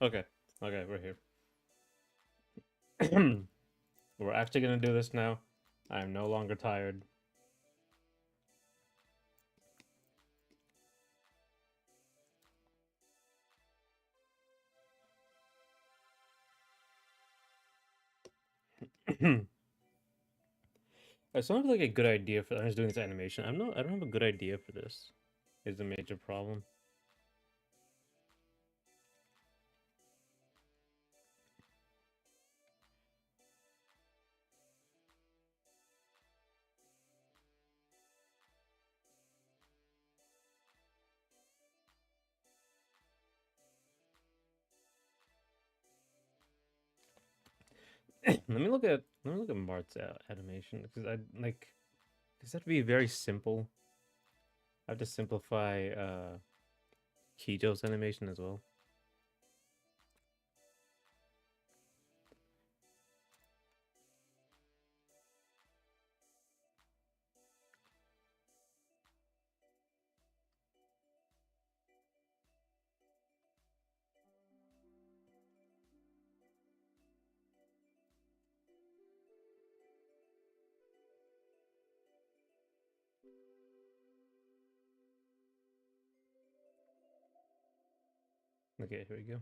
Okay. Okay, we're here. We're actually gonna do this now. I am no longer tired. It sounds like a good idea for. I'm just doing this animation. I'm not. I don't have a good idea for this. Is the major problem. Let me look at Mart's animation because I like. Does that be very simple? I have to simplify Kijo's animation as well. Okay, here we go.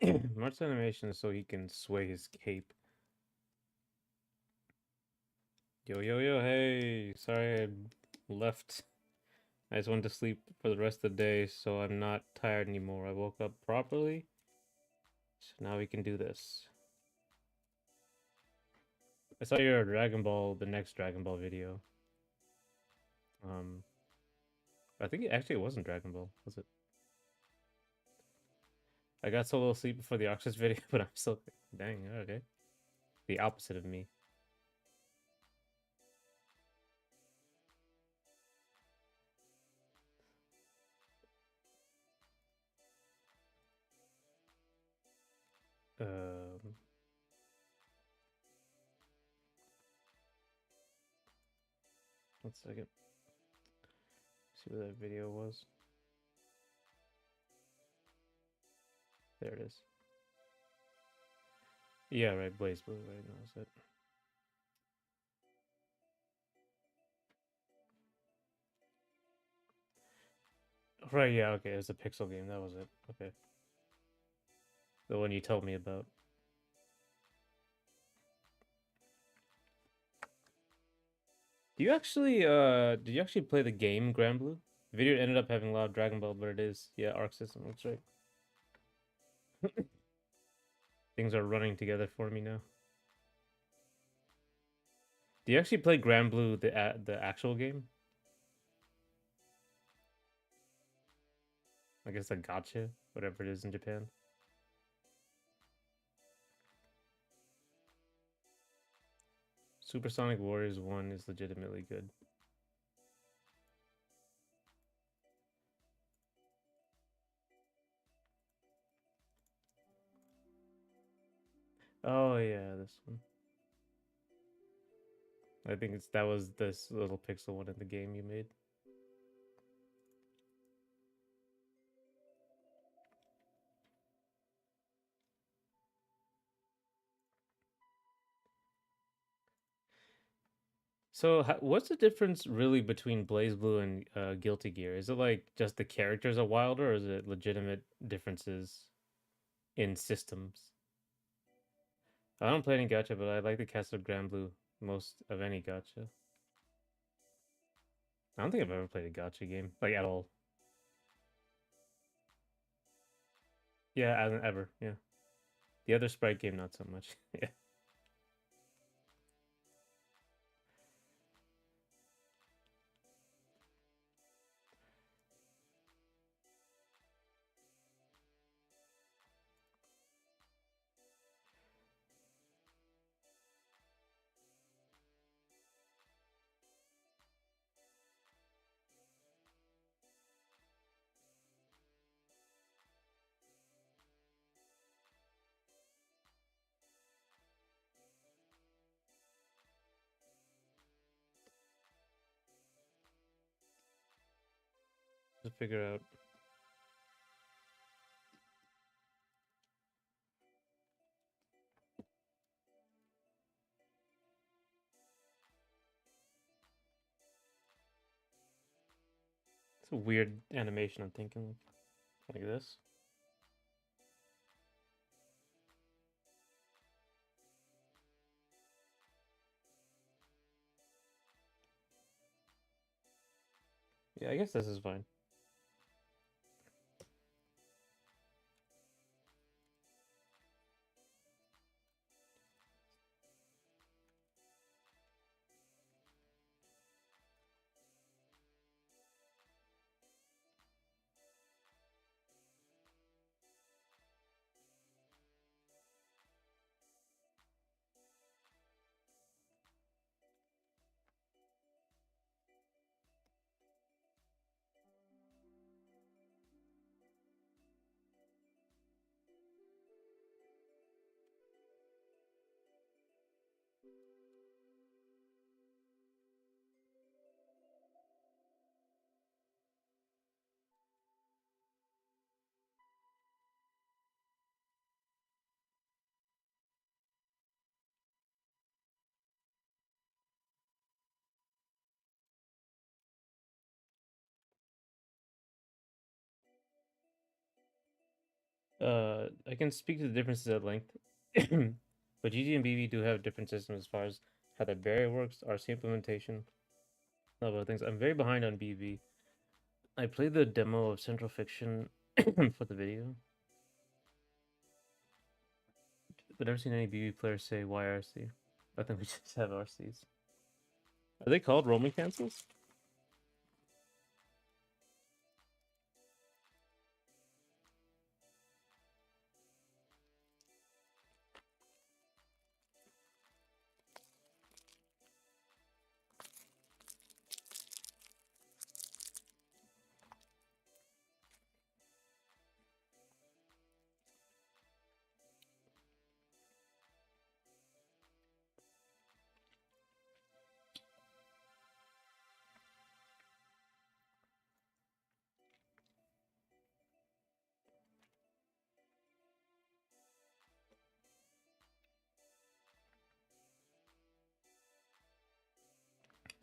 Okay. Mart's animation is so he can sway his cape. Yo yo yo! Hey, sorry I left. I just went to sleep for the rest of the day, so I'm not tired anymore. I woke up properly, so now we can do this. I saw your Dragon Ball, the next Dragon Ball video. Um, I think it wasn't Dragon Ball, was it? I got so little sleep before the Oxus video, but I'm still dang okay. The opposite of me. Um, 1 second. See where that video was. There it is. Yeah, right. Blaze Blue. Right, that was it. Right. Yeah. Okay. It was a pixel game. That was it. Okay. The one you told me about. Did you actually play the game Grand Blue? Video ended up having a lot of Dragon Ball, but it is Arc System. That's right. Things are running together for me now. Do you actually play Grand Blue the actual game? I guess the gotcha, whatever it is in Japan. Supersonic Warriors 1 is legitimately good. Oh yeah, this one. I think that was this little pixel one in the game you made. So, what's the difference really between Blaze Blue and Guilty Gear? Is it like just the characters are wilder, or is it legitimate differences in systems? I don't play any gacha, but I like the cast of Grand Blue most of any gacha. I don't think I've ever played a gacha game like at all. Yeah, I haven't ever. Yeah, the other Sprite game, not so much. Yeah. to figure out. It's a weird animation. I'm thinking like this. Yeah, I guess this is fine. I can speak to the differences at length, but GT and BB do have different systems as far as how the barrier works, RC implementation, a lot of other things. I'm very behind on BB. I played the demo of Central Fiction for the video, but never seen any BB players say why RC. I think we just have RCs. Are they called roaming cancels?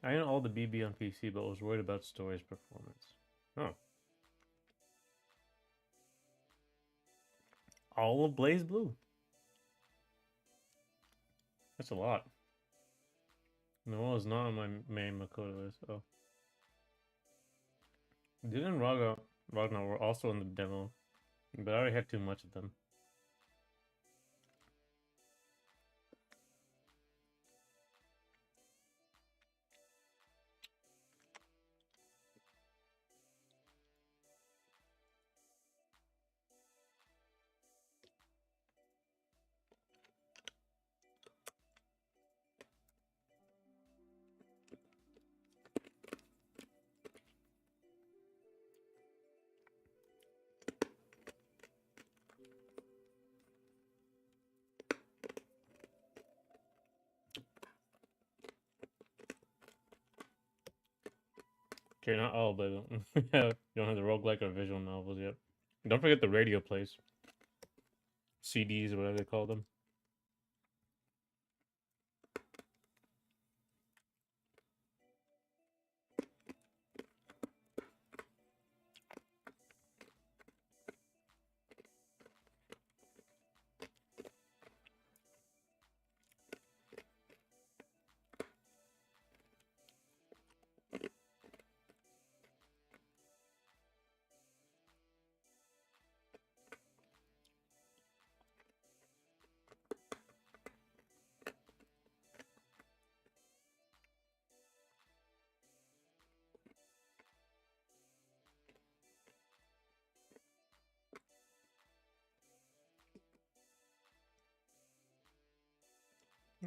I own all the BB on PC, but was worried about storage performance. Oh. All of Blaze Blue. That's a lot. No, it's not on my main Makoto list. Oh. Didn't Ragnar were also in the demo, but I already had too much of them. Okay, not all, but you don't have the roguelike or visual novels yet. Don't forget the radio plays. CDs or whatever they call them.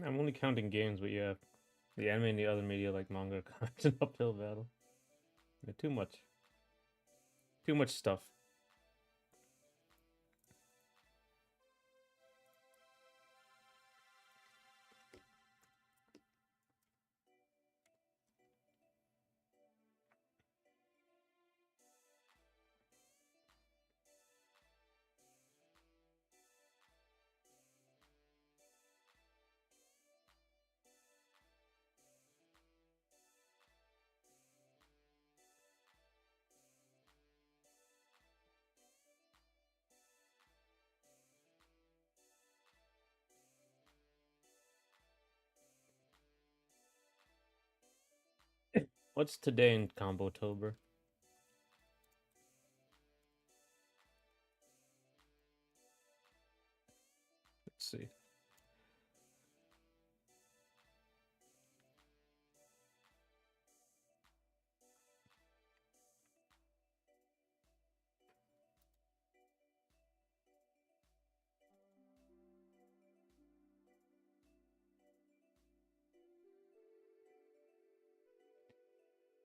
I'm only counting games, but yeah, the anime and the other media like manga, it's an uphill battle. Yeah, too much. Too much stuff. What's today in Combo-tober? Let's see.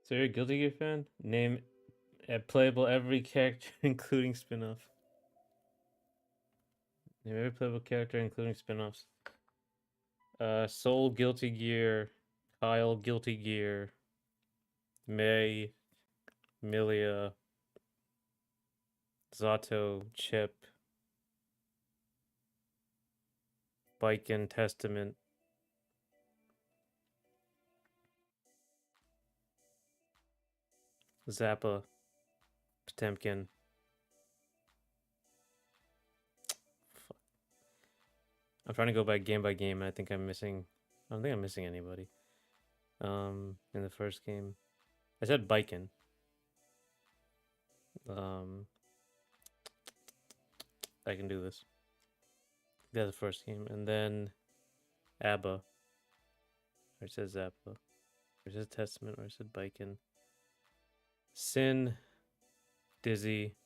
So you're a Guilty Gear fan? Name playable every character, including spin-off. Name every playable character, including spin-offs. Soul Guilty Gear, Kyle Guilty Gear, May, Milia, Zato, Chip, Biken, Testament, Zappa, Potemkin. Fuck. I'm trying to go by game, and I think I'm missing. I don't think I'm missing anybody. In the first game, I said Biken. I can do this. That's the first game, and then ABBA. Or it says Zappa. Or it says Testament. Or it said Biken. Sin, Dizzy.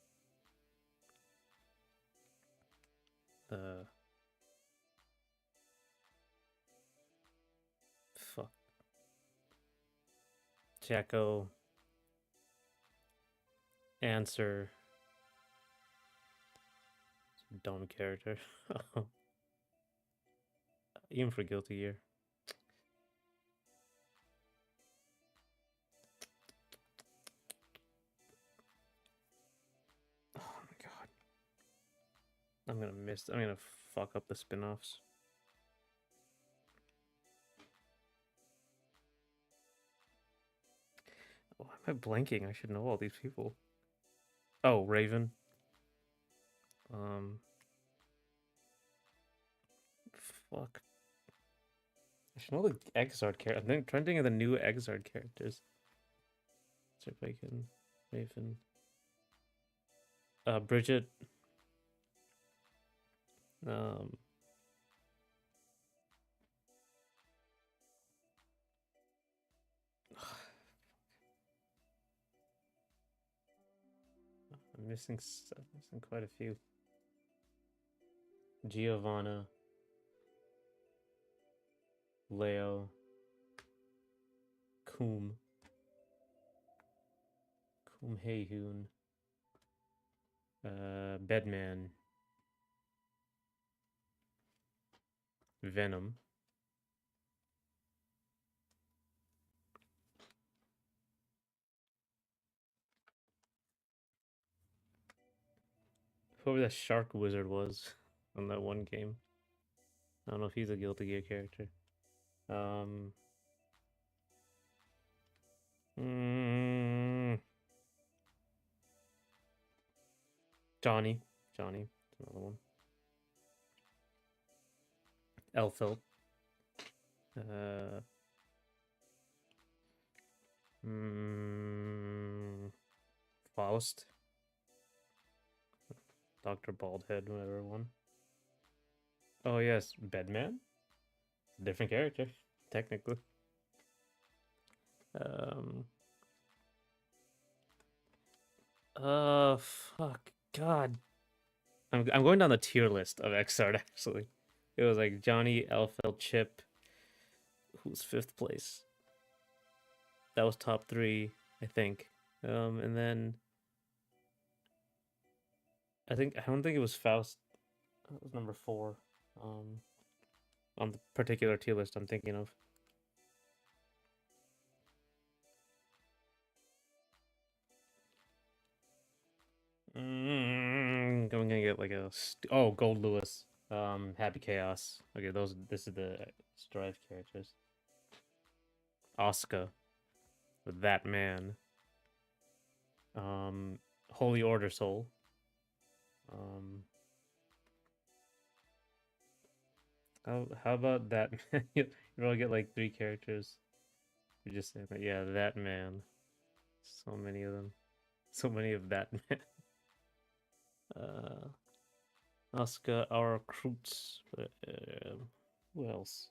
Fuck. Jacko. Answer. Dumb character. Even for Guilty Gear. Oh my god. I'm gonna fuck up the spin-offs. Why am I blanking? I should know all these people. Oh, Raven. Fuck. I should know the Exard character. I'm trying to think of the new Exard characters. See if I can. Raven. Bridget. I'm missing quite a few. Giovanna. Leo. Coom. Coom Heyhoon. Bedman. Venom. Whoever that shark wizard was on that one game. I don't know if he's a Guilty Gear character. Johnny. Johnny. Another one. Elfil. Faust. Dr. Baldhead, whatever one. Oh yes, Bedman. Different character, technically. Fuck. God. I'm going down the tier list of Xrd actually. It was like Johnny, Elfil, Chip. Who's fifth place? That was top 3, I think. And then I don't think it was Faust. That was number 4. On the particular tier list I'm thinking of. I'm gonna get like a Gold Lewis. Happy Chaos. Okay, this is the Strive characters. Oscar. That man. Holy Order Soul. How about that? You really get like 3 characters. You're just saying that, yeah, that man. So many of them. So many of that man. Uh, Oscar our Krutz. Who else?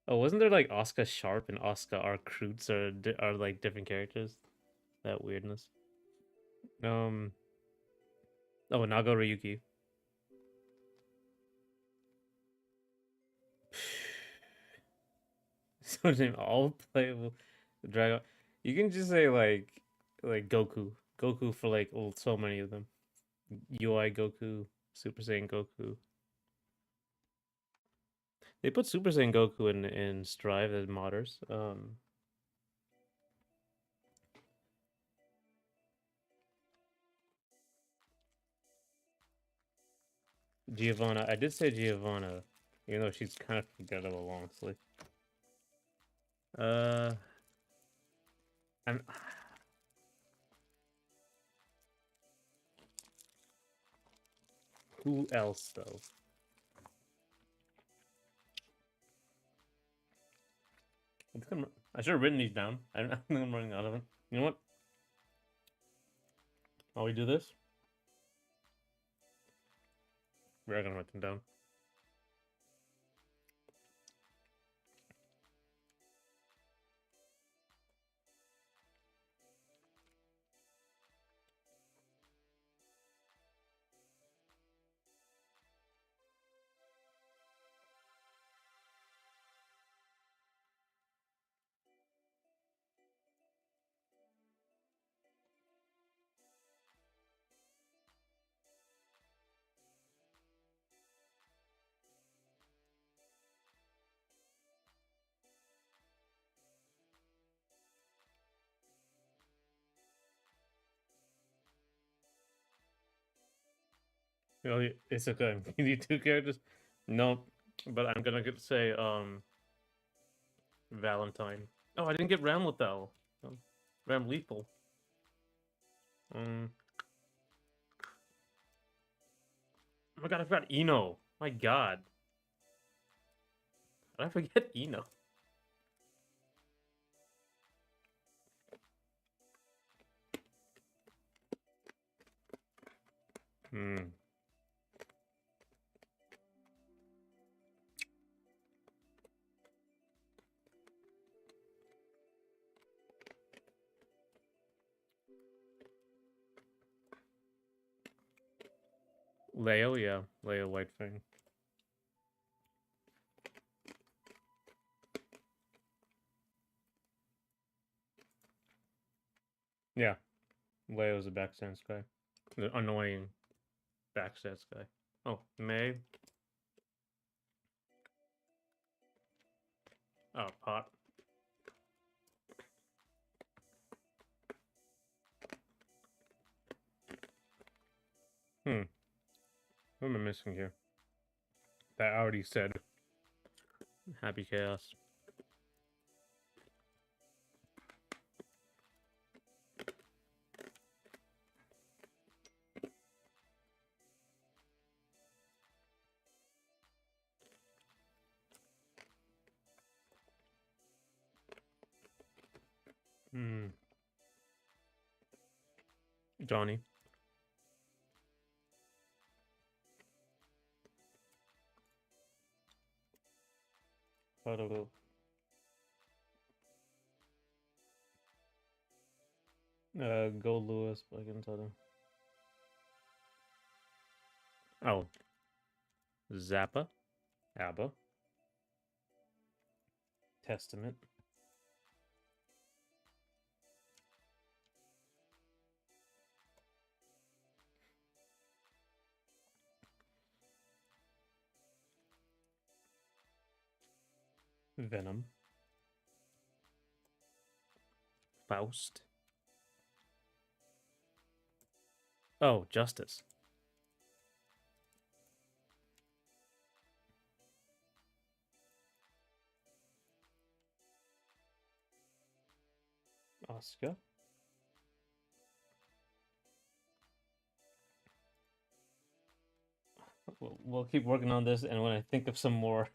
Oh, wasn't there like Oscar Sharp and Oscar R. Krutz are like different characters? That weirdness. Um. Oh, Nago Ryuki. So name all playable Dragon. You can just say like Goku. Goku for like so many of them. UI Goku, Super Saiyan Goku. They put Super Saiyan Goku in Strive as modders. Giovanna. I did say Giovanna, even though she's kind of forgettable, honestly. Uh, I'm. Who else though? I should have written these down. I think I'm running out of them. You know what? While we do this, we're gonna write them down. You know, it's okay. You need two characters. No, but I'm gonna say Valentine. Oh, I didn't get Ram Lethal. Ram Lethal. Um. Oh my god, I forgot Eno. My god, did I forget Eno? Hmm. Leo, yeah, Leo Whitefang. Yeah, Leo's a backstance guy. The annoying backstance guy. Oh, May. Oh, Pot. Hmm. What am I missing here? That I already said. Happy Chaos. Hmm. Johnny. Photo. Go Lewis, but I can tell them. Oh, Zappa. ABBA. Testament. Venom. Faust. Oh, Justice. Oscar. We'll keep working on this, and when I think of some more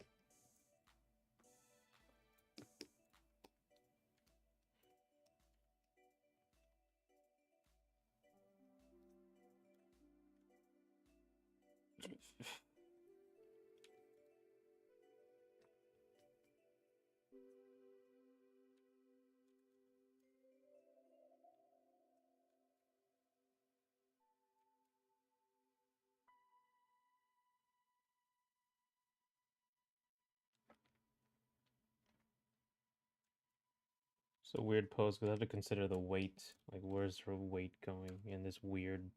It's a weird pose because I have to consider the weight. Like, where's her weight going in this weird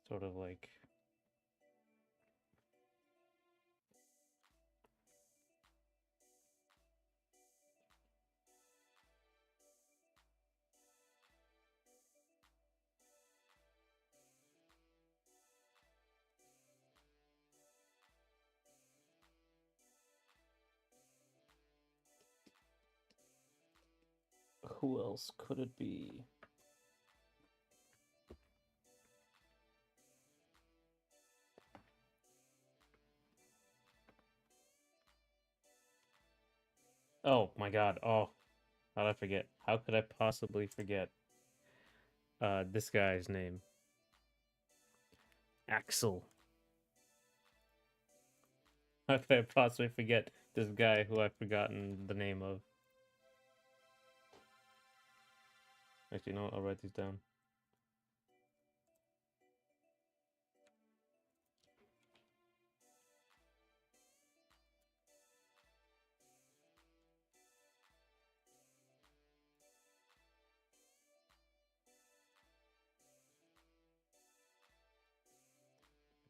sort of like. Who else could it be? Oh my god. Oh, how did I forget? How could I possibly forget this guy's name? Axel. How could I possibly forget this guy who I've forgotten the name of? Actually, no, I'll write these down.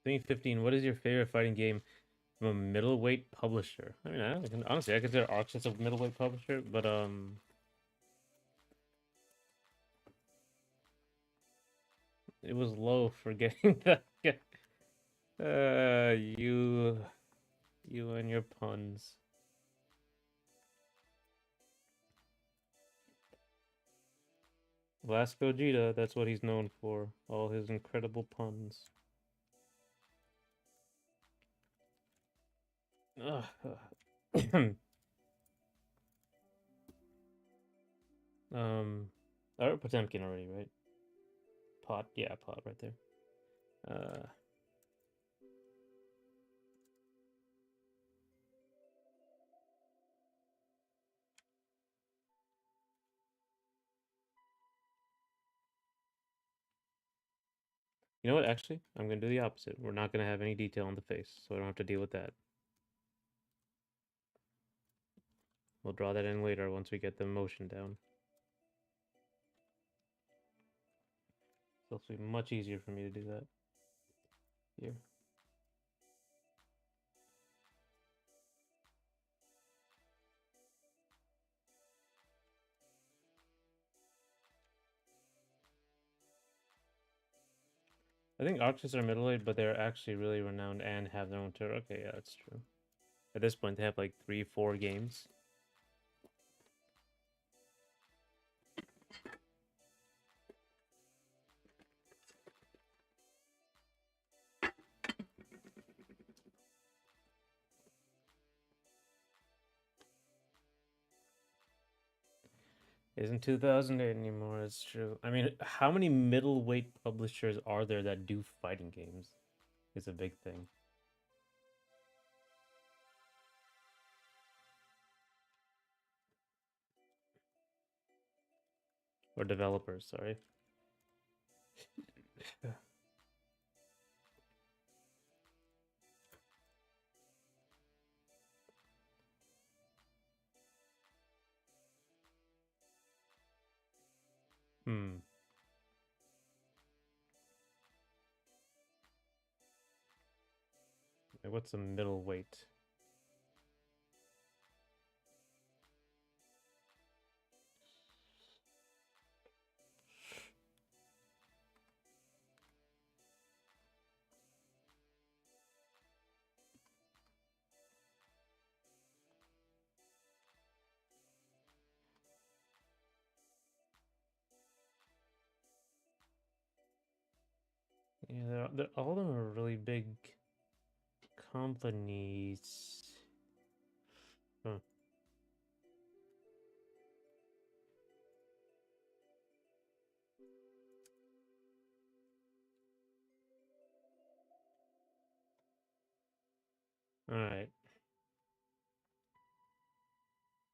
Thing 15. What is your favorite fighting game from a middleweight publisher? I mean, honestly, I consider Arc Sys a middleweight publisher, but it was low for getting that. You and your puns. Last Gogeta, that's what he's known for. All his incredible puns. Ugh. I wrote Potemkin already, right? Pot, yeah, pot right there. You know what? Actually, I'm gonna do the opposite. We're not gonna have any detail on the face, so I don't have to deal with that. We'll draw that in later once we get the motion down. So it'll be much easier for me to do that. Here. I think Arc Sys are middleweight, but they're actually really renowned and have their own tour. Okay, yeah, that's true. At this point, they have like 3, 4 games. Isn't 2008 anymore? It's true. I mean, how many middleweight publishers are there that do fighting games? Is a big thing. Or developers, sorry. Hmm. What's a middleweight? Yeah, all of them are really big companies. Huh. All right.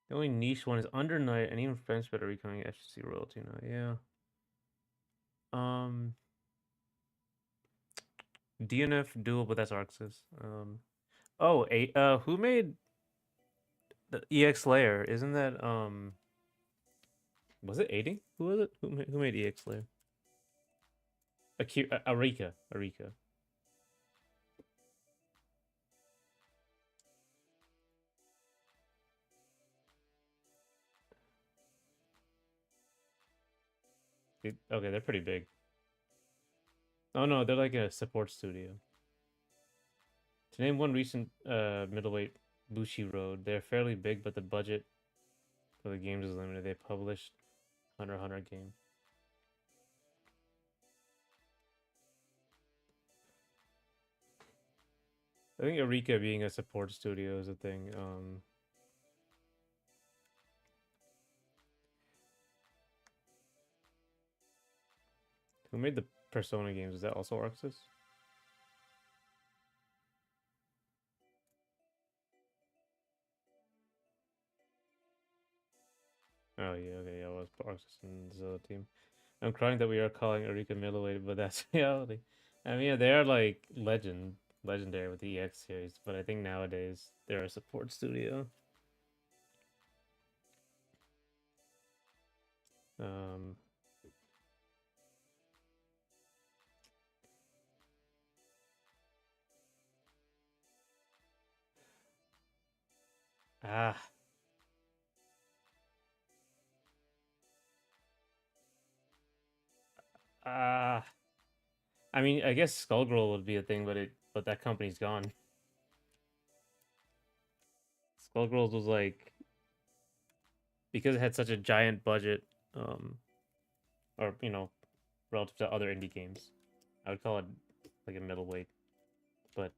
The only niche one is Under Night, and even French better becoming FCC royalty now. Yeah. Um, DNF Duel, but that's Arc Sys. Who made the EX Layer? Isn't that Was it 80? Who was it? Who made EX Layer? Arika. Arika. Okay, they're pretty big. Oh no, they're like a support studio. To name one recent middleweight, Bushiroad. They're fairly big, but the budget for the games is limited. They published Hunter x Hunter game. I think Eureka being a support studio is a thing. Who made the Persona games? Is that also Arxis? Oh yeah, okay, yeah, it was Arxis and the team. I'm crying that we are calling Eureka middleweight, but that's reality. I mean, yeah, they are like legendary with the EX series, but I think nowadays they're a support studio. Um, ah, ah. I mean, I guess Skullgirl would be a thing, but that company's gone. Skullgirls was like because it had such a giant budget, um, or relative to other indie games, I would call it like a middleweight. But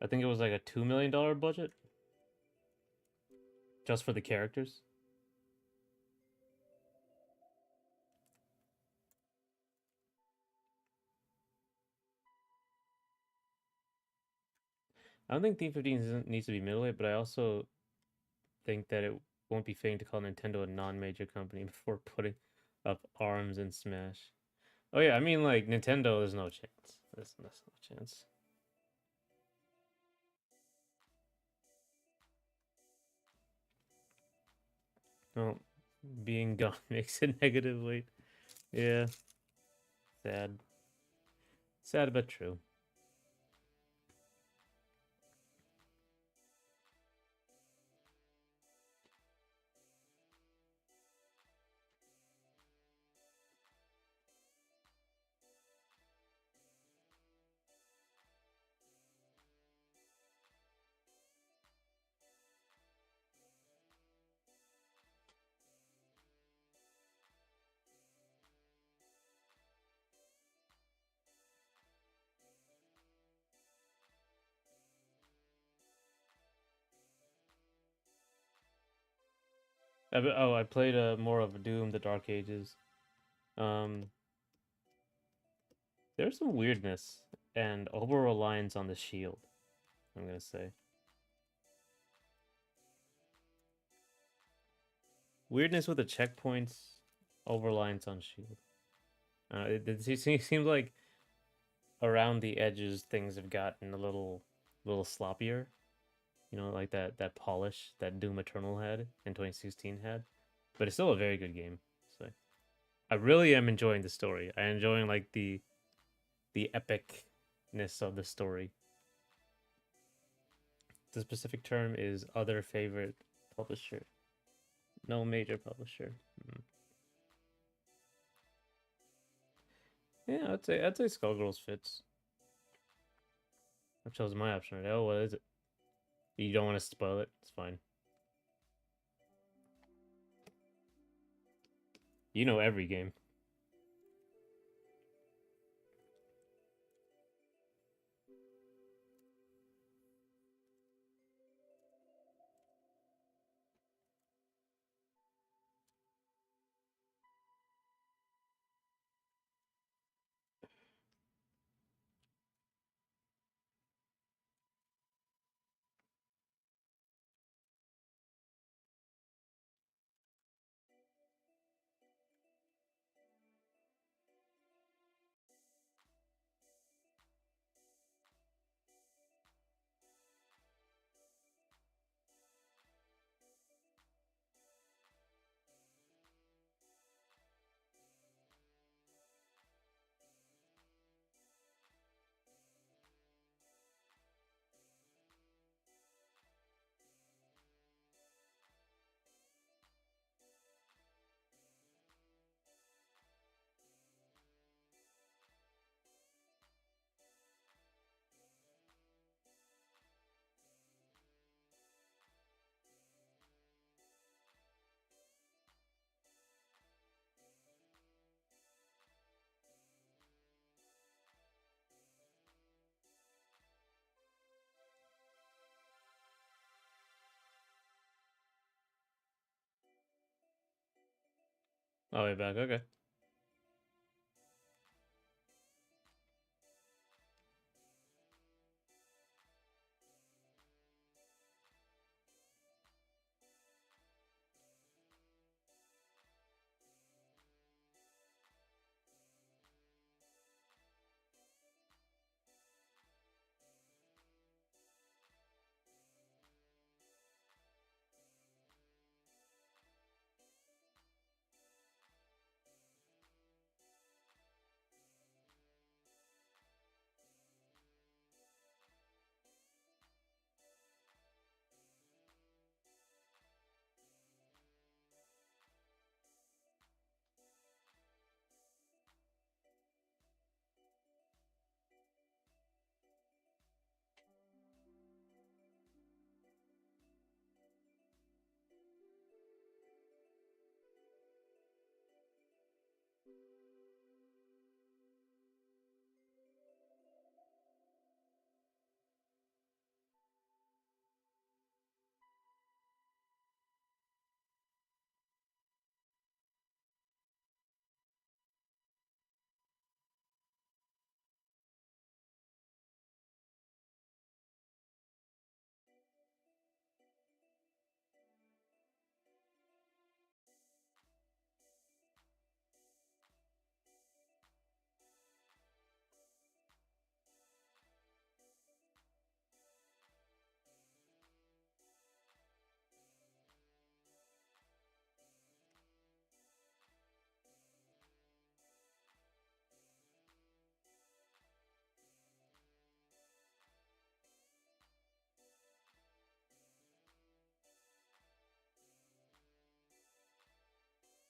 I think it was like a $2 million budget just for the characters. I don't think Team 15 needs to be middleweight, but I also think that it won't be fitting to call Nintendo a non-major company before putting up ARMS and Smash. Oh yeah, I mean like Nintendo, there's no chance. There's no chance. Well, being gone makes it negative weight. Yeah, sad. Sad but true. I played more of Doom: The Dark Ages. Um, there's some weirdness and over reliance on the shield. I'm gonna say weirdness with the checkpoints, over reliance on shield. It seems like around the edges things have gotten a little sloppier. Like that polish that Doom Eternal had in 2016 had, but it's still a very good game. So I really am enjoying the story. I am enjoying like the epicness of the story. The specific term is other favorite publisher. No major publisher. Yeah, I'd say Skullgirls fits. I chose my option right. Oh, what is it? You don't want to spoil it. It's fine. You know every game. Oh, way back. Okay.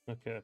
Okay.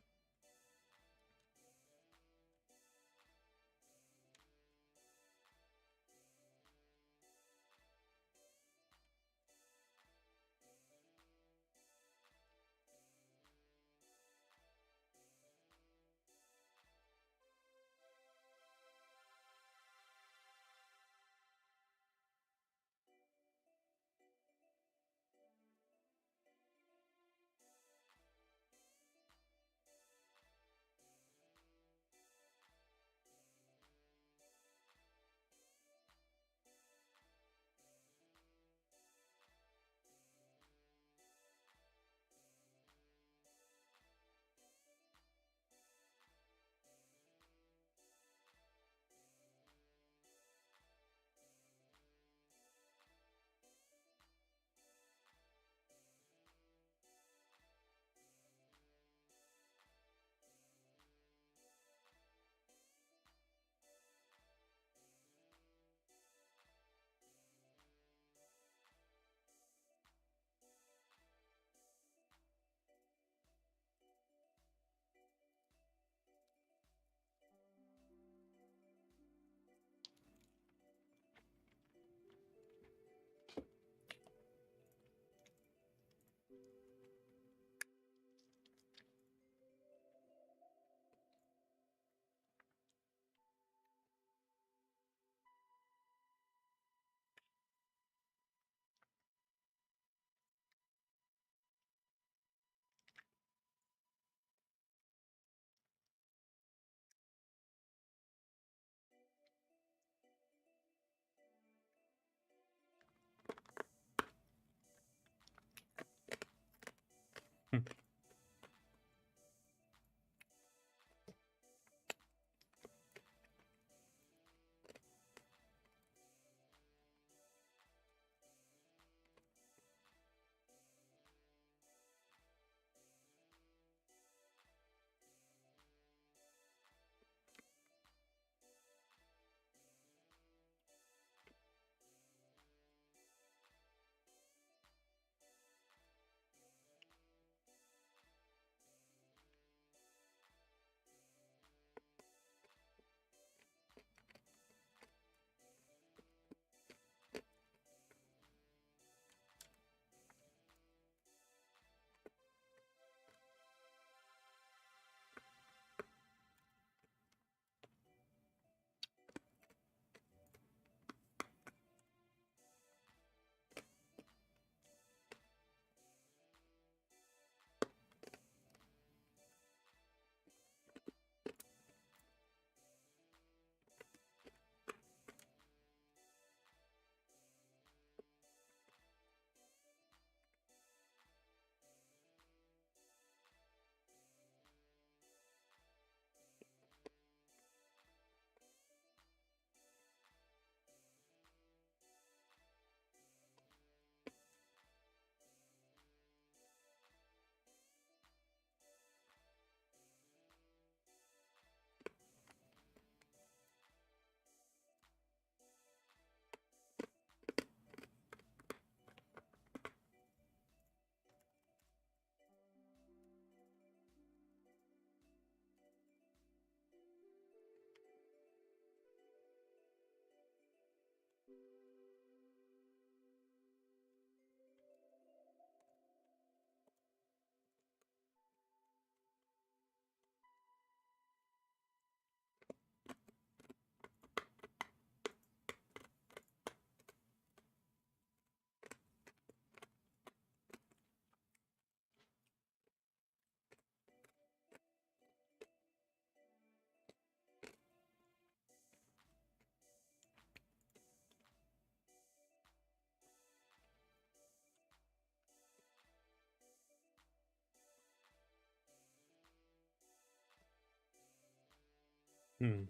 Hmm.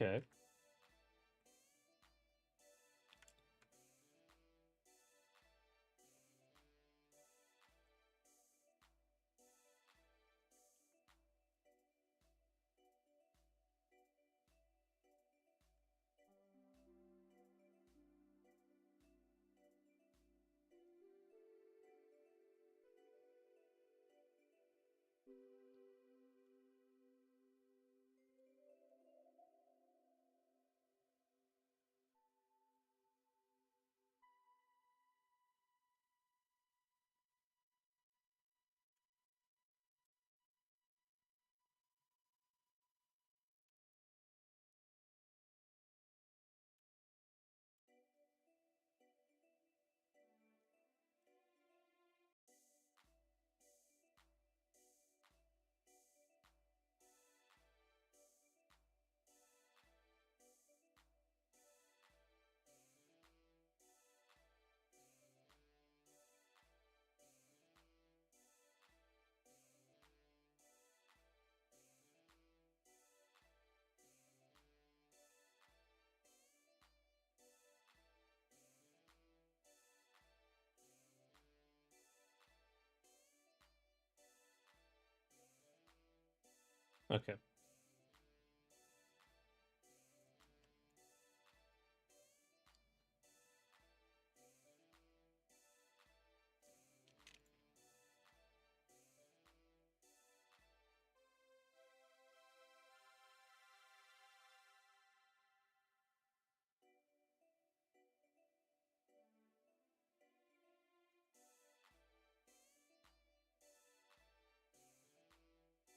Okay. Okay.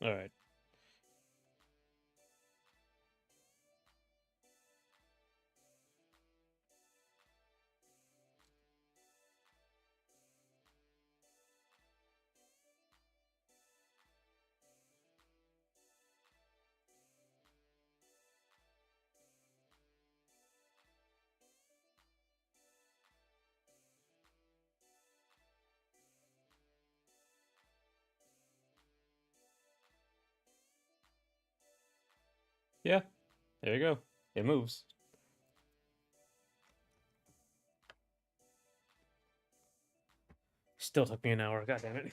All right. Yeah. There you go. It moves. Still took me an hour. God damn it.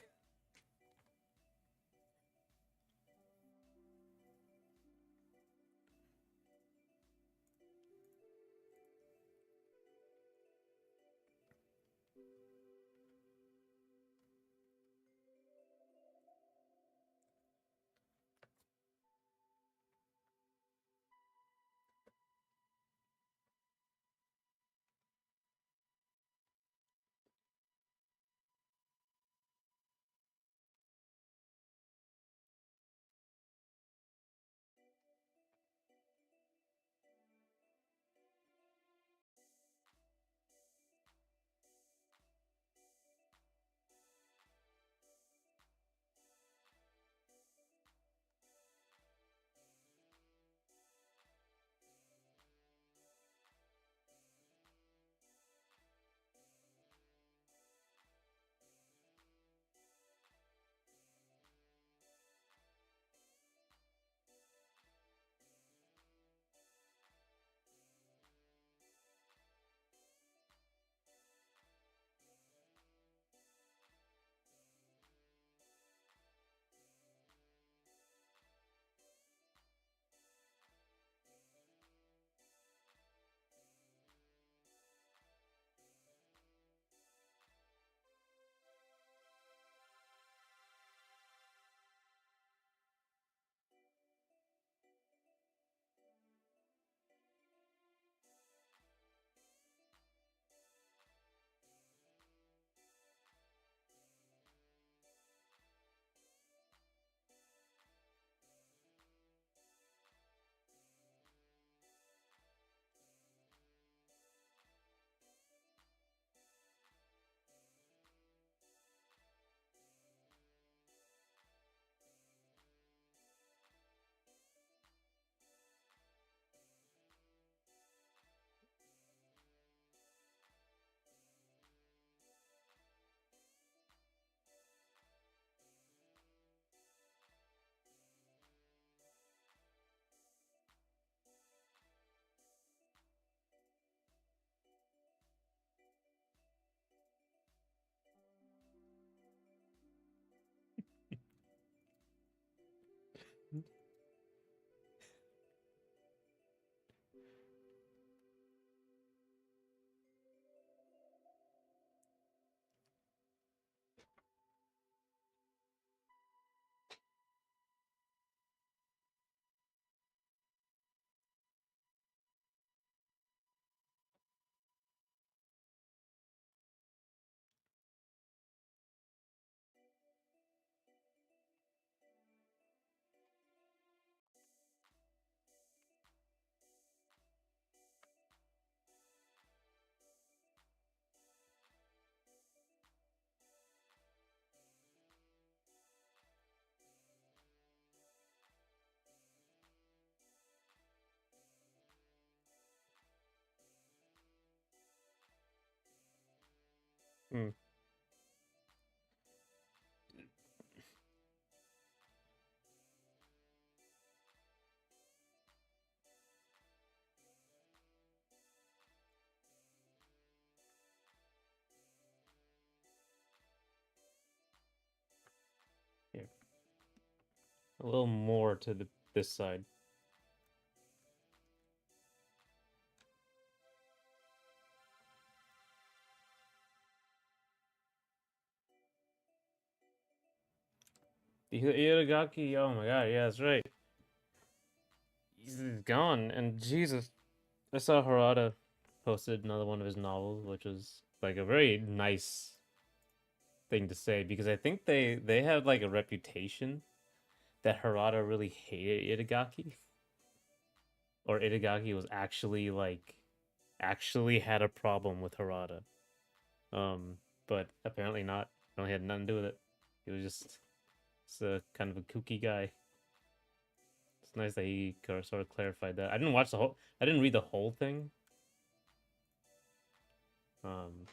Mm. Here, a little more to this side. The Itagaki. Oh my god, yeah, that's right. He's gone, and Jesus, I saw Harada posted another one of his novels, which was like a very nice thing to say because I think they had like a reputation that Harada really hated Itagaki, or Itagaki was actually like actually had a problem with Harada. But apparently not. Really had nothing to do with it. He was just a kind of a kooky guy. It's nice that he sort of clarified that. I didn't watch the whole. I didn't read the whole thing. Um,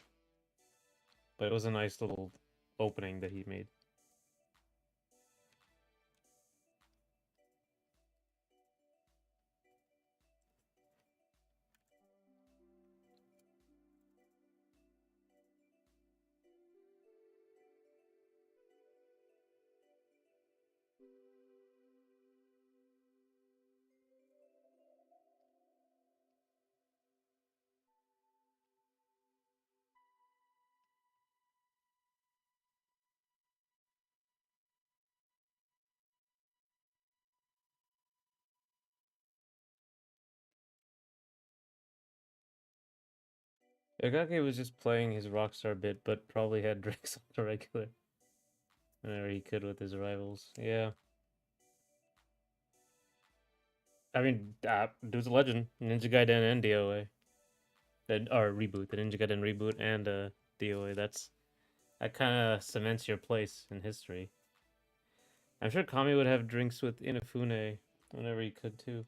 but it was a nice little opening that he made. Itagaki was just playing his rockstar bit, but probably had drinks on the regular whenever he could with his rivals. Yeah. I mean, dude's a legend. Ninja Gaiden and DOA. That or reboot, the Ninja Gaiden reboot and DOA. That kind of cements your place in history. I'm sure Kami would have drinks with Inafune whenever he could too.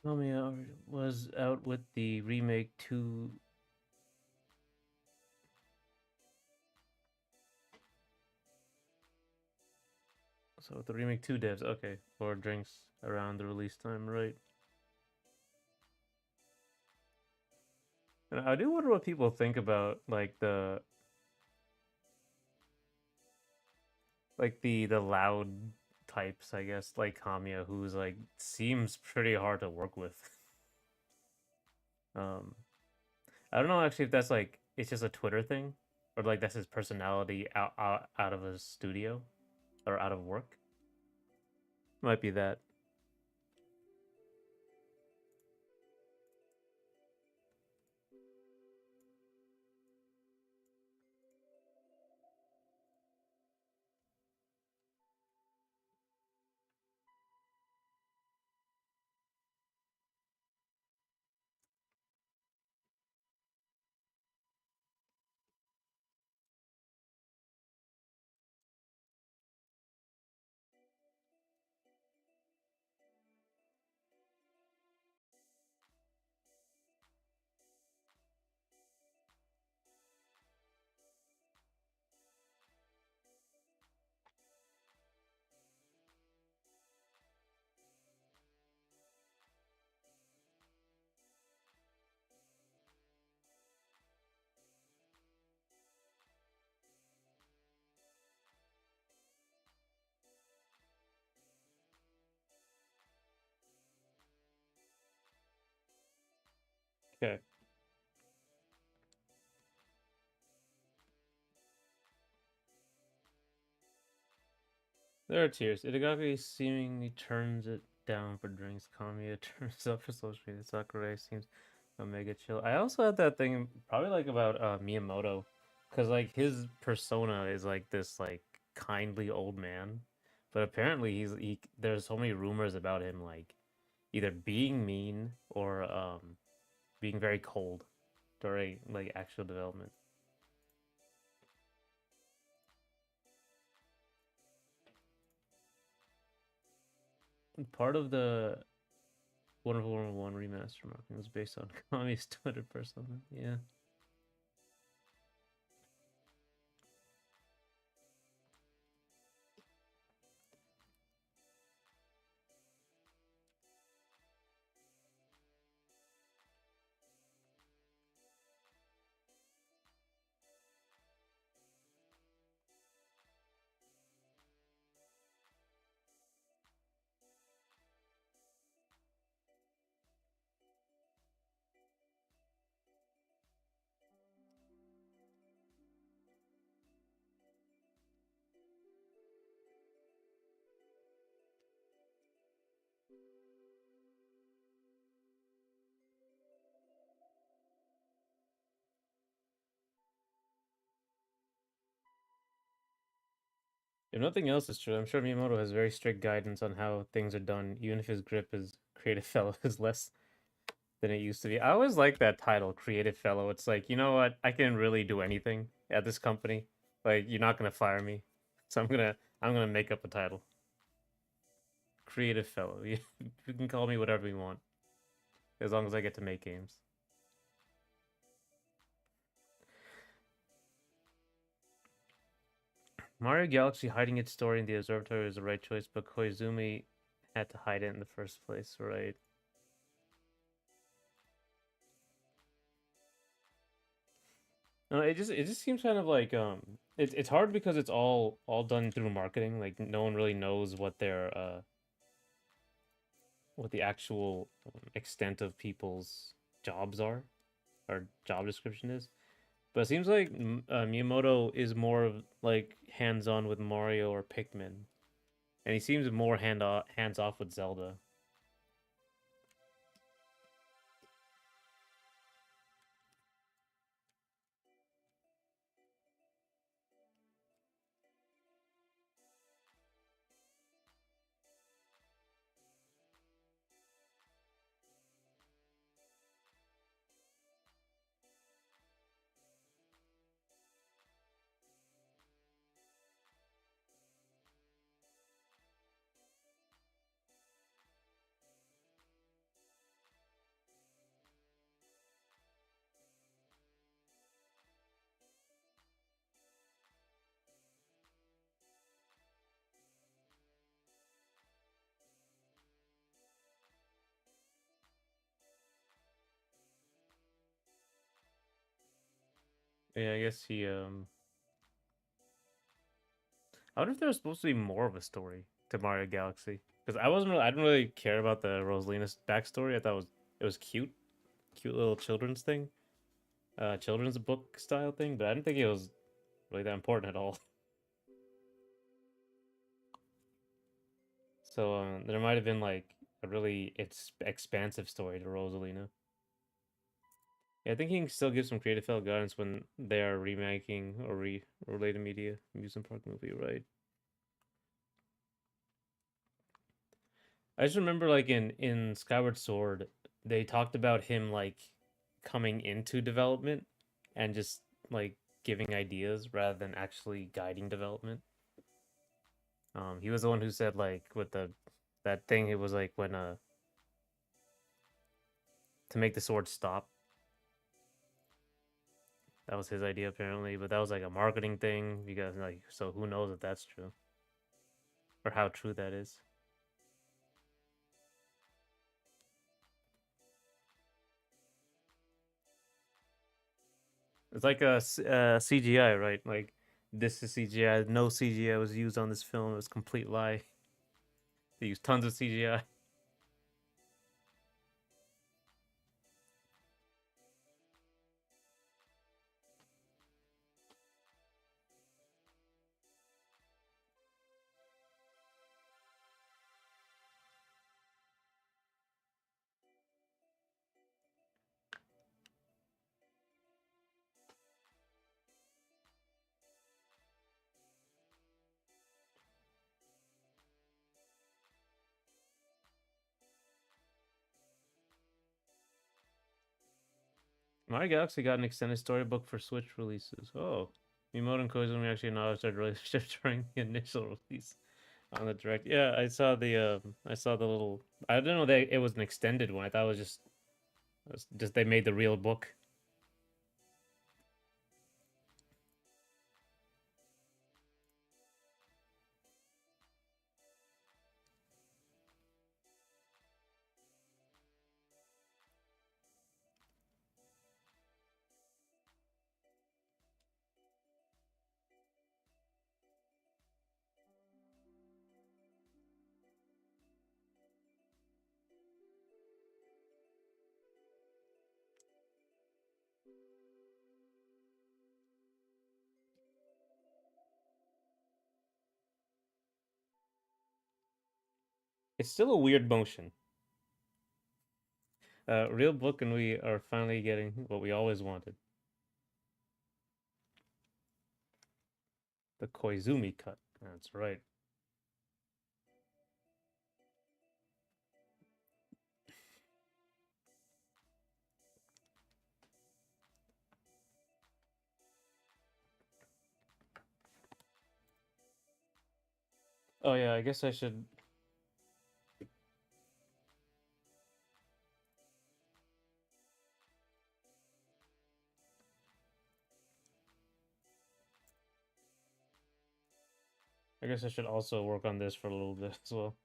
Kami was out with the remake 2. So the remake 2 devs, okay, for drinks around the release time, right? And I do wonder what people think about like the loud types, I guess, like Kamiya, who's like seems pretty hard to work with. Um, I don't know actually if that's like it's just a Twitter thing, or like that's his personality out of his studio or out of work. Might be that. Okay. There are tiers. Itagaki seemingly turns it down for drinks. Kamiya turns up for social media. Sakurai seems mega chill. I also had that thing probably like about Miyamoto, because like his persona is like this like kindly old man, but apparently there's so many rumors about him like either being mean or being very cold during like actual development. Part of the Wonderful 101 remaster marketing was based on Kami's Twitter persona. Yeah. If nothing else is true, I'm sure Miyamoto has very strict guidance on how things are done, even if his grip as creative fellow is less than it used to be. I always like that title, creative fellow. It's like, you know what? I can really do anything at this company. Like, you're not gonna fire me, so I'm gonna make up a title, creative fellow. You can call me whatever you want, as long as I get to make games. Mario Galaxy hiding its story in the observatory is the right choice, but Koizumi had to hide it in the first place, right? No, it just seems kind of like it's hard because it's all done through marketing. Like no one really knows what the actual extent of people's jobs are or job description is. But it seems like Miyamoto is more of like hands on with Mario or Pikmin, and he seems more hands off with Zelda. Yeah, I guess I wonder if there was supposed to be more of a story to Mario Galaxy because I didn't really care about the Rosalina's backstory. I thought it was cute little children's thing, children's book style thing, but I didn't think it was really that important at all. So there might have been like a really expansive story to Rosalina. Yeah, I think he can still give some creative field guidance when they are remaking or related media amusement park movie, right? I just remember like in Skyward Sword, they talked about him like coming into development and just like giving ideas rather than actually guiding development. He was the one who said like with the that thing. It was like when to make the sword stop. That was his idea apparently, but that was like a marketing thing because like so who knows if that's true or how true that is. It's like CGI, right? Like this is CGI. No CGI was used on this film. It was a complete lie. They used tons of CGI. Mario Galaxy got an extended storybook for Switch releases. Oh, Miyamoto and Koizumi actually acknowledged their relationship during the initial release on the direct. Yeah, I saw the little. I didn't know that it was an extended one. I thought it was just they made the real book. It's still a weird motion. Real book, and we are finally getting what we always wanted. The Koizumi cut. That's right. Oh yeah, I guess I should. I guess I should also work on this for a little bit as well.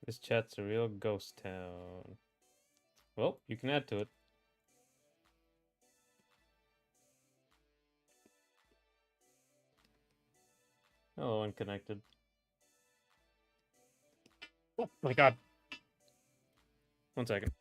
This chat's a real ghost town. Well, you can add to it. Hello, unconnected. Oh my god. 1 second.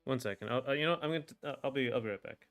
One second. You know, I'm gonna. I'll be right back.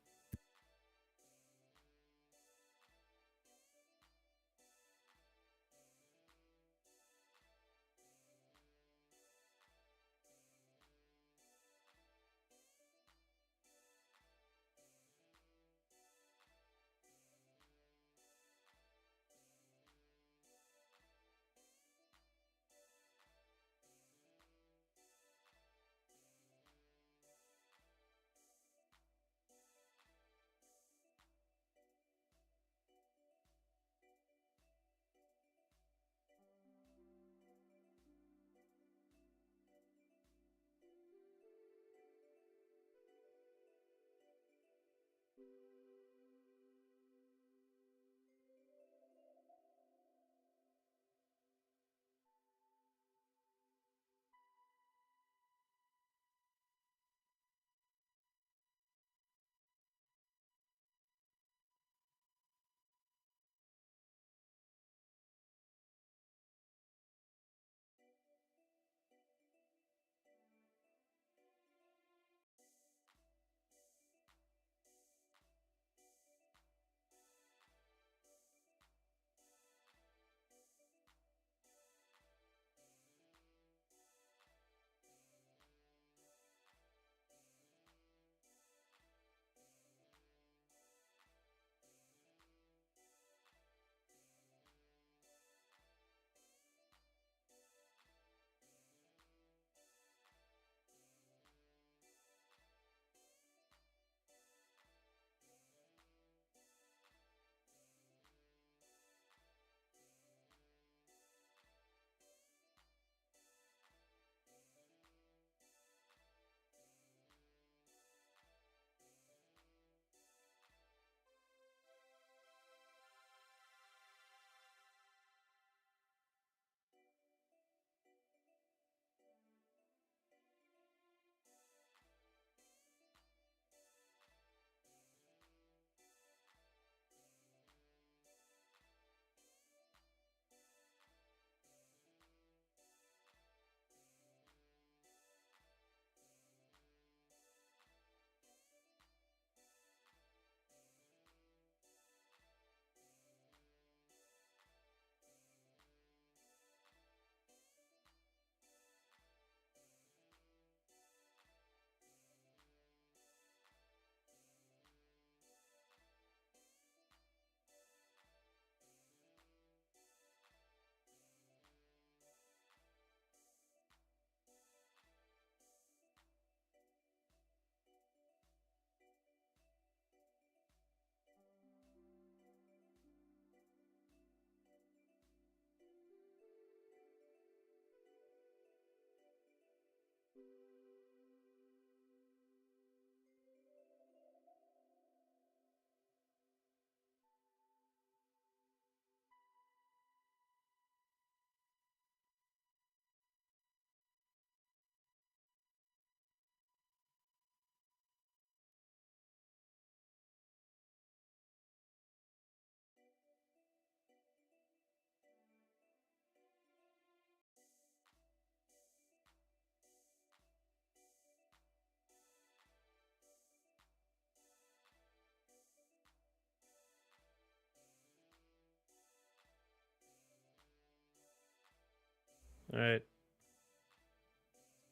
All right.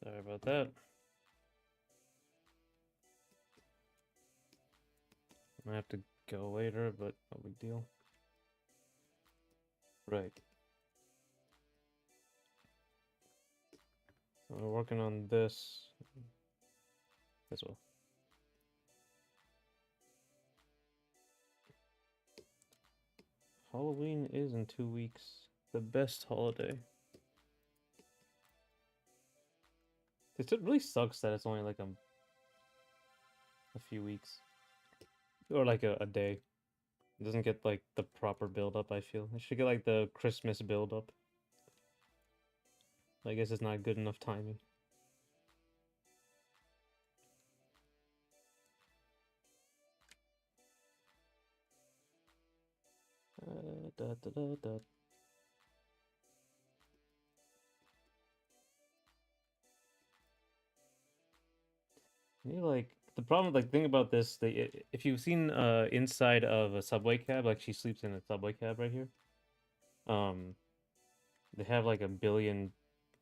Sorry about that. I have to go later, but no big deal. Right. So we're working on this as well. Halloween is in 2 weeks. The best holiday. It really sucks that it's only like a few weeks. Or like a day. It doesn't get like the proper build up, I feel. It should get like the Christmas build up. I guess it's not good enough timing. Da, da, da, da. You like the problem, like think about this. If you've seen inside of a subway cab, like she sleeps in a subway cab right here. Um, they have like a billion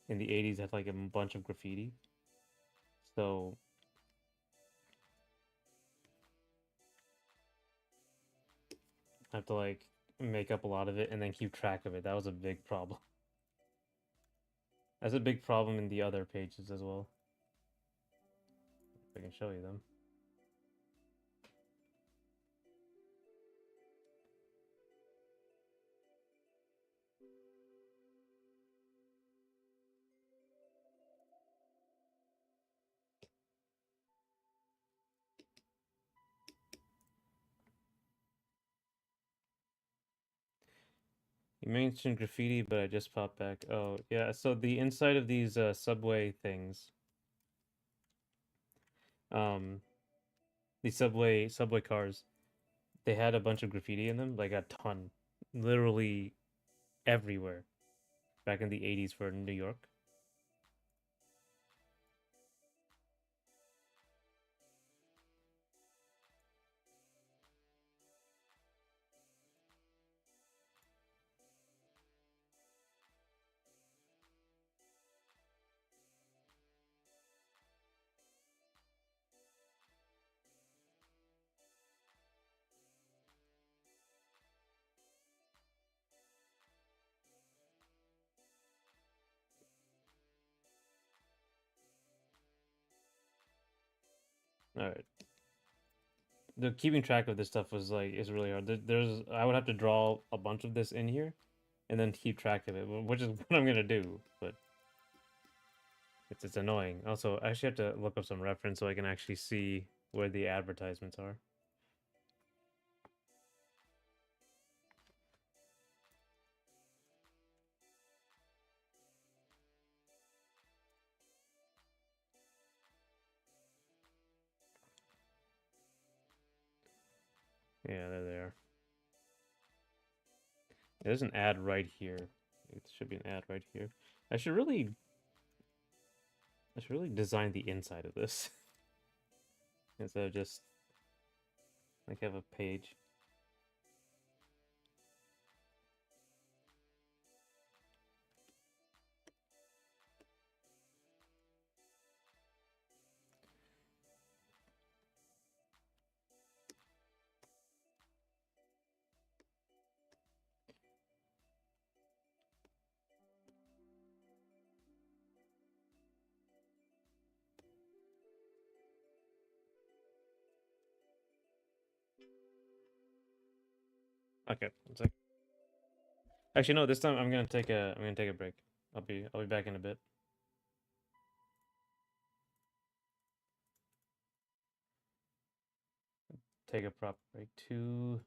in the 80s. Had like a bunch of graffiti. So I have to like make up a lot of it and then keep track of it. That was a big problem. That's a big problem in the other pages as well. If I can show you them. You mentioned graffiti, but I just popped back. Oh, yeah. So the inside of these subway things, um, these subway cars, they had a bunch of graffiti in them, like a ton, literally everywhere, back in the 80s for New York. All right. The keeping track of this stuff was like is really hard. There's I would have to draw a bunch of this in here, and then keep track of it, which is what I'm gonna do. But it's annoying. Also, I actually have to look up some reference so I can actually see where the advertisements are. Yeah, there they are. There's an ad right here. It should be an ad right here. I should really design the inside of this instead of just like have a page. Okay, it's like actually no. This time I'm gonna take a break. I'll be back in a bit. Take a proper break. 2:36.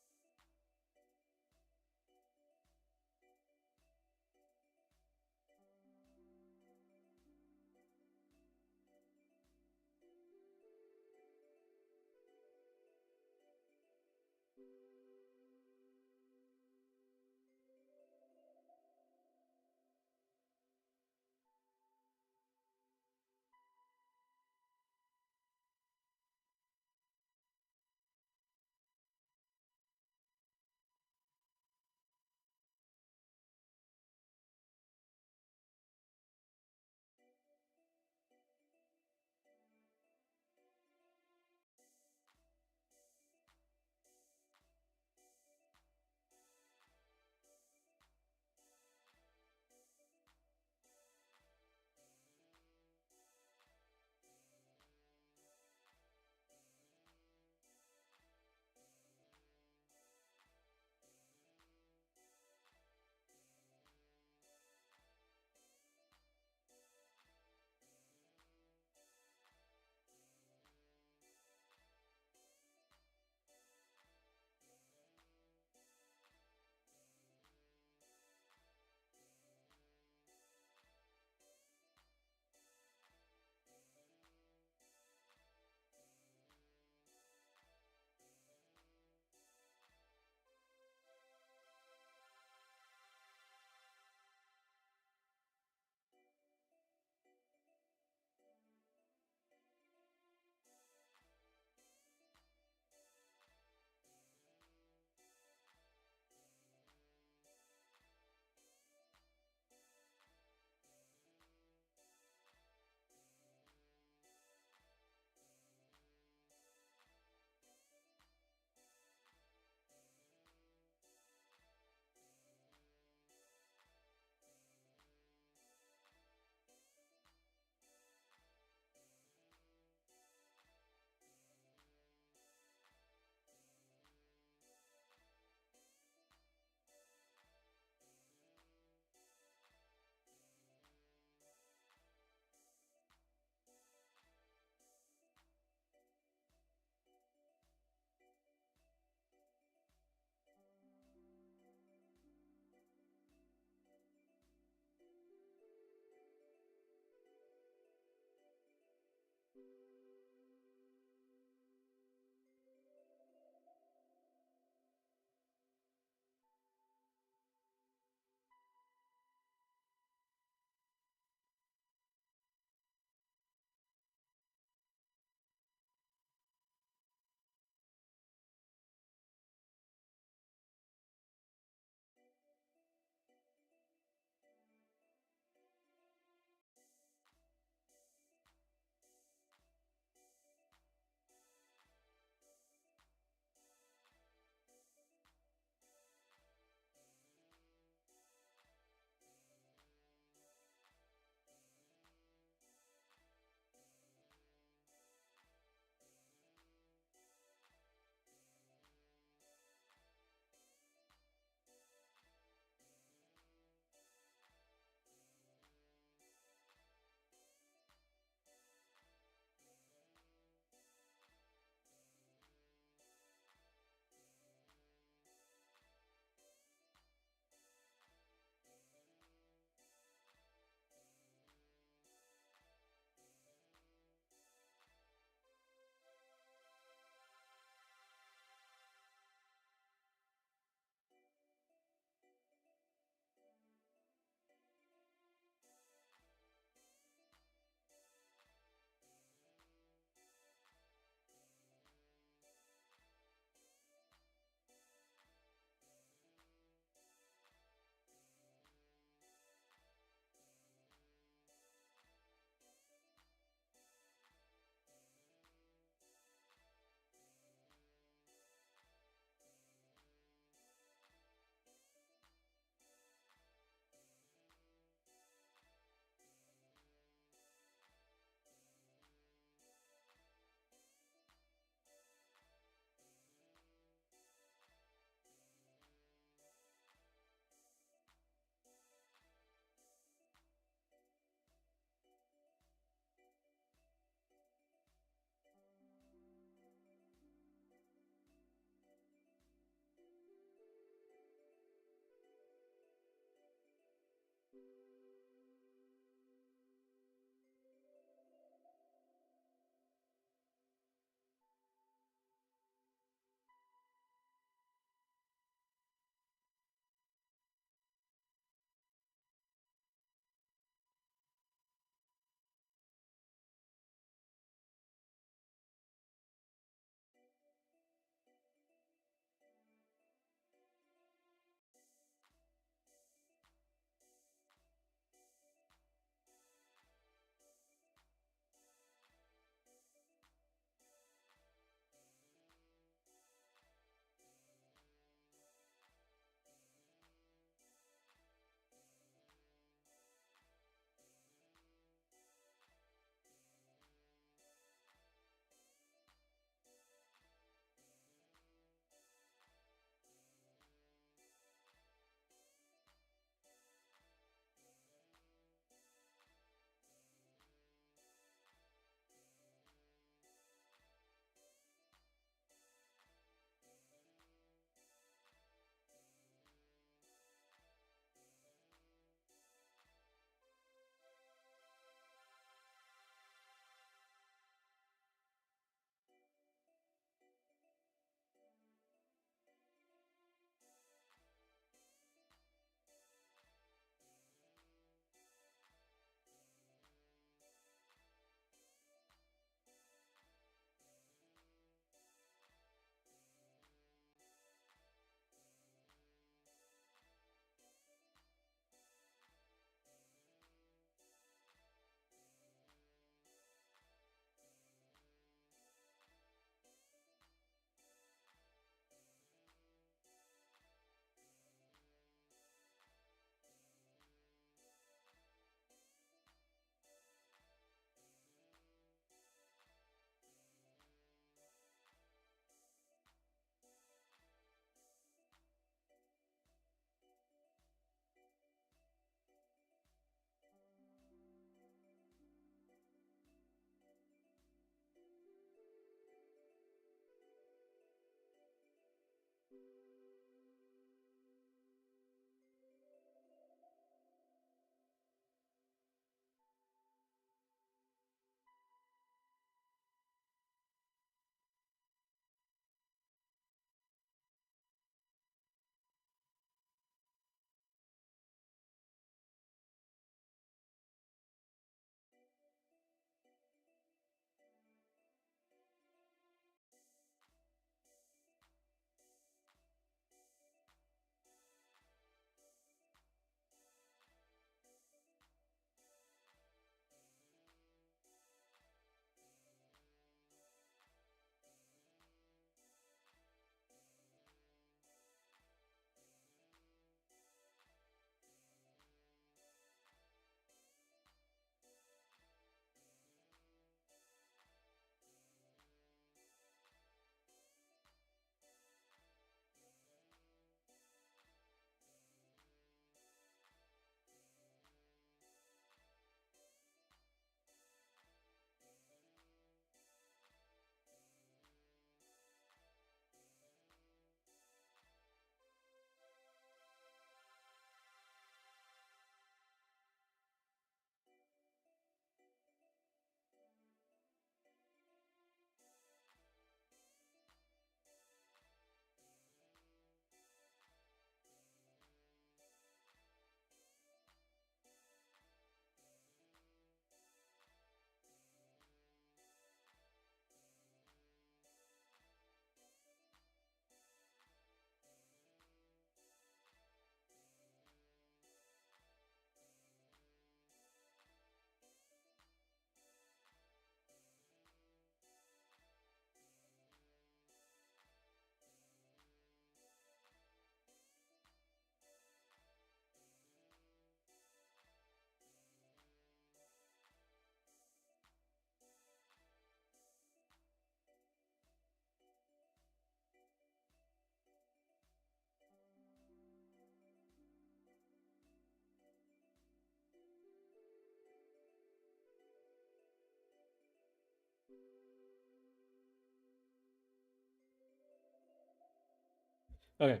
Okay.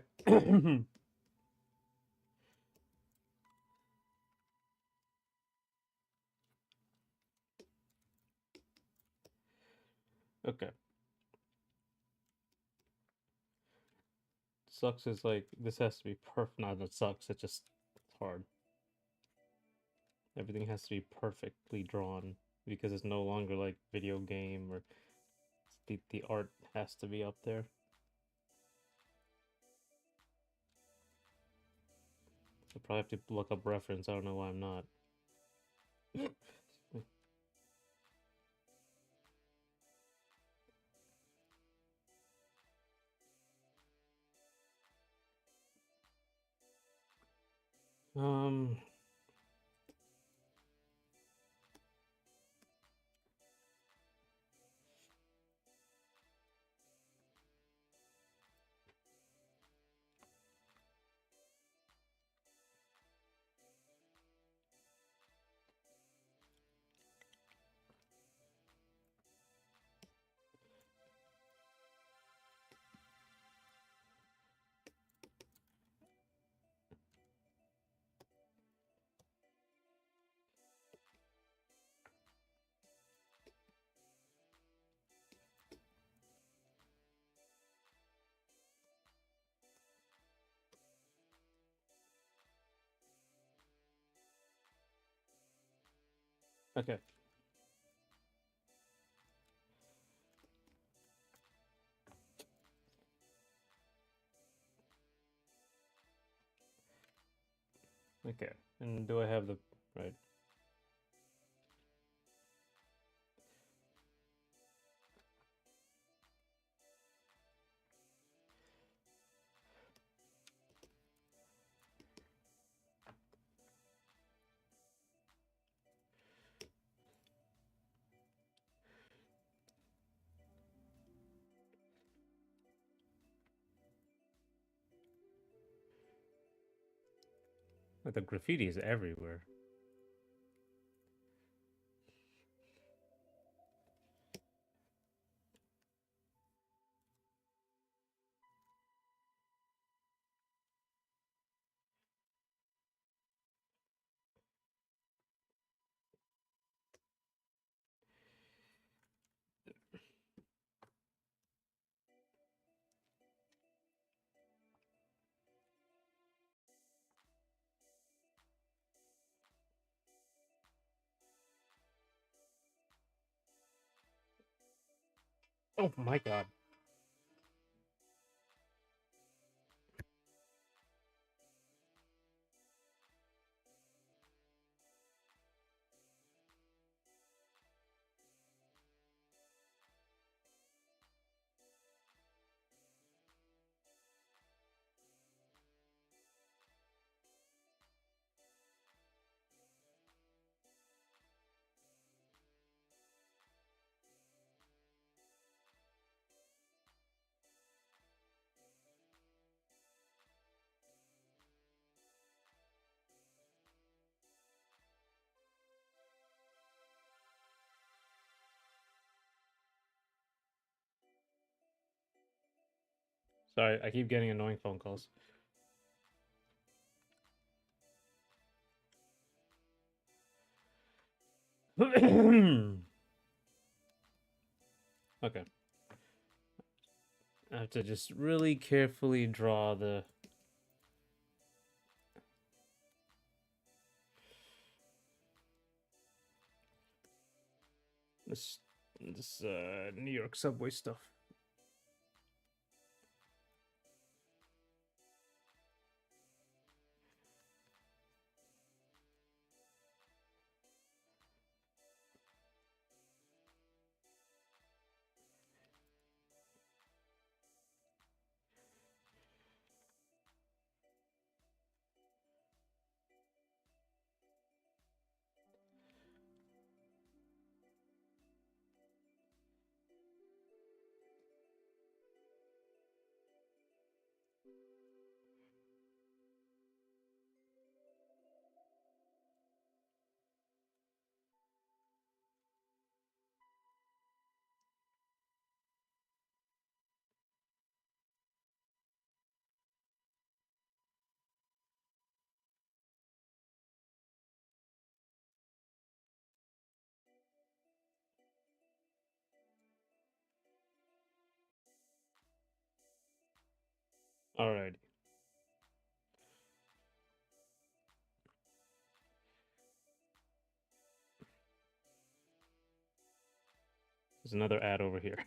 Okay. Sucks is like this has to be perfect. Not that sucks. It just it's hard. Everything has to be perfectly drawn because it's no longer like video game or the art has to be up there. I probably have to look up reference. I don't know why I'm not. Um. Okay. Okay. And do I have the right? Like the graffiti is everywhere. Oh my god. Sorry, I keep getting annoying phone calls. Okay. I have to just really carefully draw the this New York subway stuff. Alrighty. There's another ad over here.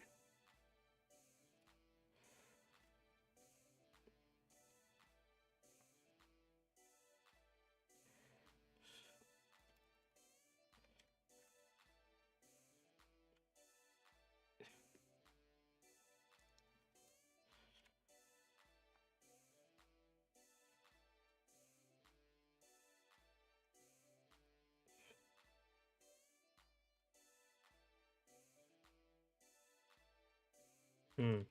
Hmm.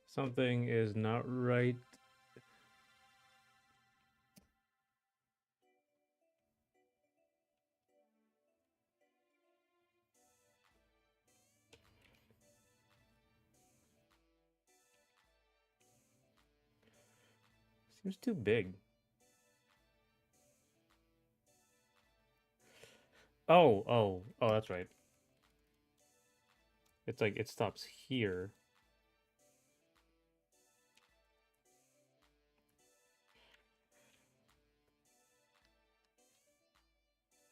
Something is not right. Seems too big. Oh, that's right. It's like it stops here.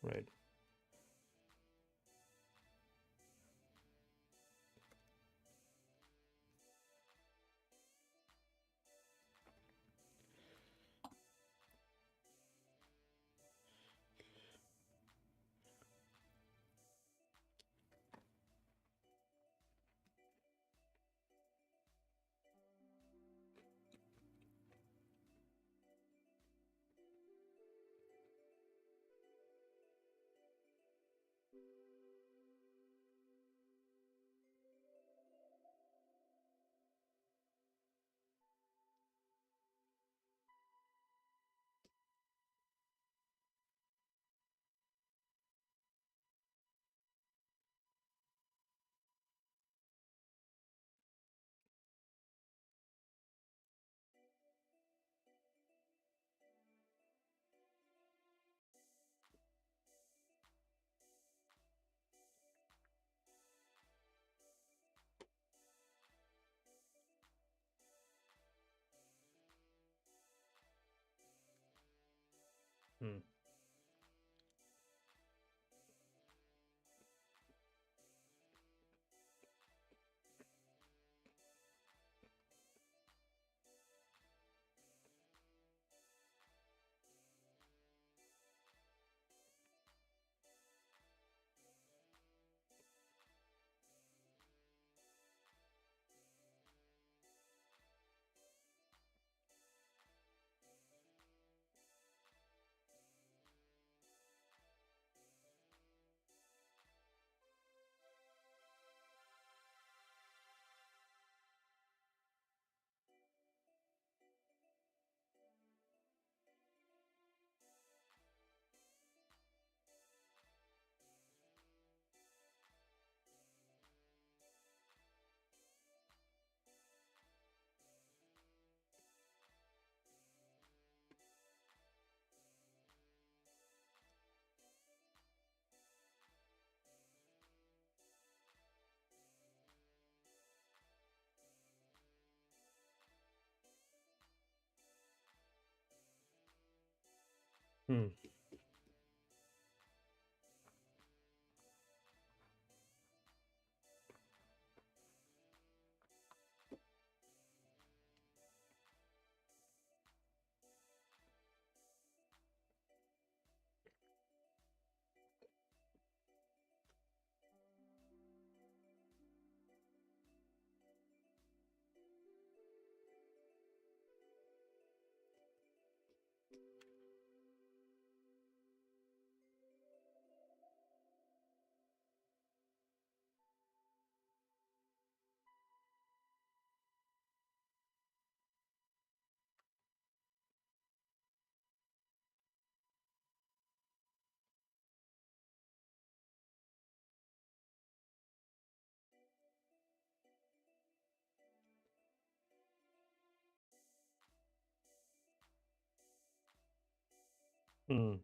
Right. Hmm. Hmm. Hmm.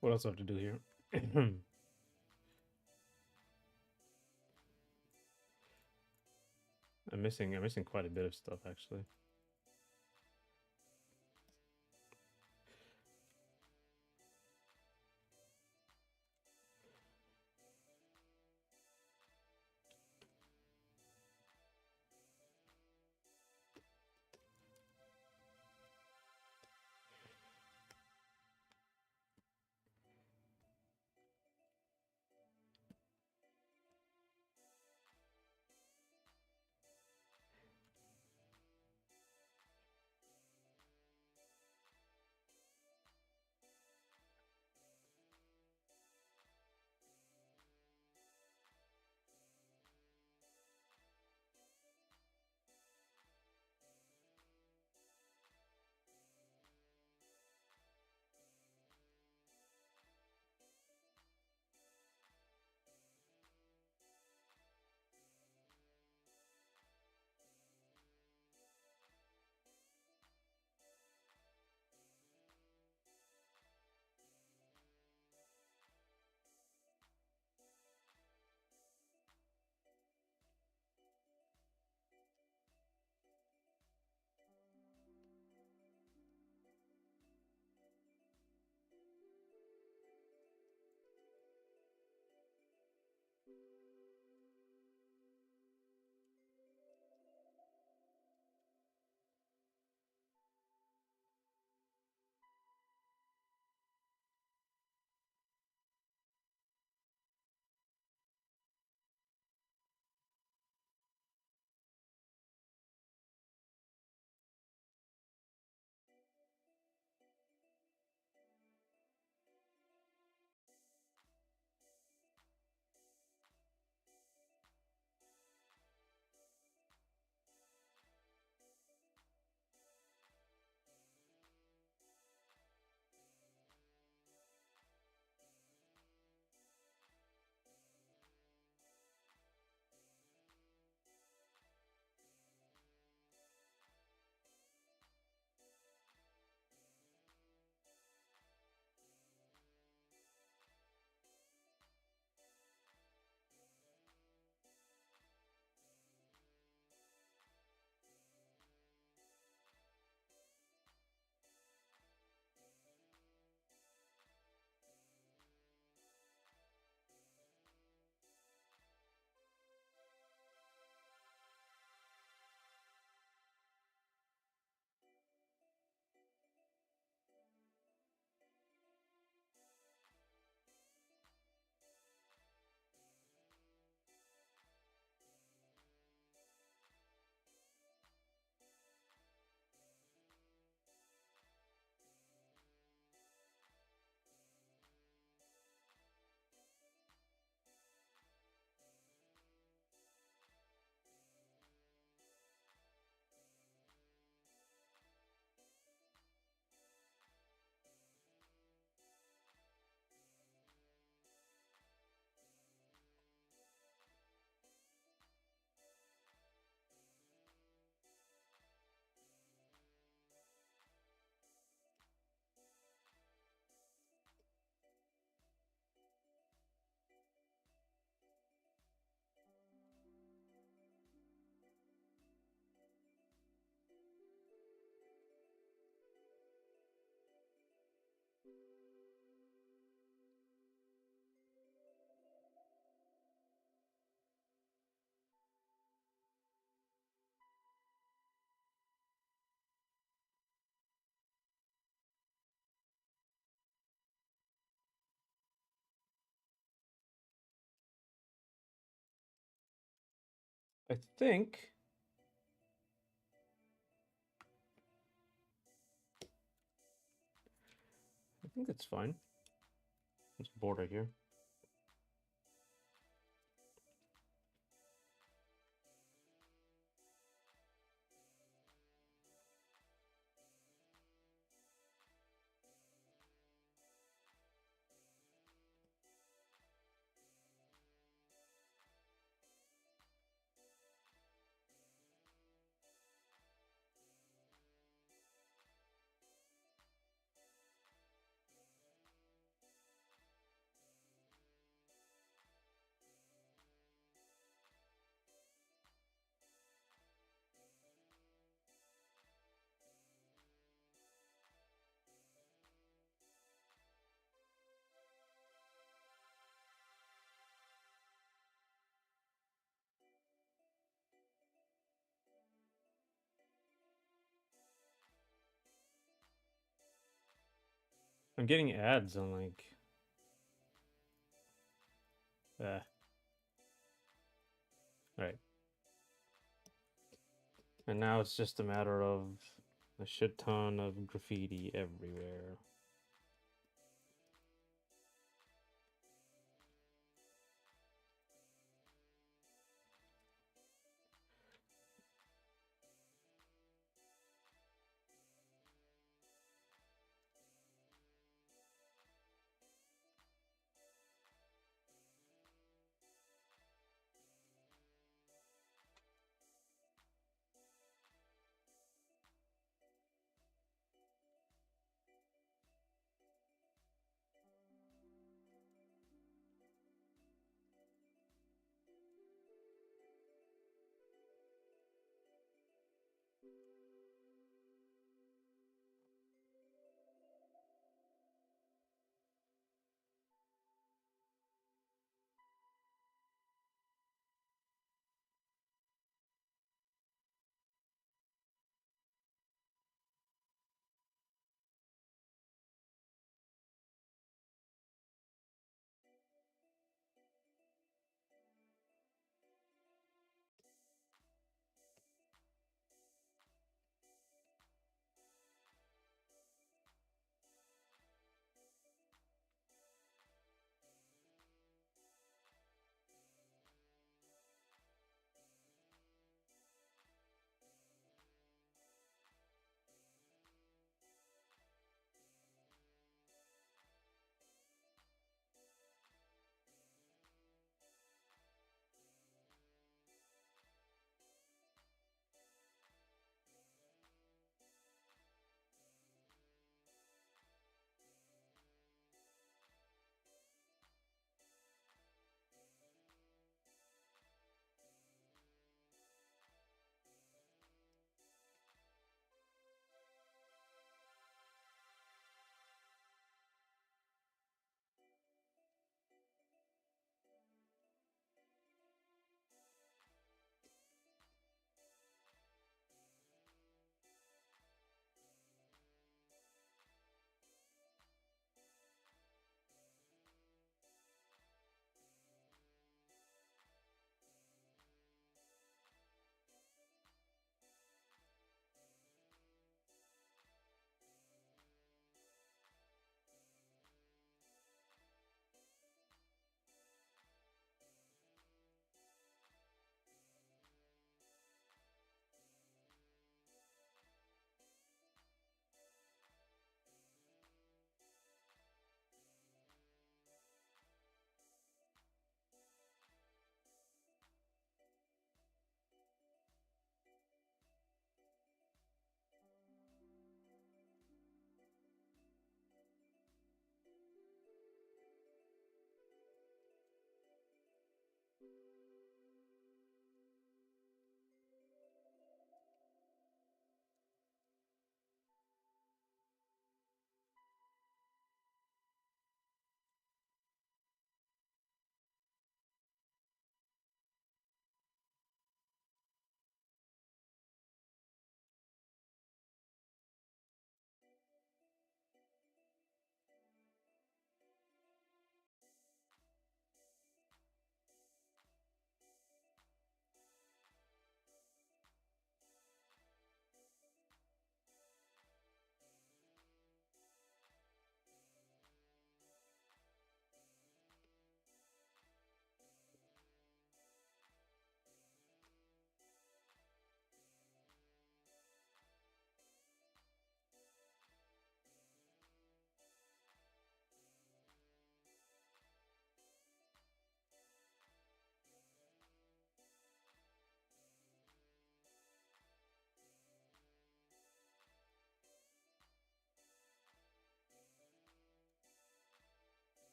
What else do I have to do here? I'm missing quite a bit of stuff actually. I think I think that's fine. It's border here. I'm getting ads on like uh right. And now it's just a matter of a shit ton of graffiti everywhere.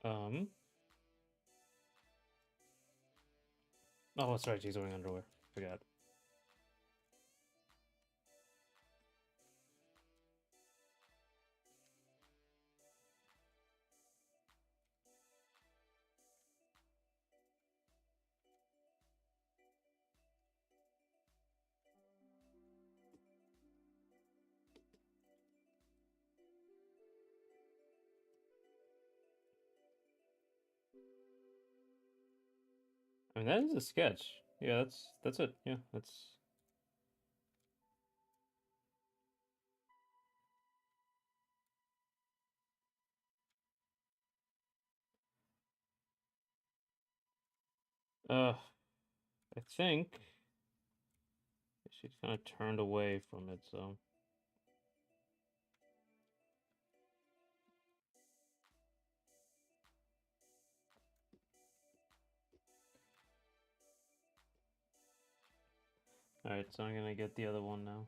Um. Oh, that's right. She's wearing underwear. Forgot. I mean, that is a sketch. Yeah, that's it. Yeah, that's. I think she kind of turned away from it. So. All right. So I'm gonna get the other one now.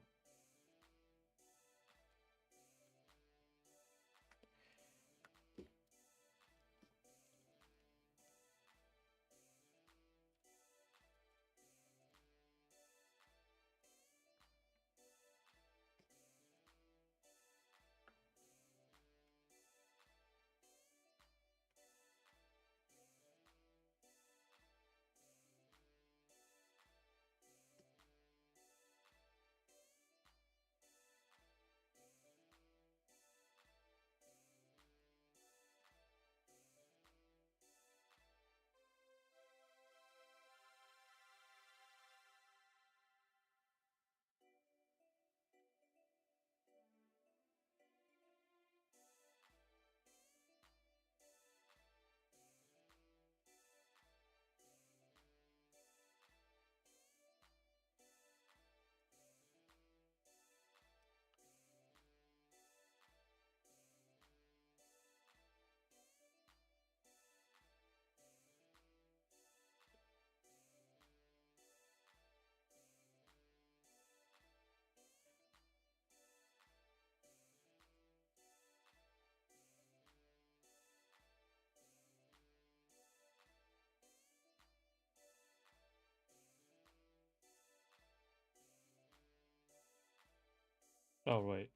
Oh right.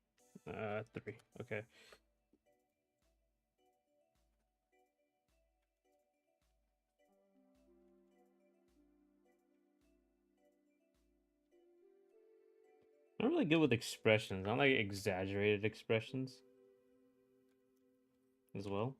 3. Okay. I'm really good with expressions. I like exaggerated expressions as well.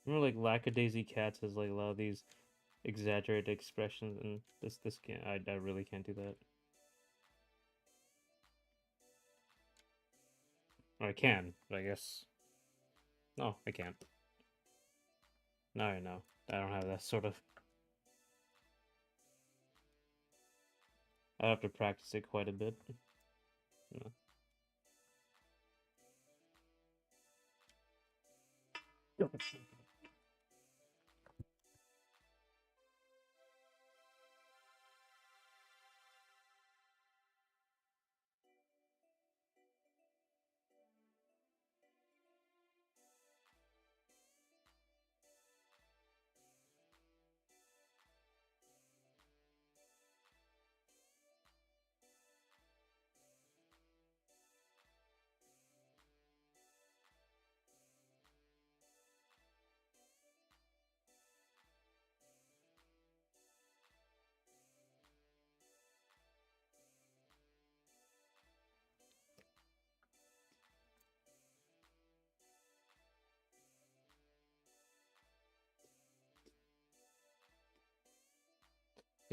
Remember, like Lackadaisy Cats has like a lot of these exaggerated expressions, and this can't. I really can't do that. Or I can, but I guess no, I can't. No, I know. I don't have that sort of. I have to practice it quite a bit. You know.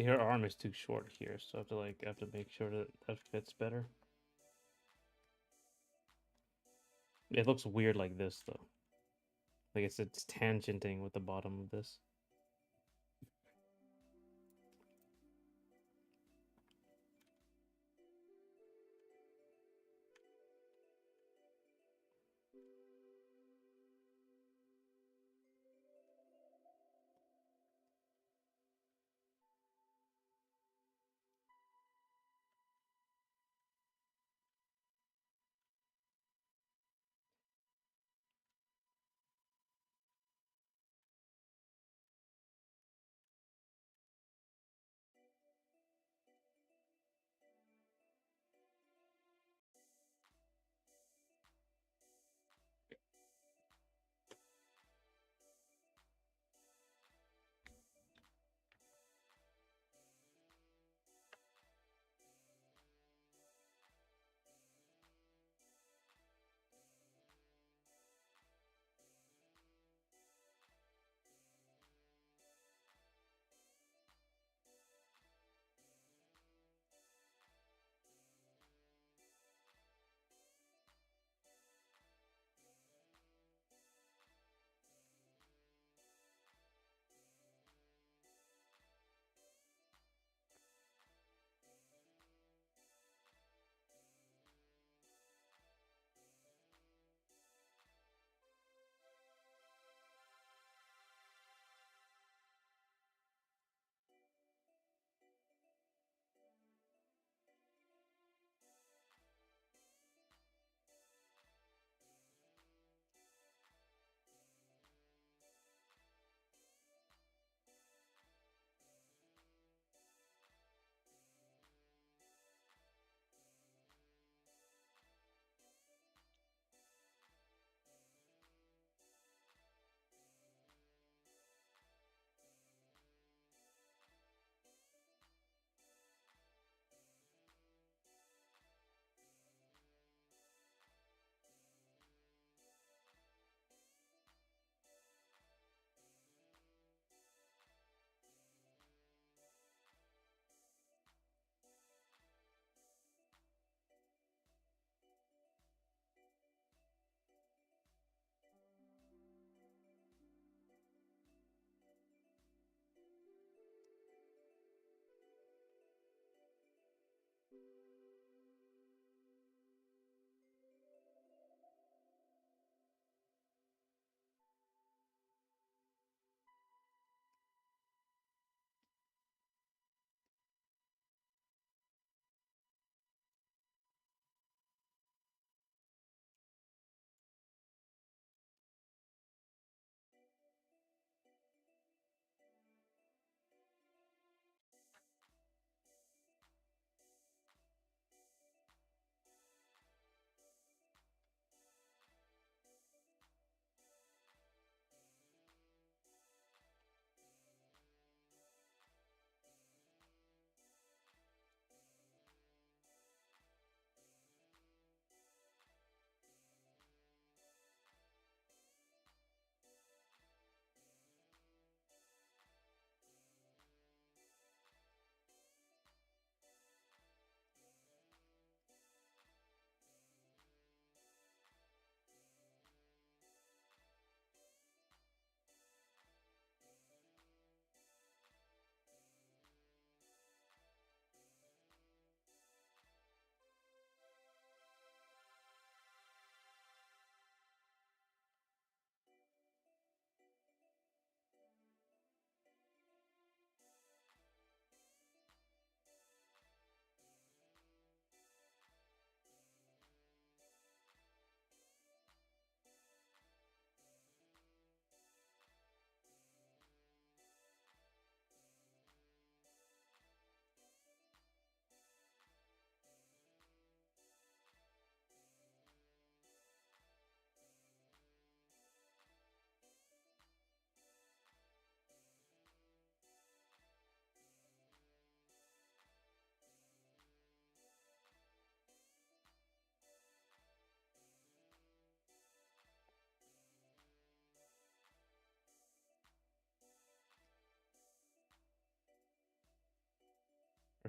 See, her arm is too short here, so I have to make sure that that fits better. It looks weird like this though. Like it's tangenting with the bottom of this.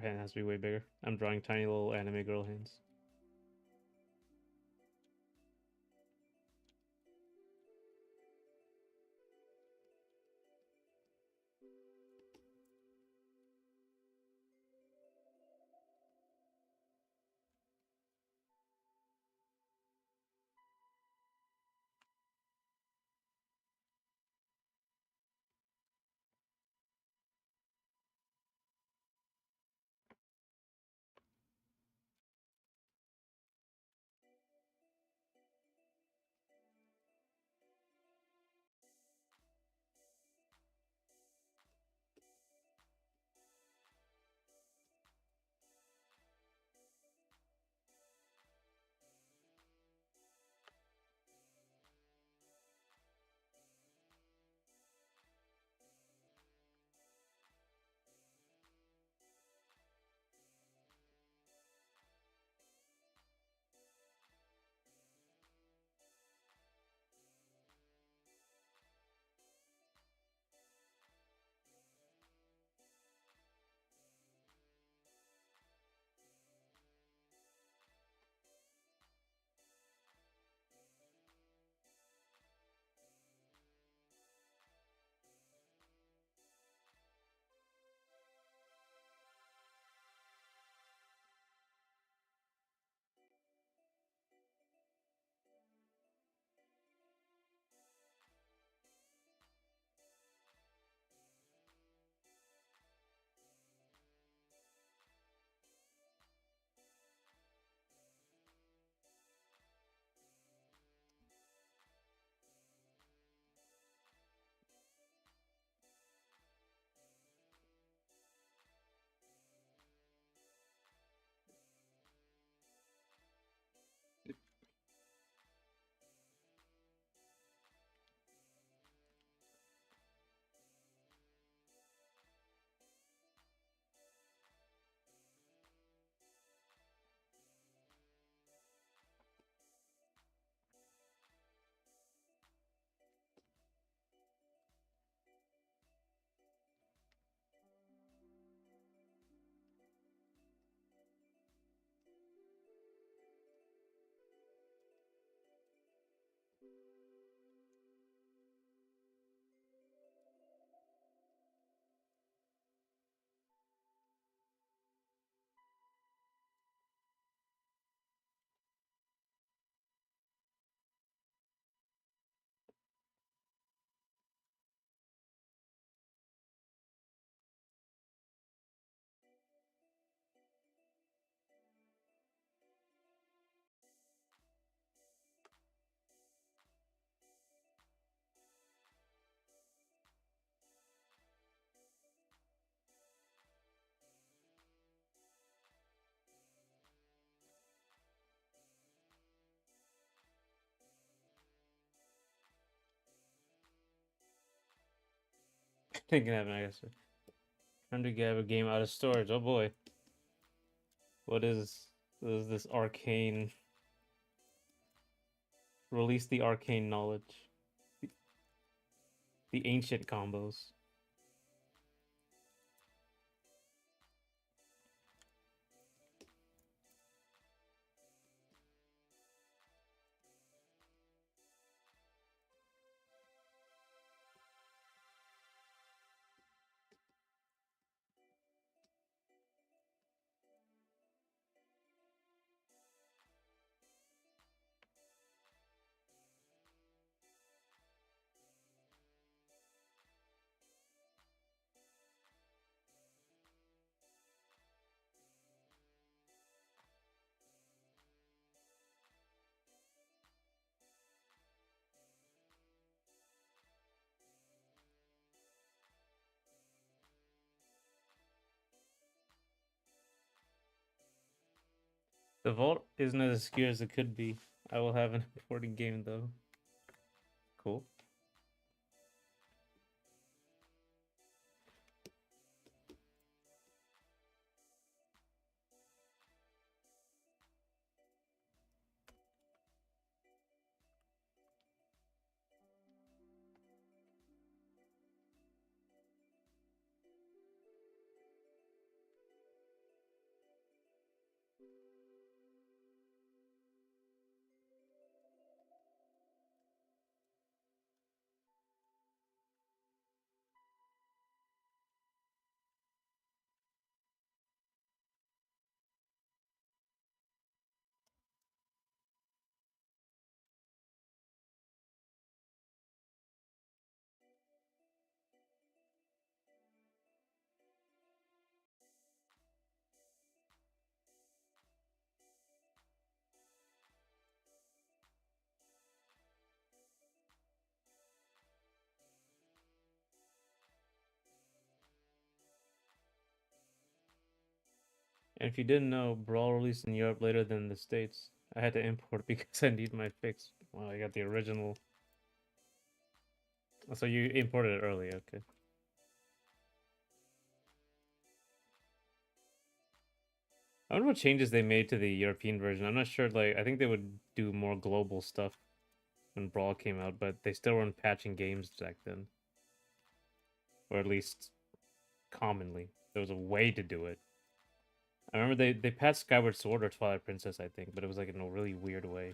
hand has to be way bigger. I'm drawing tiny little anime girl hands. Thinking of I guess. Trying to get a game out of storage. Oh boy. What is this arcane? Release the arcane knowledge. The ancient combos. The vault isn't as obscure as it could be. I will have an important game though. Cool. And if you didn't know, Brawl released in Europe later than the States. I had to import it because I need my fix. Well, I got the original. So you imported it early, okay. I wonder what changes they made to the European version. I'm not sure, like, I think they would do more global stuff when Brawl came out, but they still weren't patching games back then. Or at least commonly. There was a way to do it. I remember they patched Skyward Sword or Twilight Princess, I think, but it was like in a really weird way.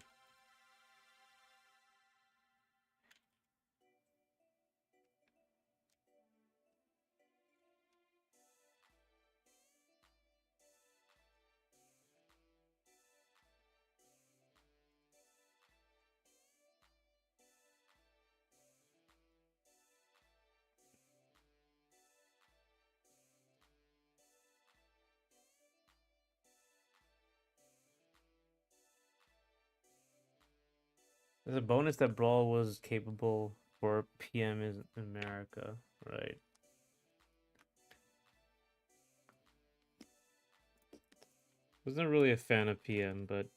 There's a bonus that Brawl was capable for PM in America, right? Wasn't really a fan of PM, but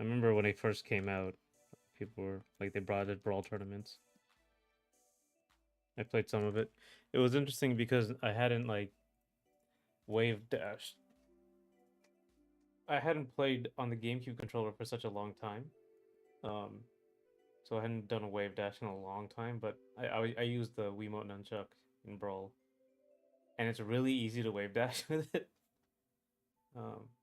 I remember when it first came out, people were like they brought it Brawl tournaments. I played some of it. It was interesting because I hadn't like wave dashed. I hadn't played on the GameCube controller for such a long time. Um, so I hadn't done a wave dash in a long time, but I used the Wiimote nunchuck in Brawl, and it's really easy to wave dash with it.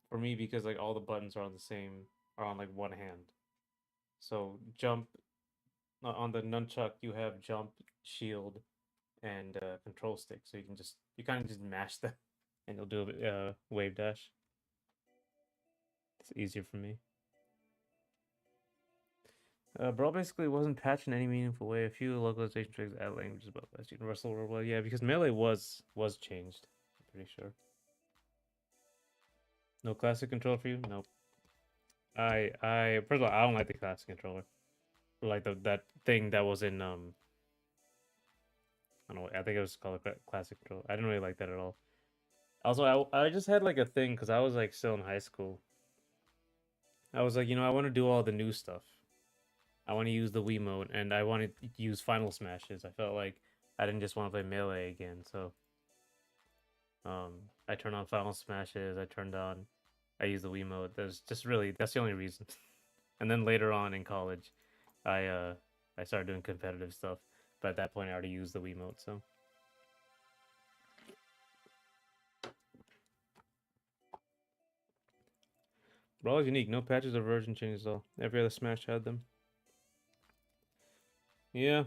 For me because like all the buttons are on the same are on like one hand. So jump on the nunchuck you have jump, shield, and control stick. So you kind of just mash them, and you'll do a wave dash. It's easier for me. Brawl basically wasn't patched in any meaningful way. A few localization tricks add languages, but less universal role. Yeah, because melee was changed. I'm pretty sure. No classic controller for you? Nope. I first of all I don't like the classic controller. Like that thing that was in I don't know. I think it was called a classic controller. I didn't really like that at all. Also, I just had like a thing because I was like still in high school. I was like, I want to do all the new stuff. I want to use the Wiimote, and I want to use Final Smashes. I felt like I didn't just want to play Melee again, so I turned on Final Smashes. I used the Wiimote. That's the only reason. And then later on in college, I uh, I started doing competitive stuff, but at that point I already used the Wiimote, so. Brawl is unique. No patches or version changes at all. Every other Smash had them. Yeah,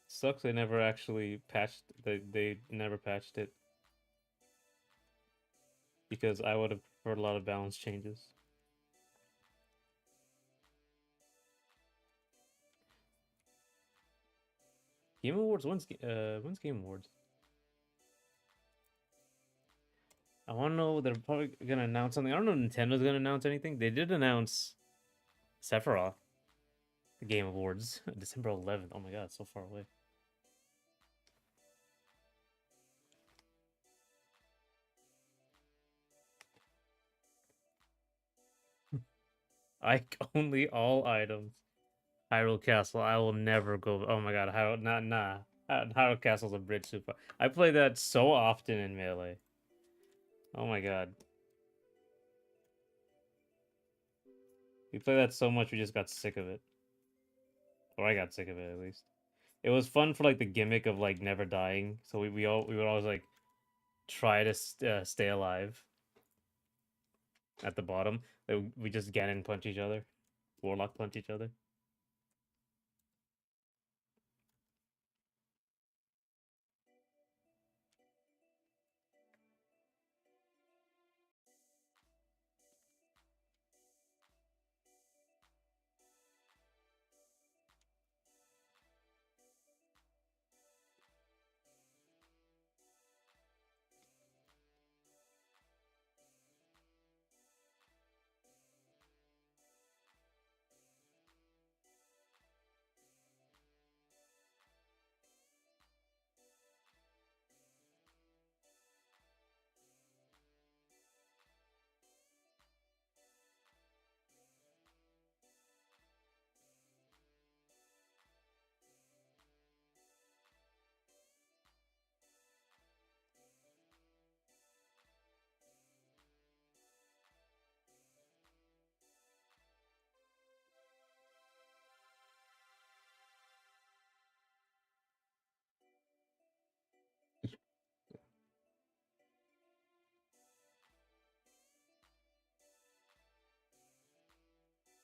sucks they never actually patched. They never patched it because I would have preferred a lot of balance changes. Game Awards. When's Game Awards? I want to know. They're probably gonna announce something. I don't know. If Nintendo's gonna announce anything. They did announce Sephiroth, the Game Awards, December 11th. Oh my god, so far away. I only all items. Hyrule Castle. I will never go. Oh my god, Hyrule. Nah. Hyrule Castle's a bridge super. I play that so often in Melee. Oh my god. We play that so much we just got sick of it. Or I got sick of it at least. It was fun for like the gimmick of like never dying. So we would always like try to stay alive at the bottom. We just Ganon punch each other. Warlock punch each other.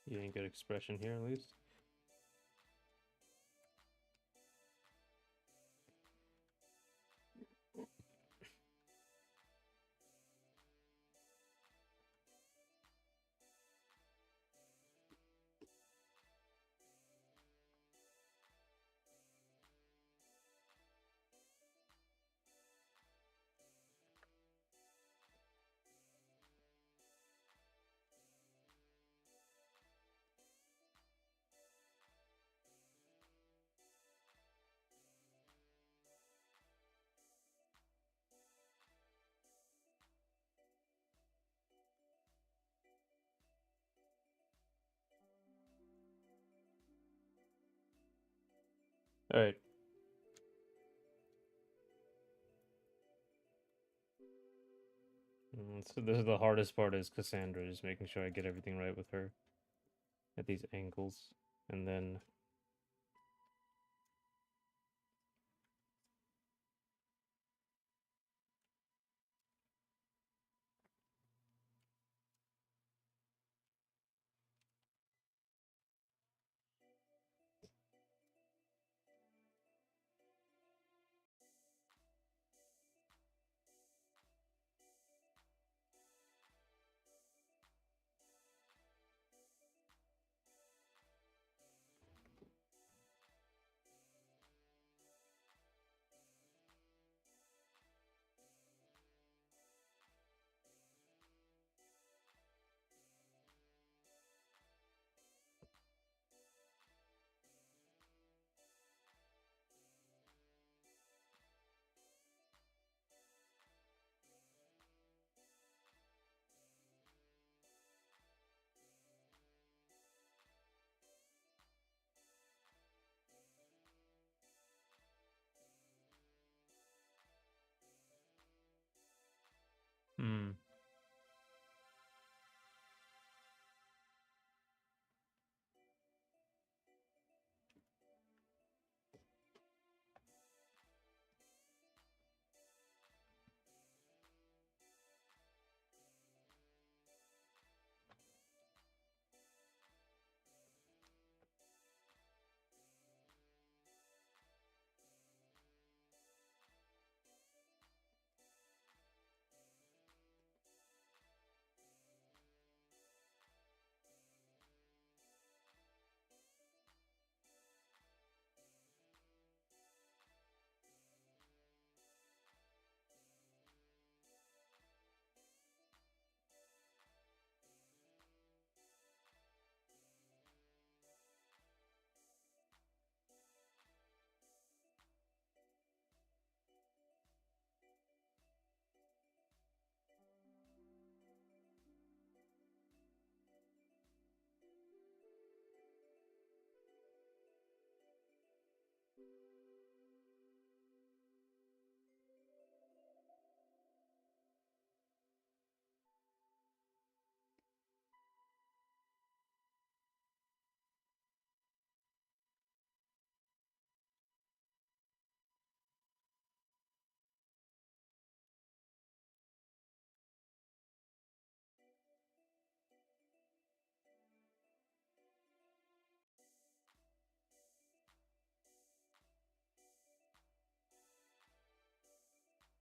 You ain't good expression here, at least. All right. So this is the hardest part is Cassandra, just making sure I get everything right with her at these angles, and then. Hmm.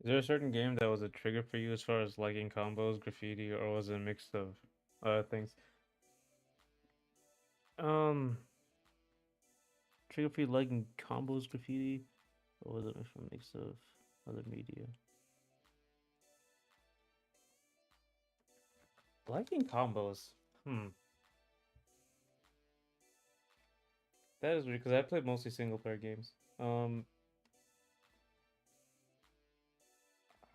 Is there a certain game that was a trigger for you as far as liking combos, graffiti, or was it a mix of things? Um, Trigger for you liking combos, graffiti, or was it a mix of other media? Liking combos. Hmm. That is weird because I played mostly single player games.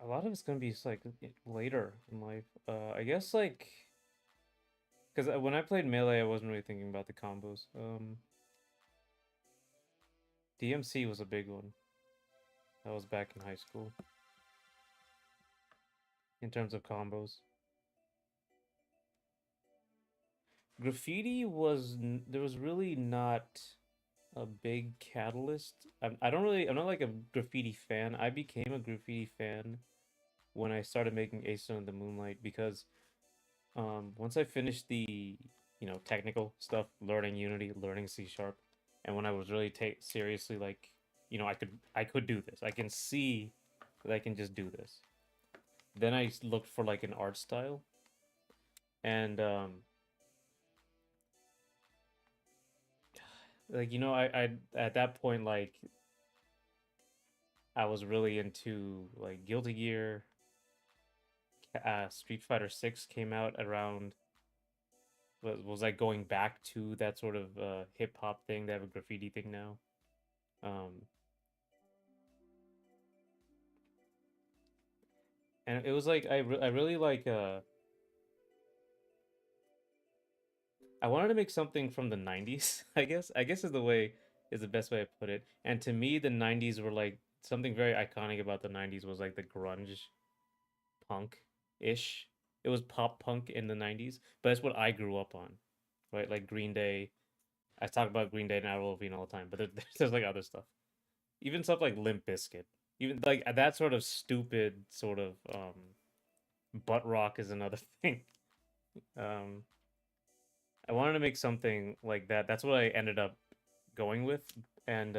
A lot of it's gonna be just like later in life. I guess like because when I played Melee, I wasn't really thinking about the combos. DMC was a big one. That was back in high school in terms of combos. Graffiti was there was really not a big catalyst. I don't really I'm not like a graffiti fan. I became a graffiti fan when I started making Ace in the Moonlight because once I finished the technical stuff, learning Unity, learning C sharp. And when I was really take seriously, like, I could do this. I can see that I can just do this. Then I looked for like an art style, and like I at that point, like, I was really into like Guilty Gear. Street Fighter 6 came out around, was like going back to that sort of hip hop thing. They have a graffiti thing now. Um, and it was like I really like I wanted to make something from the 90s, I guess is the best way to put it. And to me the 90s were like something very iconic about the 90s was like the grunge punk ish. It was pop punk in the 90s, but that's what I grew up on, right? Like Green Day. I talk about Green Day and Avril Lavigne all the time, but there's like other stuff. Even stuff like Limp Bizkit. Even like that sort of stupid sort of butt rock is another thing. Um I wanted to make something like that. That's what I ended up going with, and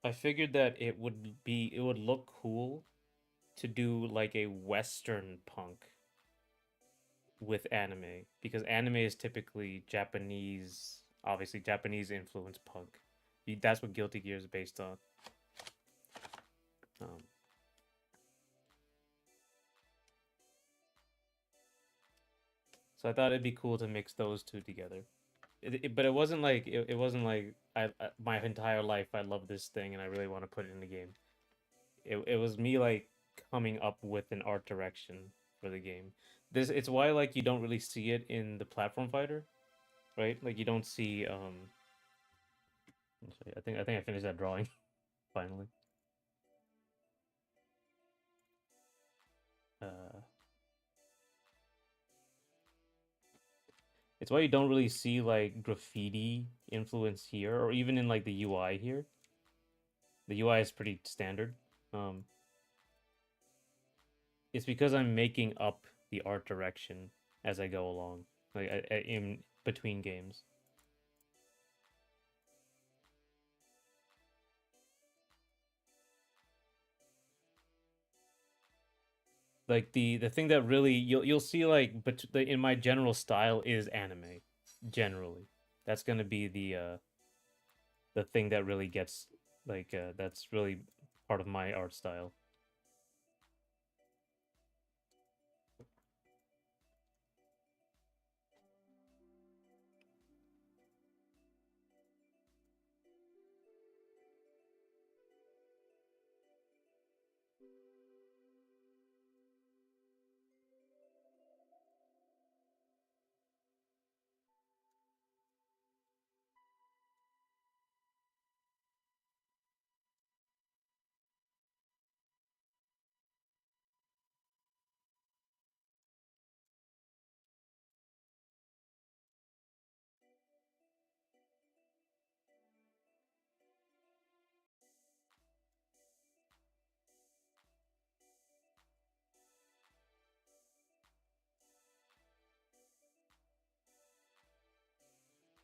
I figured that it would look cool to do like a Western punk with anime, because anime is typically Japanese, obviously Japanese influenced punk. That's what Guilty Gear is based on. Um, so I thought it'd be cool to mix those two together. But it wasn't like my entire life I love this thing and I really want to put it in the game. It was me like coming up with an art direction for the game. This It's why like you don't really see it in the platform fighter, right? Like you don't see I think I finished that drawing finally. Uh it's why you don't really see like graffiti influence here or even in like the UI here. The UI is pretty standard. Um it's because I'm making up the art direction as I go along, like in between games. Like the thing that really you'll see like but in my general style is anime generally. That's going to be the thing that really gets like that's really part of my art style.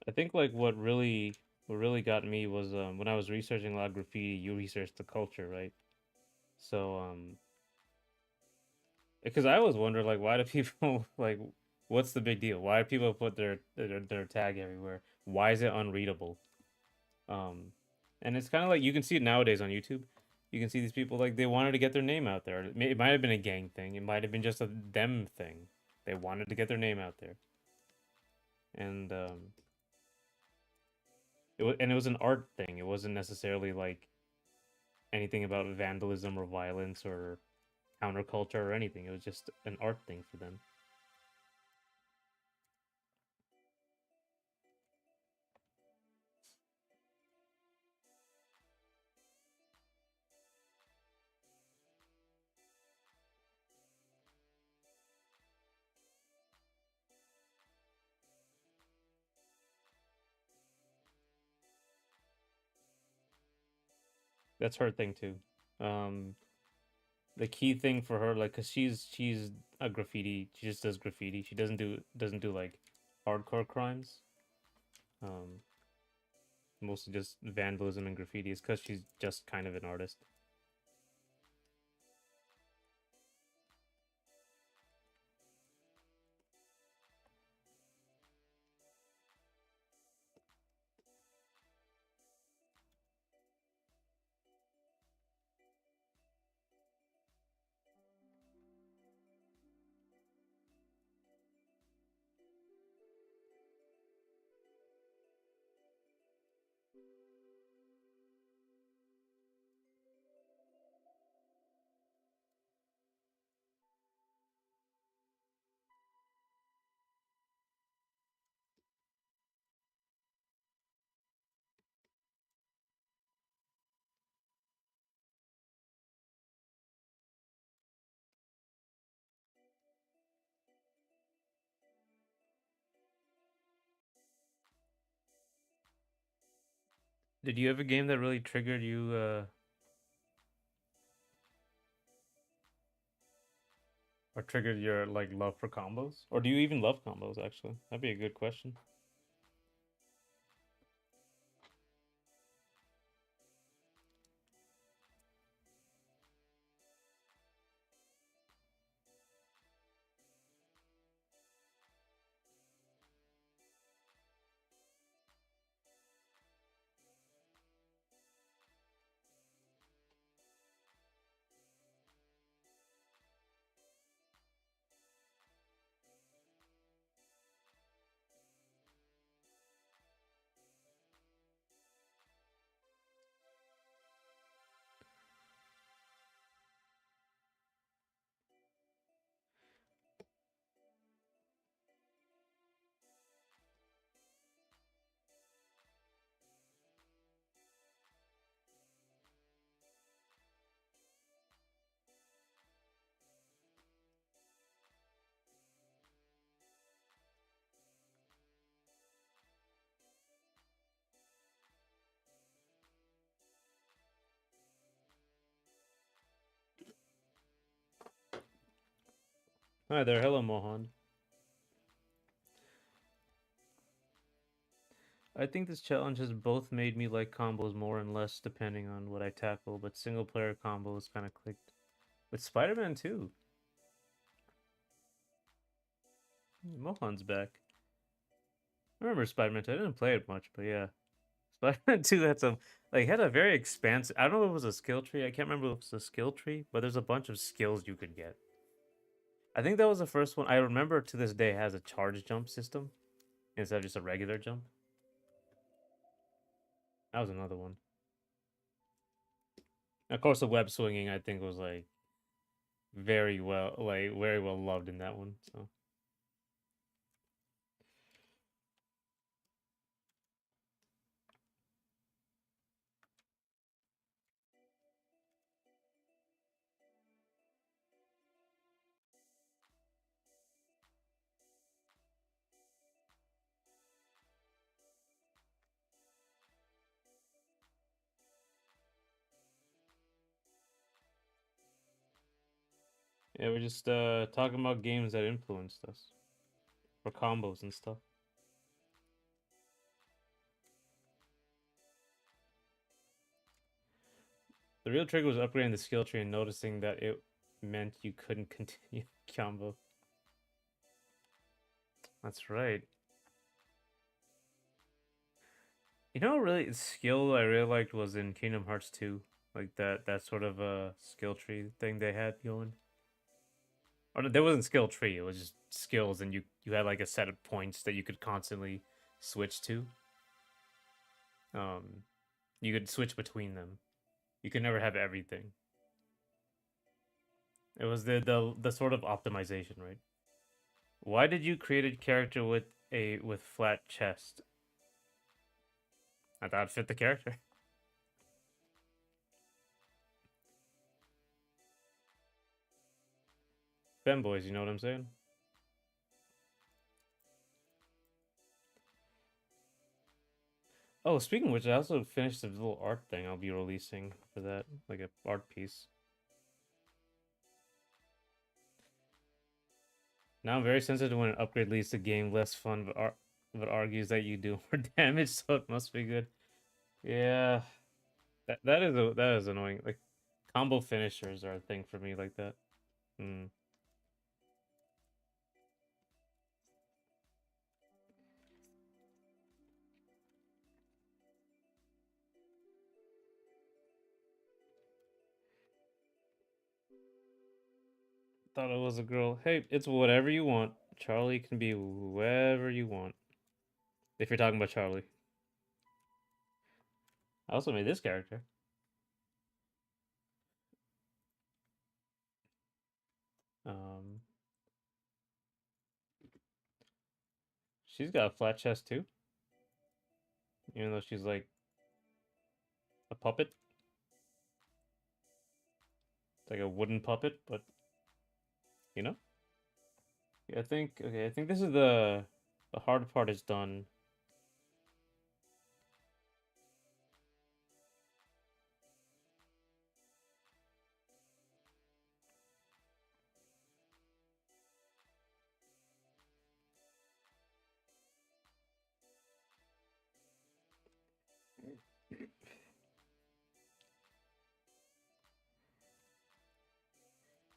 I think like what really got me was when I was researching a lot of graffiti, you research the culture, right? So because I always wonder like why do people like what's the big deal? Why do people put their tag everywhere? Why is it unreadable? Um, and it's kind of like you can see it nowadays on YouTube. You can see these people like they wanted to get their name out there. It might have been a gang thing. It might have been just a them thing. They wanted to get their name out there, and it was an art thing. It wasn't necessarily like anything about vandalism or violence or counterculture or anything. It was just an art thing for them. That's her thing too. Um, The key thing for her, like, cause she's a graffiti. She just does graffiti. She doesn't do like hardcore crimes. Um, Mostly just vandalism and graffiti. Is cause she's just kind of an artist. Did you have a game that really triggered you, or triggered your like love for combos? Or do you even love combos? Actually, that'd be a good question. Hi there, hello Mohan. I think this challenge has both made me like combos more and less depending on what I tackle, but single player combos kind of clicked. With Spider-Man 2, Mohan's back. I remember Spider-Man 2. I didn't play it much, but yeah. Spider-Man 2 had some like had a very expansive. I don't know if it was a skill tree. I can't remember if it was a skill tree, but there's a bunch of skills you could get. I think that was the first one. I remember to this day has a charge jump system instead of just a regular jump. That was another one. Of course, the web swinging I think was like very well loved in that one. So yeah, we're just talking about games that influenced us for combos and stuff. The real trigger was upgrading the skill tree and noticing that it meant you couldn't continue combo. That's right. You know, really skill I really liked was in Kingdom Hearts 2, like that sort of skill tree thing they had going. Or no, there wasn't skill tree; it was just skills, and you had like a set of points that you could constantly switch to. Um, you could switch between them. You could never have everything. It was the sort of optimization, right? Why did you create a character with flat chest? I thought it fit the character. Femboys, you know what I'm saying? Oh, speaking of which, I also finished the little art thing I'll be releasing for that, like a art piece. Now I'm very sensitive when an upgrade leads to game less fun, but argues that you do more damage, so it must be good. Yeah, that is annoying. Like combo finishers are a thing for me like that. Hmm. Thought it was a girl. Hey, it's whatever you want. Charlie can be whoever you want. If you're talking about Charlie. I also made this character. Um, she's got a flat chest too, even though she's like a puppet. It's like a wooden puppet, but you know. Yeah, I think okay. I think this is the hard part is done.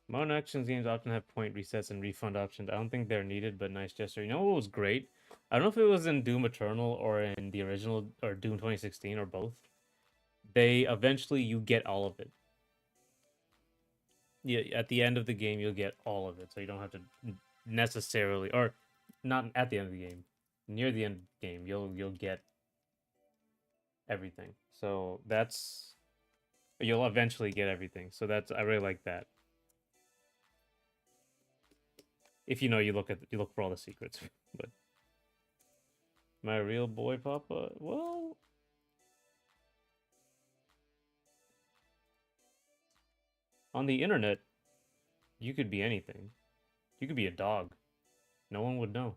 Modern actions games often have point resets and refund options. I don't think they're needed, but nice gesture. You know what was great? I don't know if it was in Doom Eternal or in the original or Doom 2016 or both. They eventually you get all of it. Yeah, at the end of the game you'll get all of it, so you don't have to necessarily or not at the end of the game. Near the end of the game, you'll get everything. So that's you'll eventually get everything. So that's I really like that. If you know you look for all the secrets. But my real boy papa, well, on the internet, you could be anything. You could be a dog. No one would know.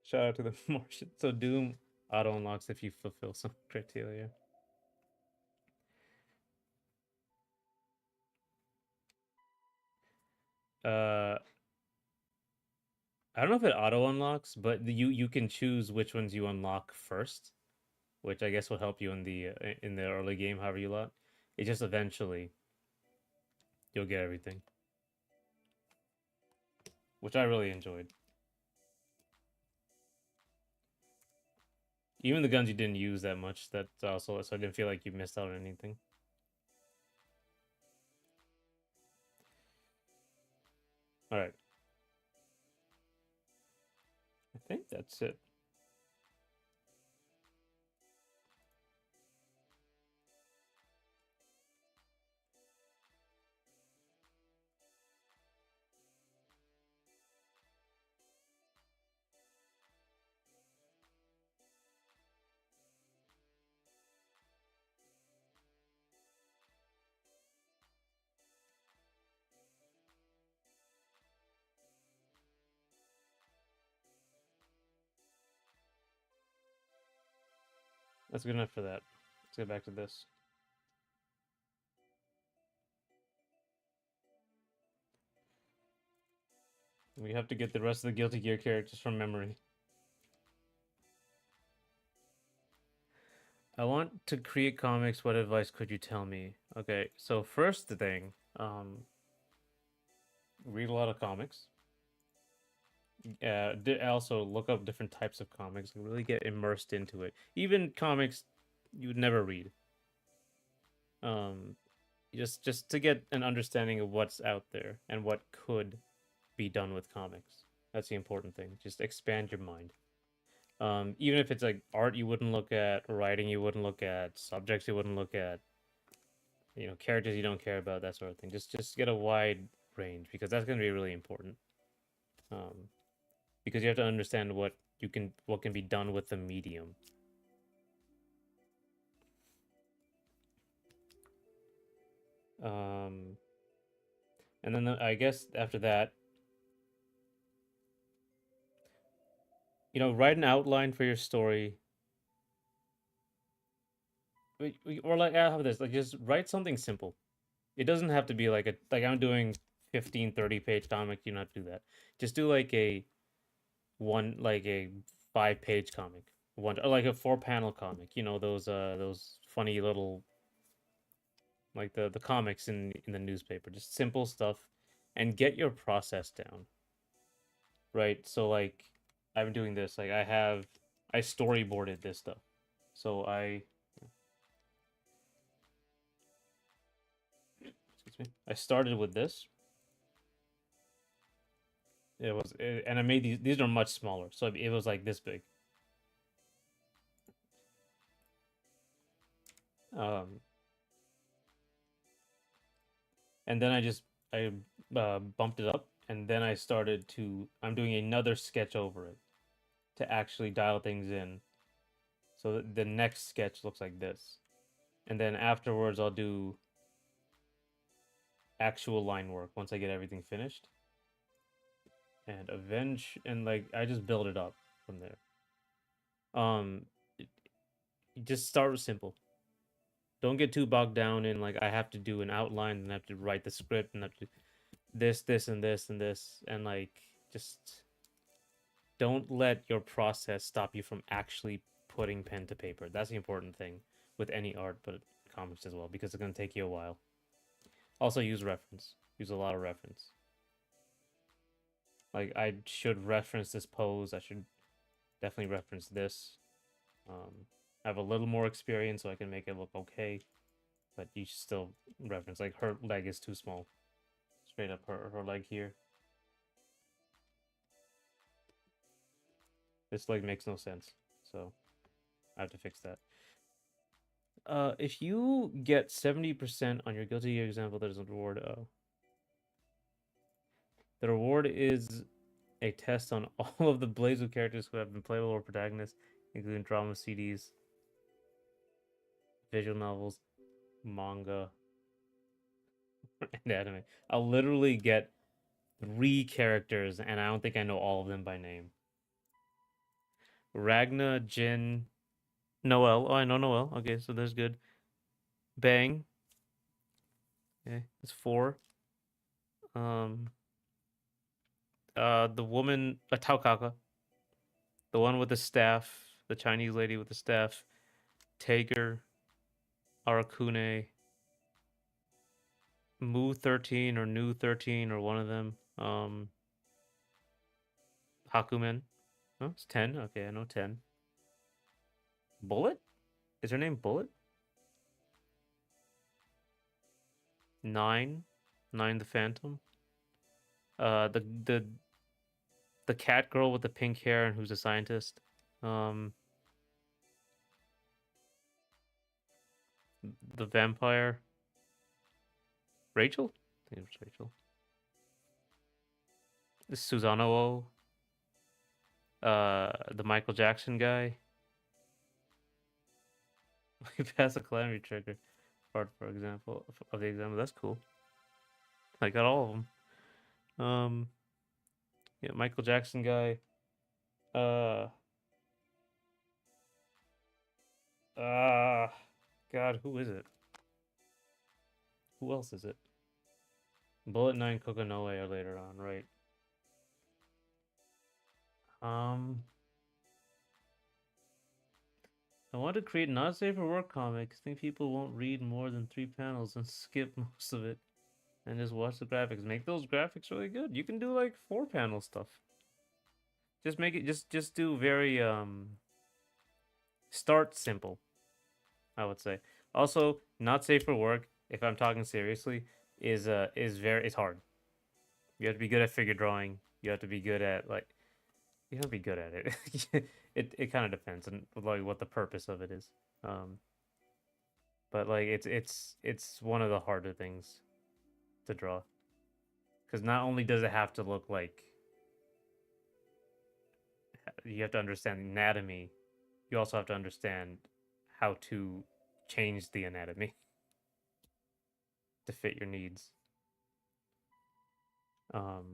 Shout out to the Martian. So Doom auto unlocks if you fulfill some criteria. Uh, I don't know if it auto unlocks, but you can choose which ones you unlock first, which I guess will help you in the early game, however you lot. It just eventually you'll get everything, which I really enjoyed. Even the guns you didn't use that much, that's also so I didn't feel like you missed out on anything. All right, I think that's it. That's good enough for that. Let's get back to this. We have to get the rest of the Guilty Gear characters from memory. I want to create comics. What advice could you tell me? Okay, so first thing, read a lot of comics. Also look up different types of comics and really get immersed into it. Even comics you would never read. Um, just to get an understanding of what's out there and what could be done with comics. That's the important thing. Just expand your mind. Even if it's like art you wouldn't look at, writing you wouldn't look at, subjects you wouldn't look at, characters you don't care about, that sort of thing. Just get a wide range because that's going to be really important. Um, because you have to understand what can be done with the medium. Um, and then I guess after that, write an outline for your story. Or like, how about this? Like, just write something simple. It doesn't have to be like I'm doing 15-30 page comic. You don't have to do that. Just do like a 5 page comic, one or like a 4 panel comic. Those funny little, like the comics in the newspaper. Just simple stuff, and get your process down. Right. So like I'm doing this. Like I storyboarded this stuff. So I started with this. And I made these. These are much smaller, so it was like this big. Um, and then I bumped it up, and then I started to. I'm doing another sketch over it to actually dial things in. So the next sketch looks like this, and then afterwards I'll do actual line work once I get everything finished, and avenge and like I just build it up from there. Um, just start with simple. Don't get too bogged down in like I have to do an outline and I have to write the script and I have to this and this and this and like just don't let your process stop you from actually putting pen to paper. That's the important thing with any art, but comics as well, because it's gonna take you a while. Also use reference. Use a lot of reference. Like I should reference this pose. I should definitely reference this. I have a little more experience, so I can make it look okay. But you should still reference. Like her leg is too small. Straight up her leg here. This leg makes no sense. So I have to fix that. If you get 70% on your Guilty Gear example, there's a reward. The reward is a test on all of the BlazBlue characters who have been playable or protagonists, including drama CDs, visual novels, manga, and anime. I'll literally get 3 characters, and I don't think I know all of them by name. Ragna, Jin, Noel. Oh, I know Noel. Okay, so there's good. Bang. Okay, it's 4. Um, the woman, Taokaka, the one with the staff, the Chinese lady with the staff, Tager, Arakune, Mu 13 or New 13 or one of them. Hakumen. Oh, it's 10. Okay, I know 10. Bullet? Is her name Bullet? 9. 9 the Phantom. The cat girl with the pink hair and who's a scientist. The vampire. Rachel? I think it was Rachel. This is Susanoo. The Michael Jackson guy. We pass a calamity trigger part, for example, of the example. That's cool. I got all of them. Yeah, Michael Jackson guy. Uh, God, who is it? Who else is it? Bullet 9 Kokonoe are later on, right? Um, I want to create not safe for work comics. I think people won't read more than 3 panels and skip most of it and just watch the graphics. Make those graphics really good. You can do like 4 panel stuff. Just make it just do very start simple, I would say. Also, not safe for work, if I'm talking seriously, is hard. You have to be good at figure drawing. You have to be good at like you have to be good at it. It kind of depends on like what the purpose of it is. but like it's one of the harder things to draw because not only does it have to look like you have to understand anatomy, you also have to understand how to change the anatomy to fit your needs.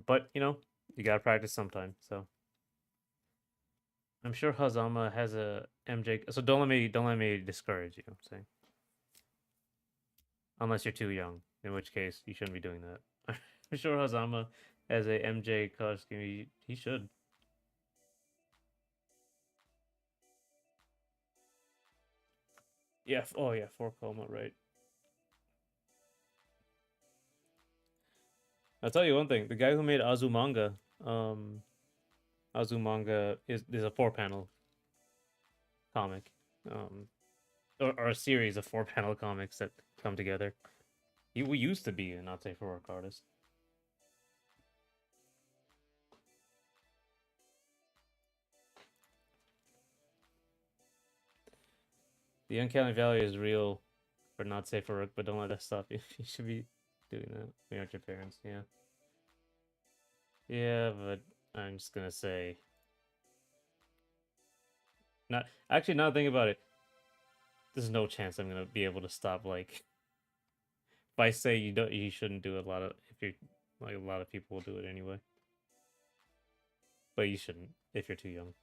But you know, you gotta practice sometime. So I'm sure Hazama has a MJ. So don't let me discourage you. I'm saying unless you're too young, in which case you shouldn't be doing that. I'm sure Hazama has a MJ color scheme. He should. Yeah. Oh yeah, 4 coma, right? I'll tell you one thing. The guy who made Azumanga, Azumanga is a 4 panel comic, um, or a series of 4 panel comics that come together. He used to be a not safe for work artist. The uncanny valley is real for not safe for work, but don't let that stop you. You should be doing that. We aren't your parents. Yeah. Yeah, but I'm just gonna say not actually now think about it. There's no chance I'm gonna be able to stop like if I say you shouldn't do it, a lot of if you're like a lot of people will do it anyway. But you shouldn't if you're too young.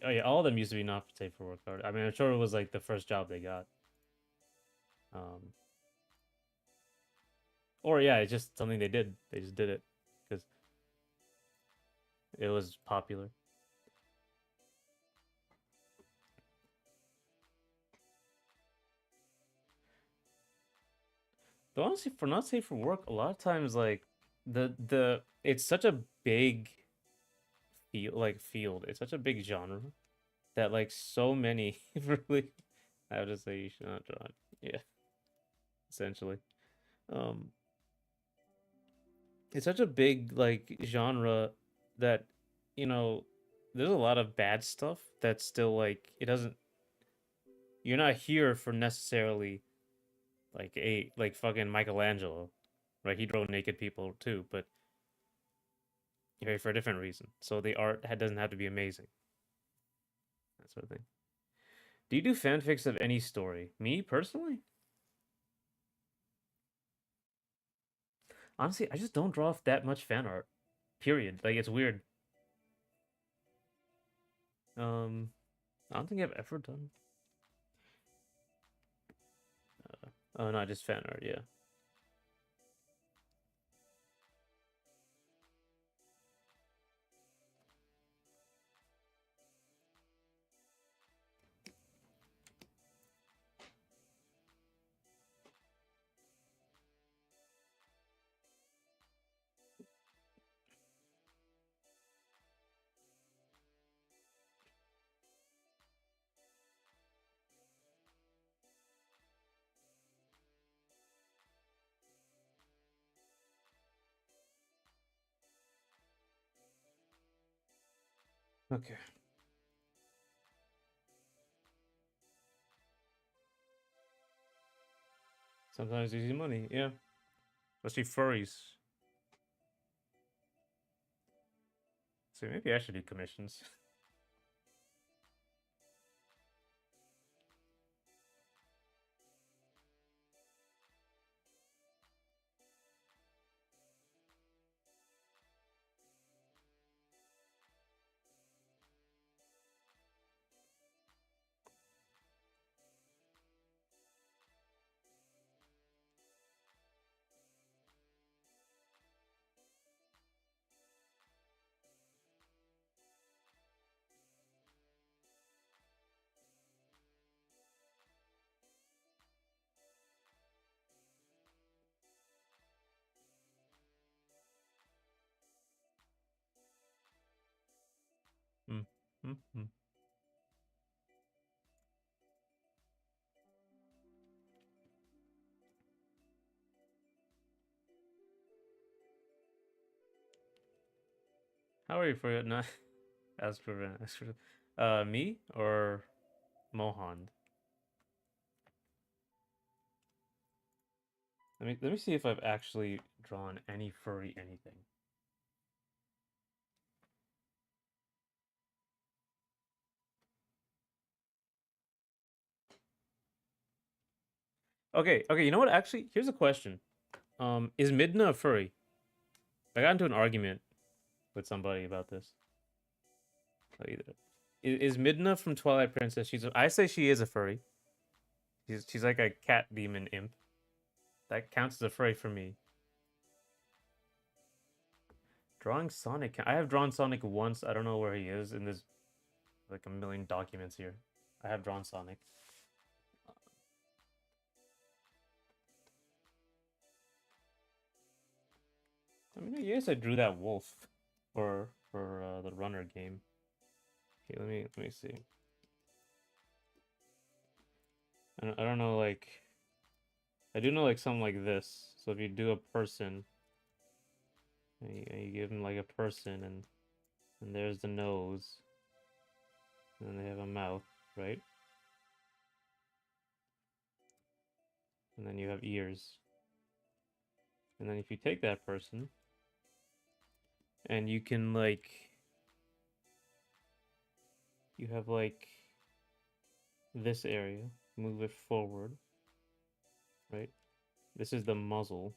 Oh yeah, all of them used to be not safe for work hard. I mean, I'm sure it was like the first job they got. Um, or yeah, it's just something they did. They just did it because it was popular. But honestly, for not safe for work, a lot of times like the it's such a big field. It's such a big genre that like so many really I would just say you should not draw it. Yeah, essentially. Um, it's such a big like genre that you know there's a lot of bad stuff that's still like it doesn't you're not here for necessarily like a like fucking Michelangelo, right? He drew naked people too, but you're here for a different reason. So the art doesn't have to be amazing. That sort of thing. Do you do fanfics of any story? Me personally, honestly, I just don't draw that much fan art. Period. Like it's weird. Um, I don't think I've ever done. Oh no, just fan art. Yeah. Okay. Sometimes easy money. Yeah. Especially furries. So maybe I should do commissions. Mm. Mm-hmm. How are you for it? Not Astro. Me or Mohand? Let me see if I've actually drawn any furry anything. Okay, you know what? Actually, here's a question. Is Midna a furry? I got into an argument with somebody about this. Either is Midna from Twilight Princess? I say she is a furry. She's like a cat demon imp. That counts as a furry for me. Drawing Sonic. I have drawn Sonic once. I don't know where he is in this like a million documents here. I have drawn Sonic. I mean, yes, I drew that wolf for the runner game. Okay, let me see. I don't know, like I do know like something like this. So if you do a person, and you give them like a person, and there's the nose, and then they have a mouth, right? And then you have ears. And then if you take that person, and you can like you have like this area, move it forward, right? This is the muzzle.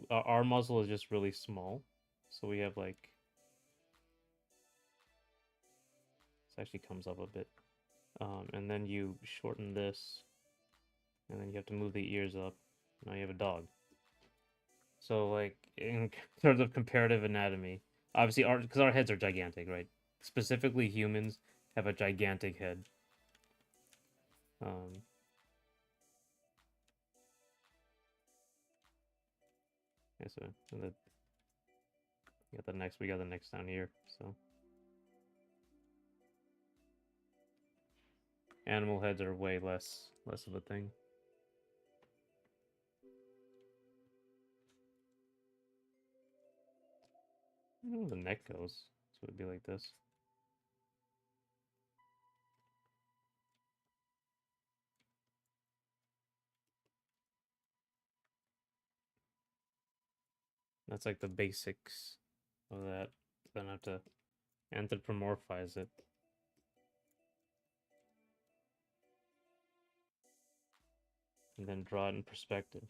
Our muzzle is just really small, so we have like this actually comes up a bit. And then you shorten this, and then you have to move the ears up. Now you have a dog. So like in terms of comparative anatomy, obviously because our heads are gigantic, right? Specifically, humans have a gigantic head. Um, yeah, so we got the next down here. So animal heads are way less of a thing. I don't know where the neck goes. So it'd be like this. That's like the basics of that. Then I have to anthropomorphize it. And then draw it in perspective.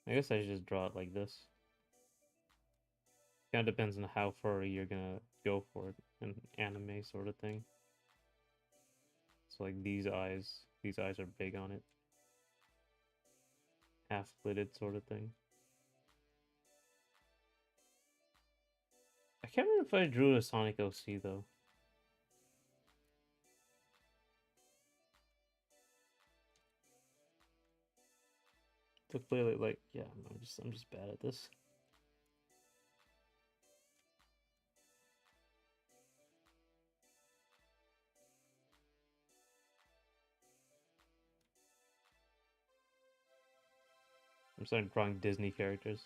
I guess I should just draw it like this. Kind of depends on how furry you're gonna go for it. An anime sort of thing. So like these eyes are big on it. Half-lidded sort of thing. I can't remember if I drew a Sonic OC though. So clearly, like, yeah, I'm just bad at this. I'm starting drawing Disney characters.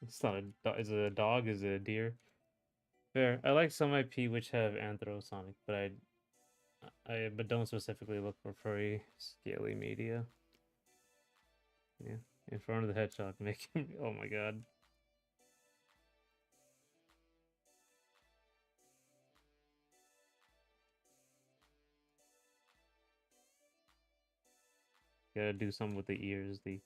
It's not a. Is it a dog? Is it a deer? Fair. I like some IP which have Anthro-Sonic, but I don't specifically look for furry, scaly media. Yeah, in front of the hedgehog, making. Oh my god. Gotta do something with the ears. The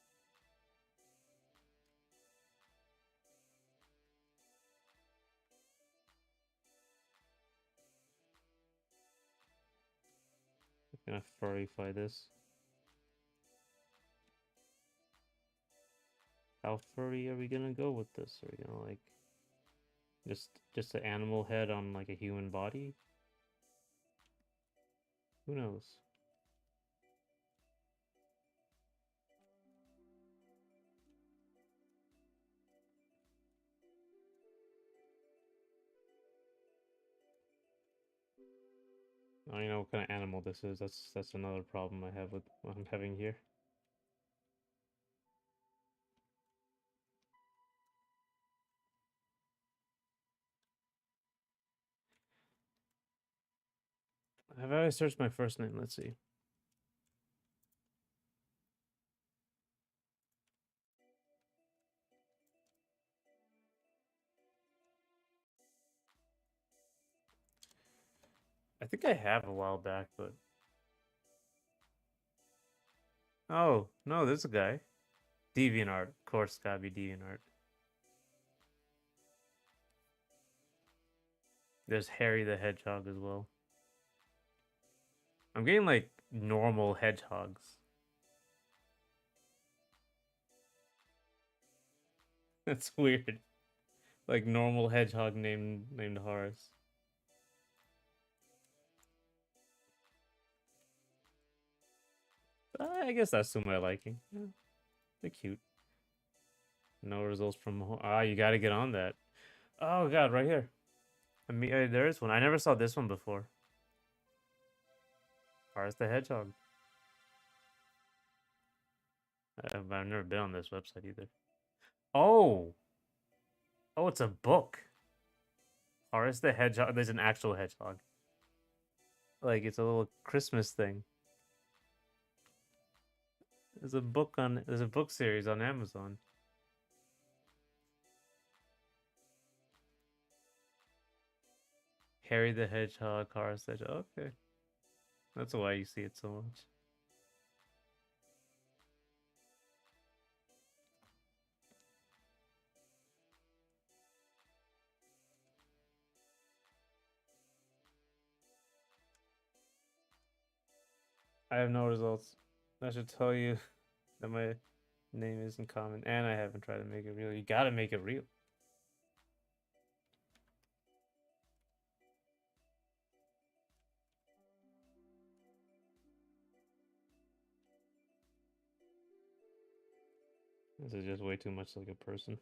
gonna furryfy this. How furry are we gonna go with this? Are we gonna like just an animal head on like a human body? Who knows? I don't even know what kind of animal this is. That's another problem I have with what I'm having here. Have I searched my first name? Let's see. I think I have a while back, but oh no, there's a guy. DeviantArt, of course, gotta be DeviantArt. There's Harry the Hedgehog as well. I'm getting like normal hedgehogs. That's weird. Like normal hedgehog named Horace. I guess that's to my liking. Yeah, they're cute. No results from you got to get on that. Oh god, right here. I mean, there is one. I never saw this one before. Horace the Hedgehog. I've never been on this website either. Oh, oh, it's a book. Horace the Hedgehog. There's an actual hedgehog. Like it's a little Christmas thing. There's a book series on Amazon. Harry the Hedgehog, Horace the Hedgehog. Okay, that's why you see it so much. I have no results. That should tell you that my name isn't common, and I haven't tried to make it real. You gotta make it real. This is just way too much like a person.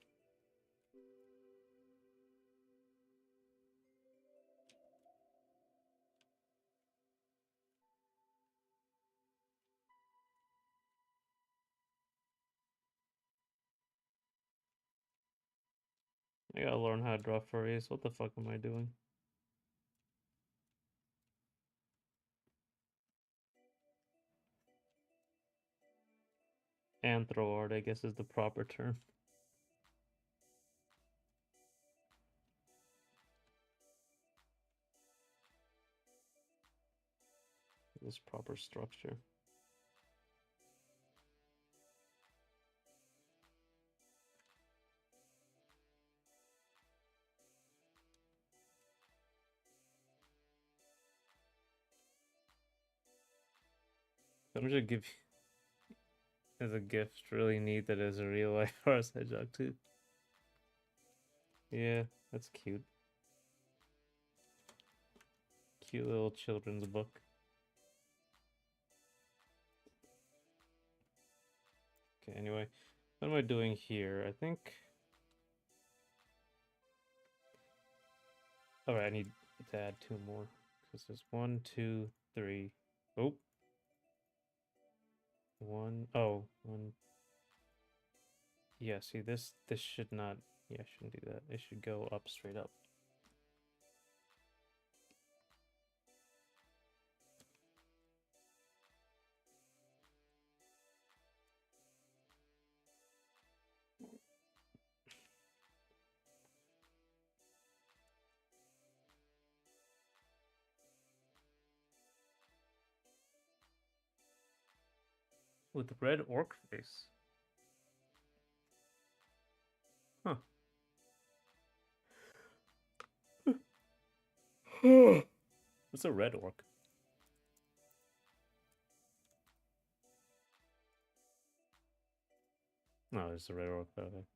I gotta learn how to draw furries. What the fuck am I doing? Anthro art, I guess, is the proper term. This proper structure. I'm gonna give you as a gift. Really neat that as a real life horse hedgehog too. Yeah, that's cute. Cute little children's book. Okay, anyway, what am I doing here? I think. All right, I need to add two more because there's one, two, three. Oh, one. Oh, one. Yeah, see this. This should not. Yeah, I shouldn't do that. It should go up straight up. With red orc face. Huh. What's a red orc? No, it's a red orc. Okay.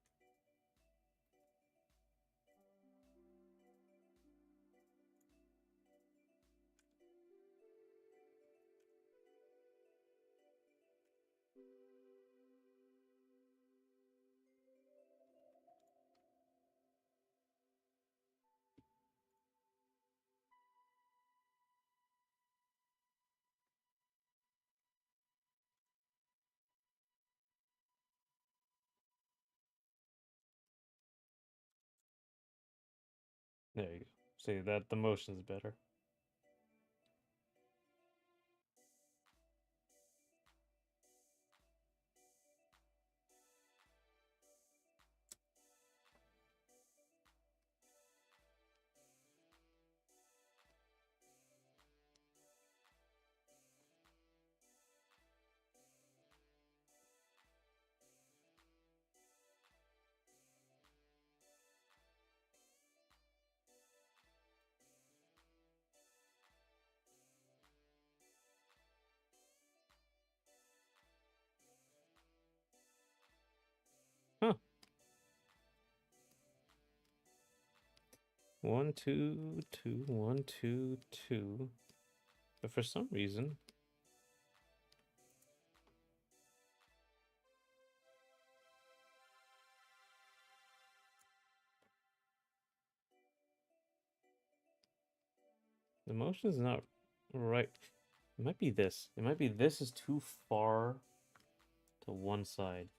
There you go. See that the motion's better. 1, 2, 2, 1, 2, 2. But for some reason, the motion is not right. It might be this. It might be this is too far to one side.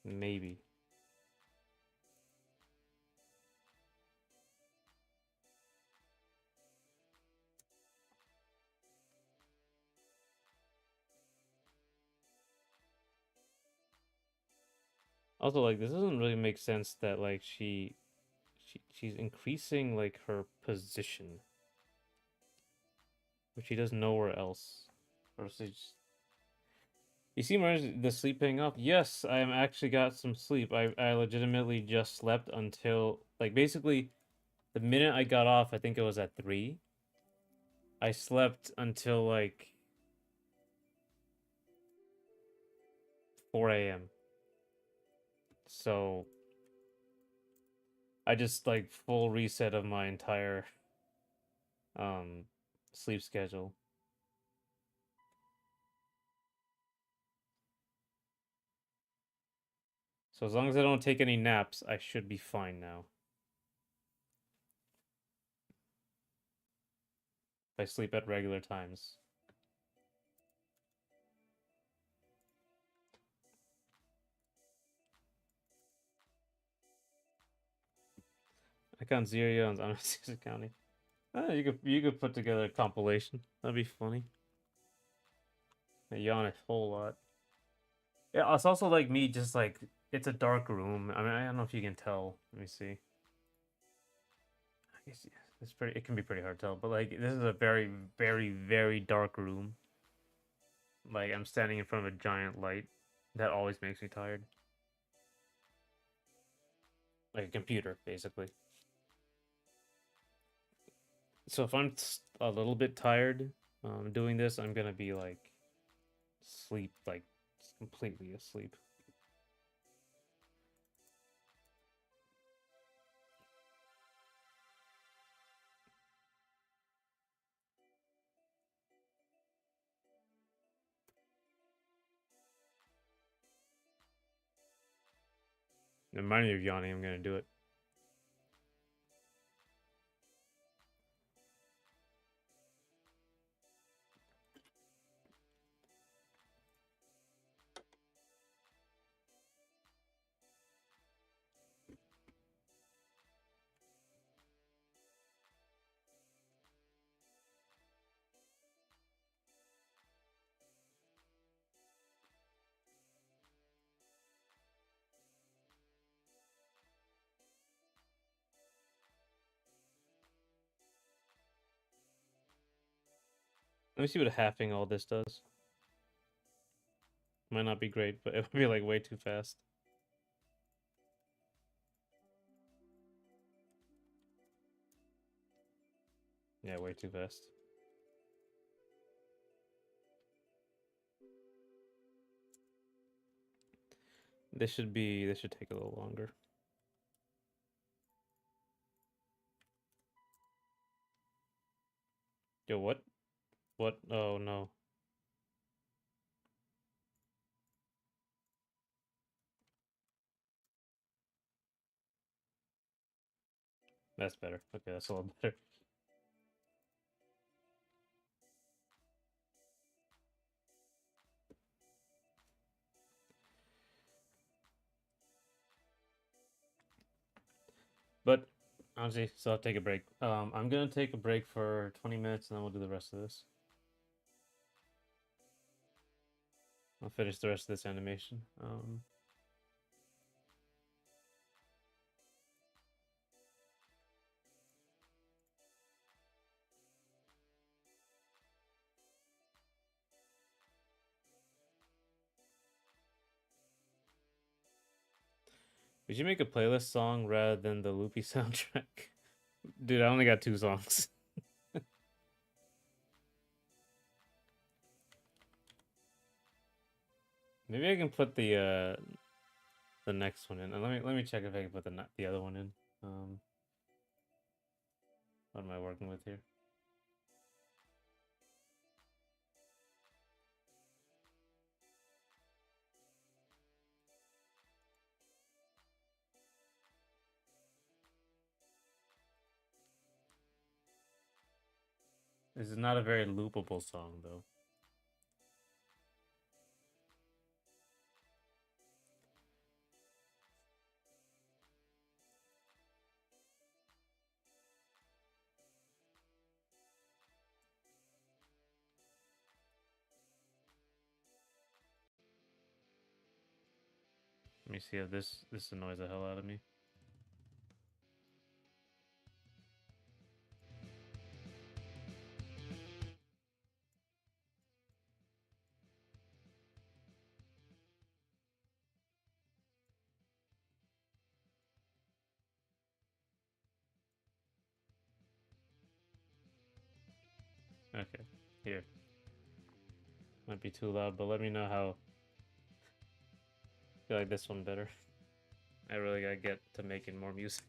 Maybe. Also, like, this doesn't really make sense that, like, she's increasing, like, her position, but she does nowhere else. Or she's... You see the sleep paying off? Yes, I am actually got some sleep. I legitimately just slept until, like, basically, the minute I got off, I think it was at 3. I slept until, like, 4 a.m. So I just like full reset of my entire um sleep schedule. So as long as I don't take any naps, I should be fine now. If I sleep at regular times. Icon Zero on Anastasia County. You could put together a compilation. That'd be funny. I yawn a whole lot. Yeah, it's also like me, just like it's a dark room. I mean, I don't know if you can tell. Let me see. I guess it's pretty. It can be pretty hard to tell, but like this is a very, very, very dark room. Like I'm standing in front of a giant light. That always makes me tired. Like a computer, basically. So if I'm a little bit tired doing this, I'm gonna be like sleep, like completely asleep. Remind me of yawning, I'm gonna do it. Let me see what halving all this does. Might not be great, but it would be like way too fast. Yeah, way too fast. This should take a little longer. Yo, what? What? Oh no. That's better. Okay, that's a little better. But honestly, so I'll take a break. I'm gonna take a break for 20 minutes and then we'll do the rest of this. I'll finish the rest of this animation. We should make a playlist song rather than the loopy soundtrack. Dude, I only got 2 songs. Maybe I can put the next one in. Let me check if I can put the other one in. What am I working with here? This is not a very loopable song, though. Let me see if this annoys the hell out of me. Okay, here. Might be too loud, but let me know how. I feel like this one better. I really gotta get to making more music.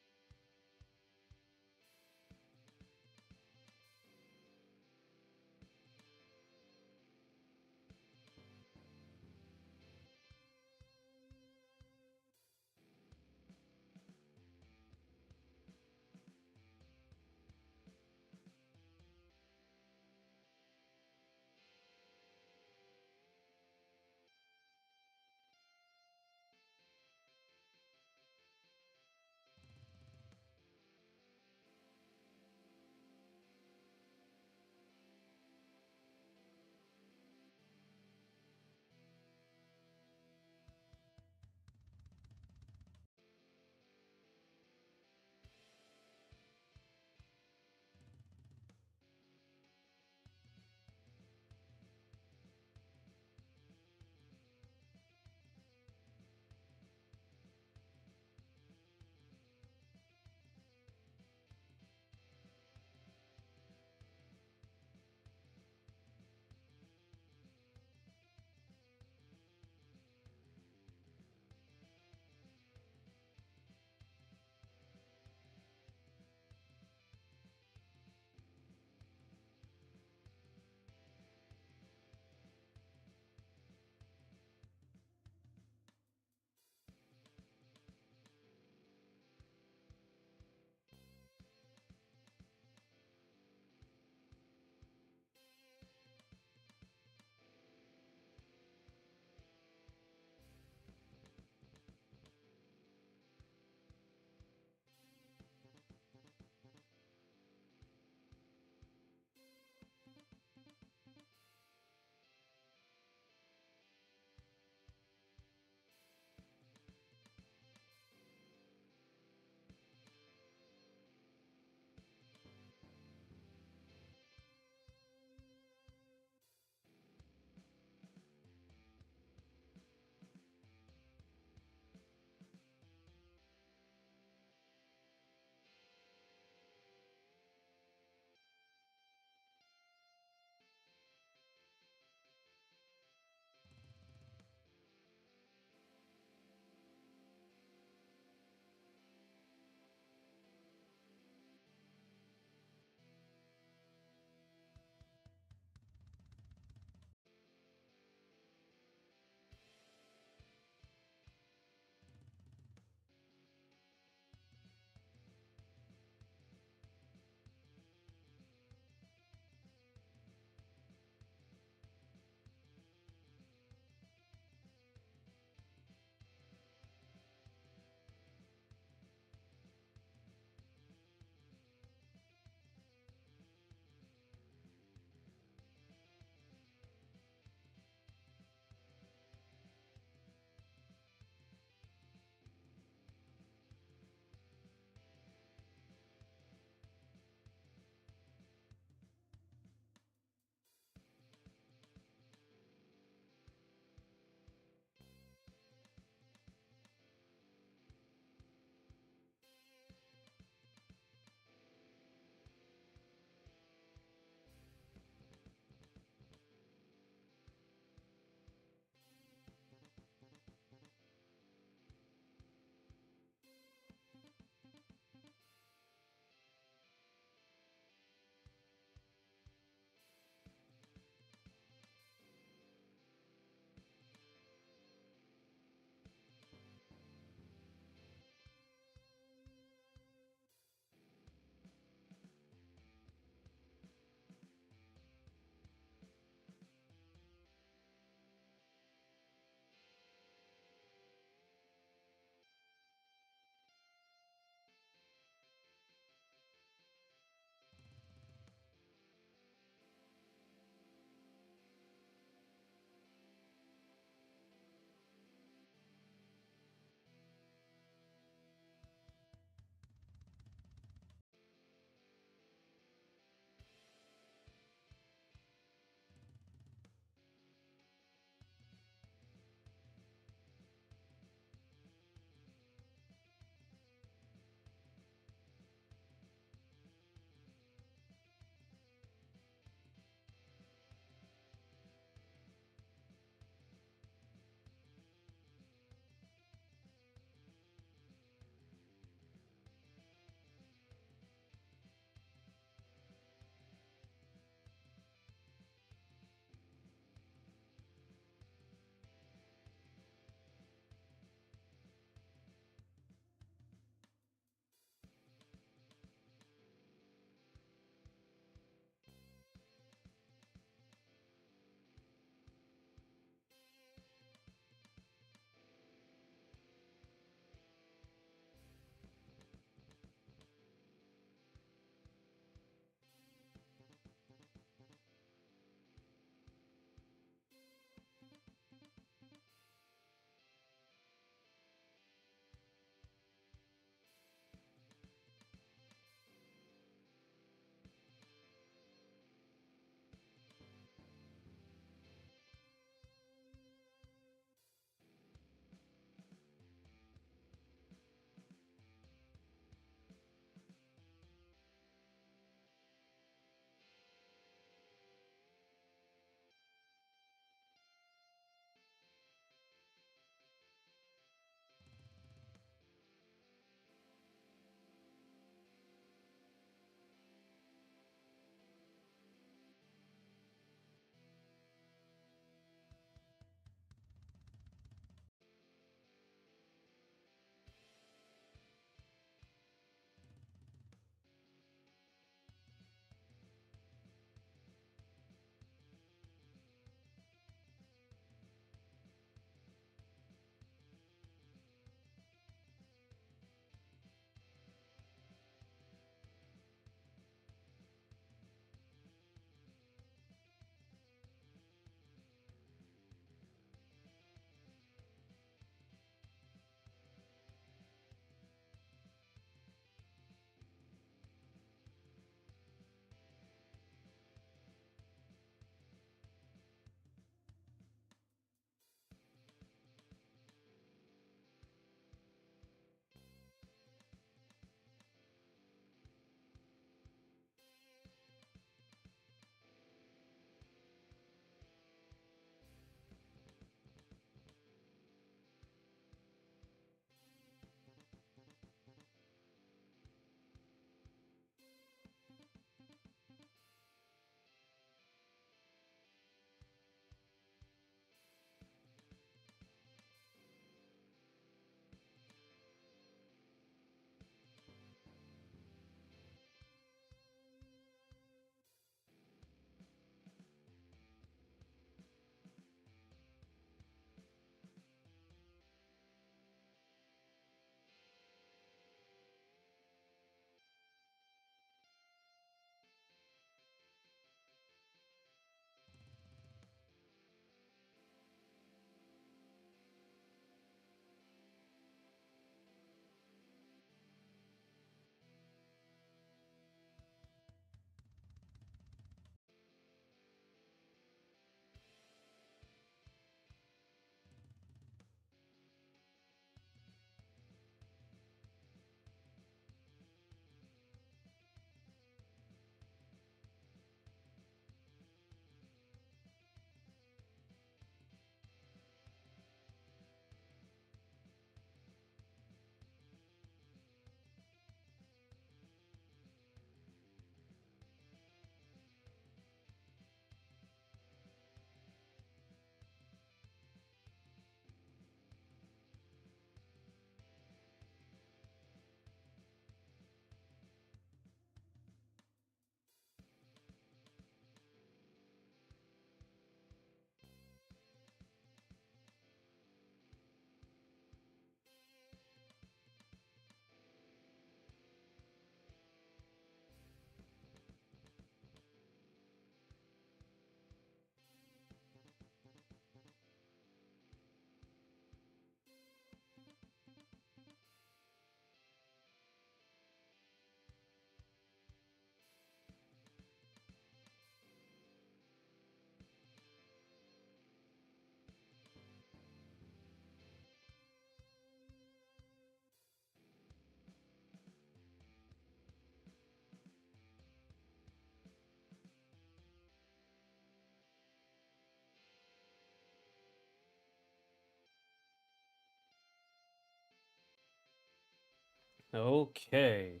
Okay.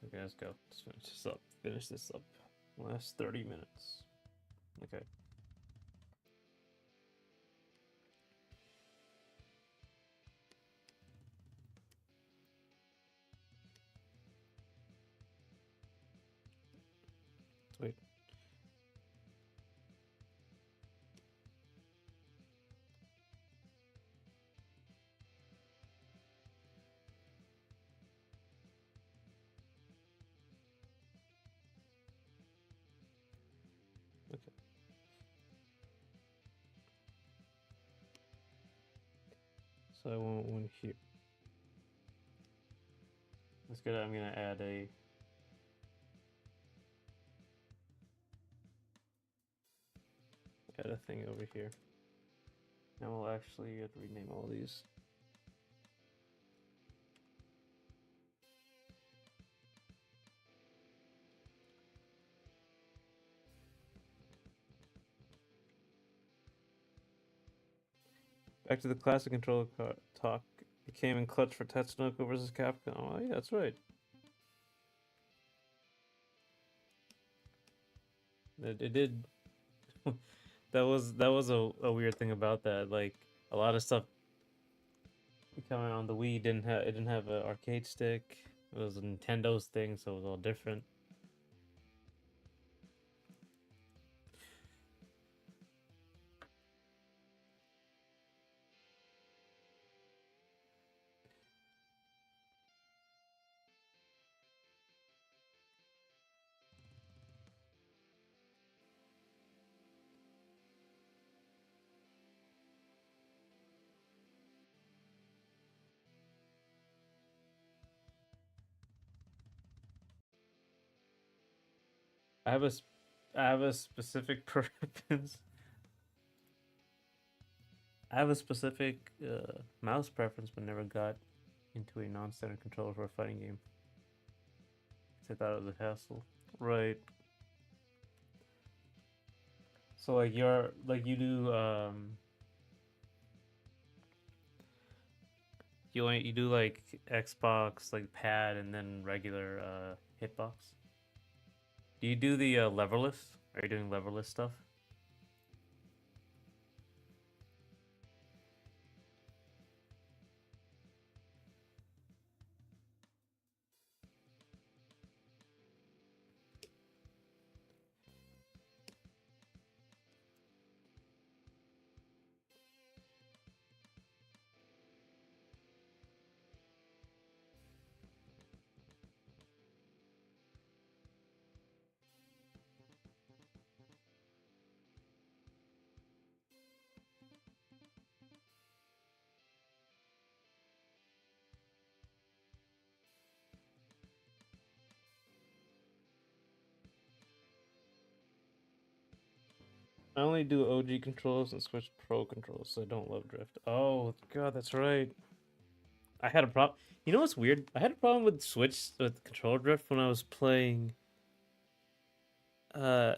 Okay, let's go. Let's finish this up. Finish this up. Last 30 minutes. Okay. Wait. Okay. So I want one here. Let's go. I'm gonna add a thing over here. Now we'll actually rename all these. Back to the classic controller talk. It came in clutch for Tatsunoko versus Capcom. Oh yeah, that's right. It did. that was a weird thing about that. Like a lot of stuff coming on the Wii didn't have an arcade stick. It was Nintendo's thing, so it was all different. I have a I have a specific preference. I have a specific mouse preference, but never got into a non-standard controller for a fighting game. Cause I thought it was a hassle. Right. So like you do you do like Xbox like pad and then regular hitbox. Do you do the leverless? Are you doing leverless stuff? I only do OG controls and Switch Pro controls, so I don't love drift. Oh god, that's right. I had a problem. You know what's weird? I had a problem with Switch with controller drift when I was playing. Uh,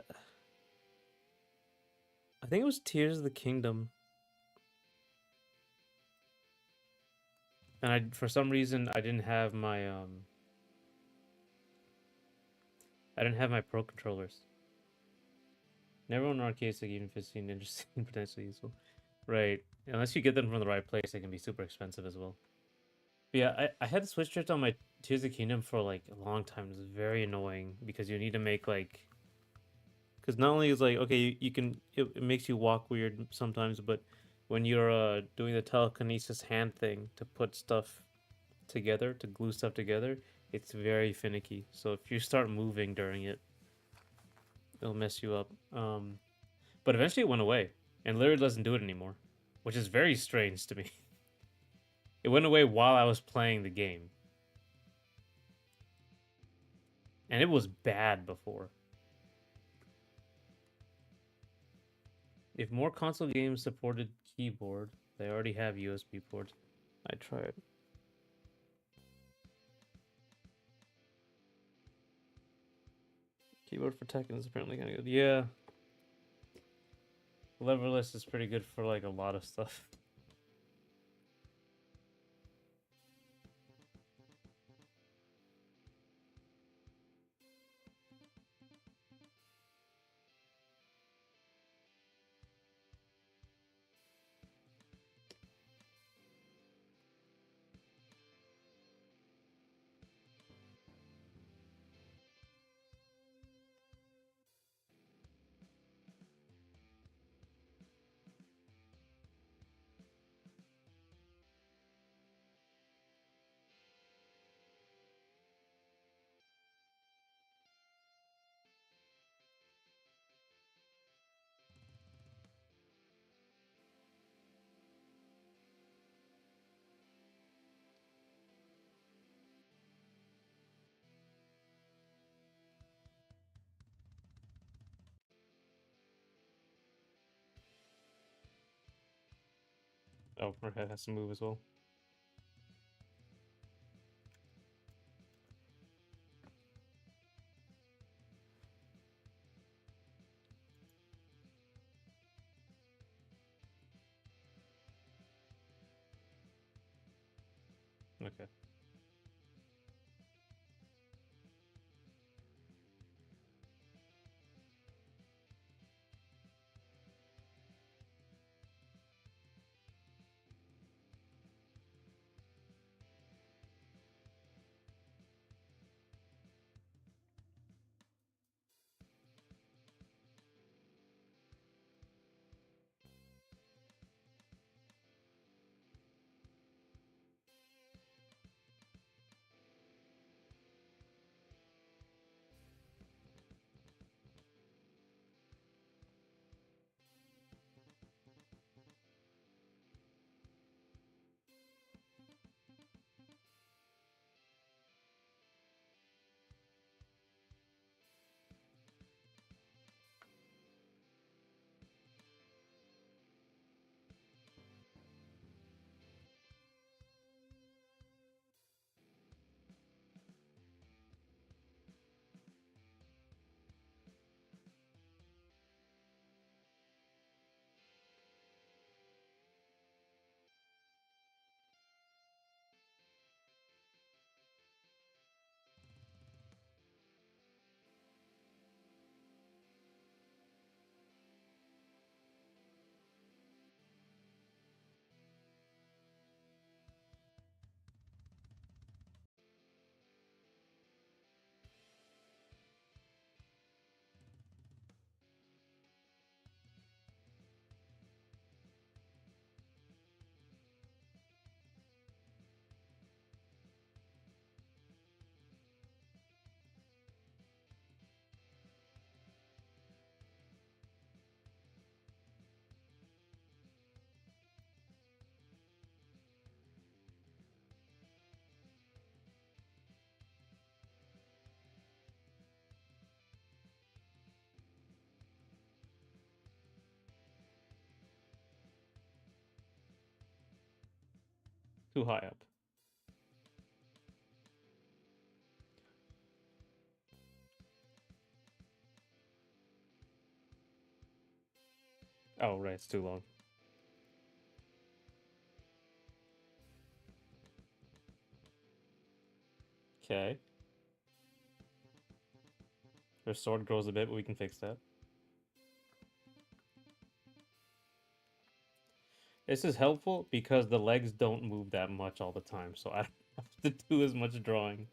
I think it was Tears of the Kingdom, and I for some reason I didn't have my Pro controllers. Never own an arcade stick, even if it seemed interesting and potentially useful. Right. Unless you get them from the right place, they can be super expensive as well. But yeah, I had the Switch drift on my Tears of the Kingdom for like a long time. It was very annoying because you need to make like because not only is like okay you can it makes you walk weird sometimes, but when you're doing the telekinesis hand thing to put stuff together to glue stuff together, it's very finicky. So if you start moving during it, it'll mess you up. But eventually it went away and literally doesn't do it anymore, which is very strange to me. It went away while I was playing the game, and it was bad before. If more console games supported keyboard, they already have USB ports. I tried. Keyboard for Tekken is apparently kind of good. Yeah, Leverless is pretty good for like a lot of stuff. Oh, her head has to move as well. Okay. Too high up. Oh, right, it's too long. Okay. Her sword grows a bit, but we can fix that. This is helpful because the legs don't move that much all the time, so I don't have to do as much drawing.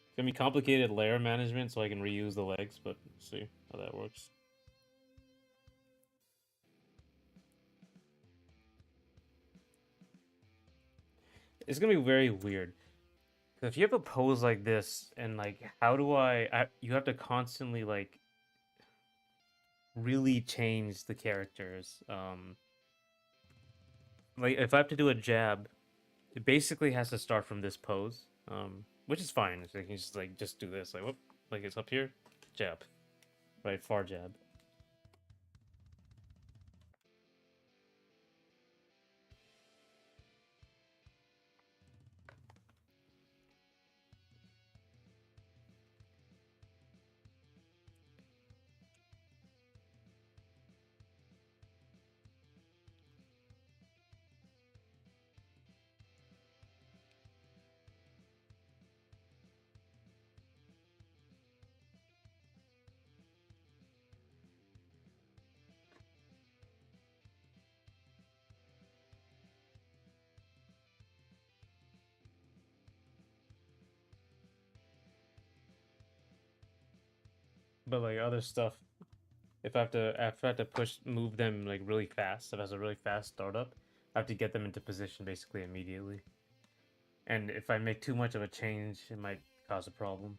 It's gonna be complicated layer management so I can reuse the legs, but we'll see how that works. It's gonna be very weird. If you have a pose like this, and like, how do you have to constantly like really change the characters. Like if I have to do a jab, it basically has to start from this pose, which is fine. So you can just do this, like whoop, like it's up here, jab, right, far jab. But like other stuff, if I have to move them like really fast, if it has a really fast startup, I have to get them into position basically immediately. And if I make too much of a change, it might cause a problem.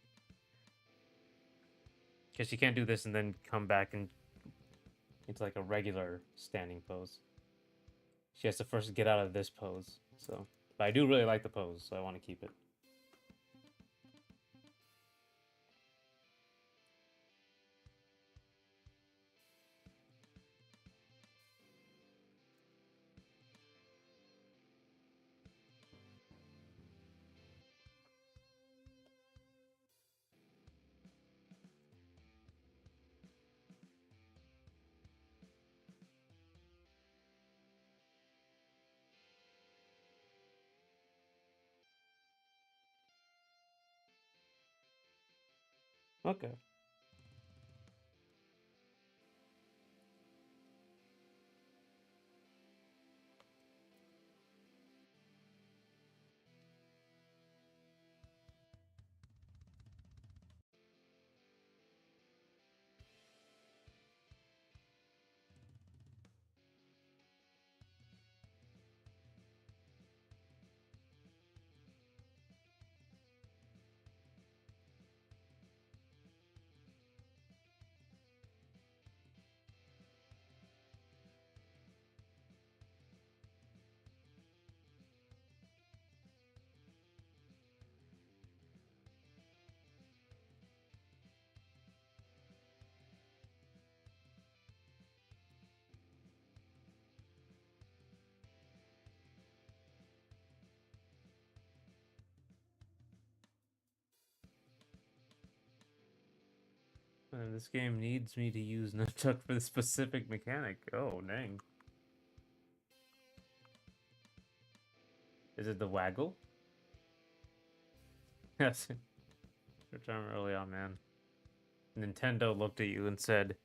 Because you can't do this and then come back and into like a regular standing pose. She has to first get out of this pose. So, but I do really like the pose, so I want to keep it. Okay. This game needs me to use Nunchuck for the specific mechanic. Oh, dang. Is it the waggle? Yes. Which I'm early on, man. Nintendo looked at you and said,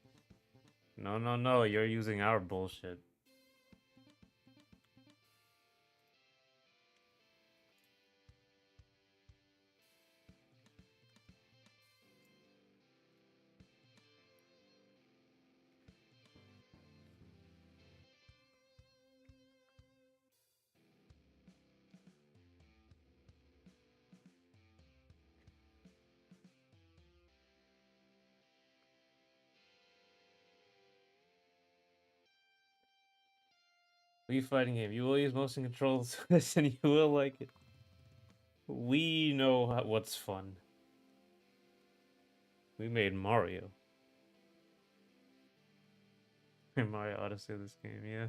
no, no, no, you're using our bullshit. Wii fighting game. You will use motion controls and you will like it. We know what's fun. We made Mario. Mario Odyssey of this game, yeah.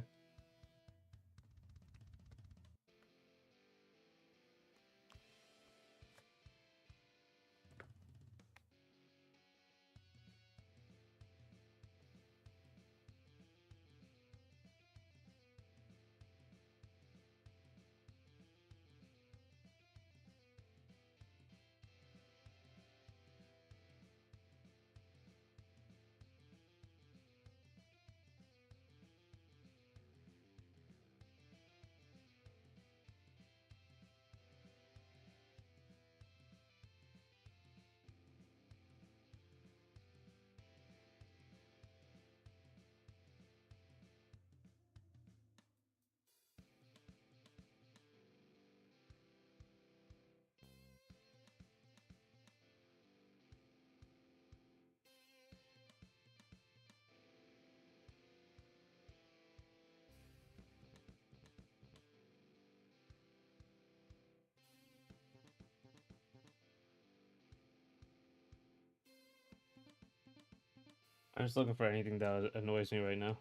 I'm just looking for anything that annoys me right now.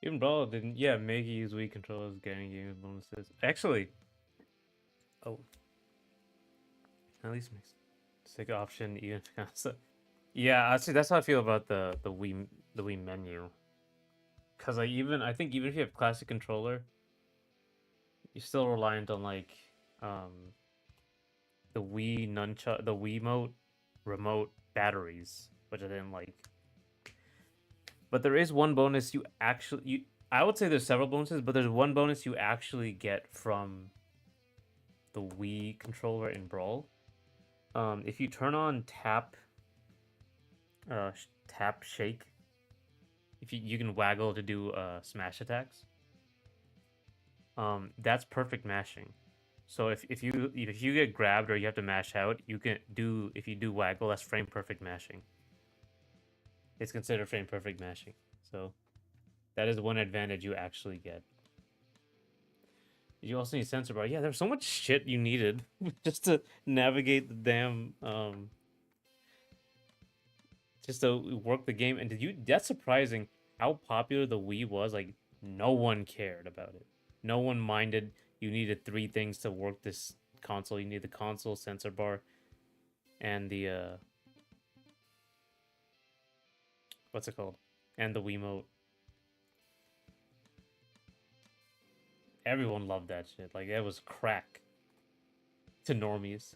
Even Brawl didn't. Yeah, make you use Wii controllers, getting game bonuses. Actually, oh, at least makes stick option even. So, yeah, actually, that's how I feel about the Wii menu. Because like I think even if you have classic controller, you're still reliant on like um the Wii nunchuck, the Wiimote remote batteries, which I didn't like. But there is one bonus you I would say there's several bonuses, but there's one bonus you actually get from the Wii controller in Brawl. If you turn on tap shake, if you can waggle to do smash attacks, that's perfect mashing. So if you get grabbed or you have to mash out, you can do if you do waggle, that's frame perfect mashing. It's considered frame perfect mashing. So that is one advantage you actually get. You also need sensor bar. Yeah, there's so much shit you needed just to navigate the damn just to work the game. And did you that's surprising how popular the Wii was. Like no one cared about it. No one minded you needed three things to work this console. You need the console, sensor bar, and the what's it called? And the Wiimote. Everyone loved that shit. Like it was crack to normies.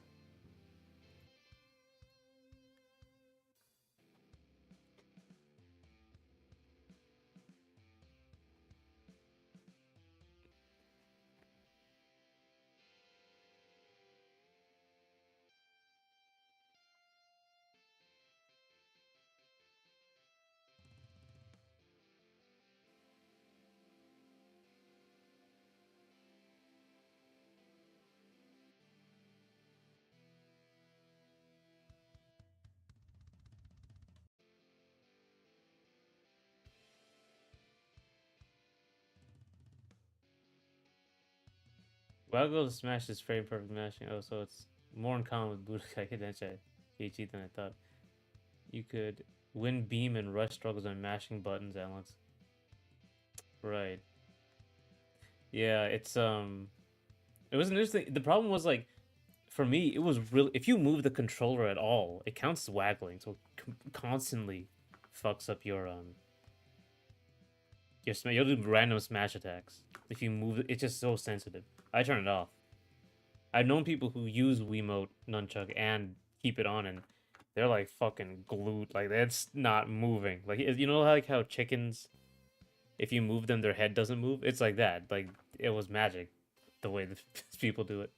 Waggle Smash is frame perfect mashing. Oh, so it's more in common with Budokai Tenkaichi KG than I thought. You could win beam and rush struggles by mashing buttons, Alex. Right. Yeah, it was interesting. The problem was like for me, it was really if you move the controller at all, it counts as waggling, so it constantly fucks up your you'll do random smash attacks. If you move it's just so sensitive. I turn it off. I've known people who use Wiimote nunchuck and keep it on, and they're like fucking glued. Like it's not moving. Like you know, like how chickens, if you move them, their head doesn't move. It's like that. Like it was magic, the way the people do it.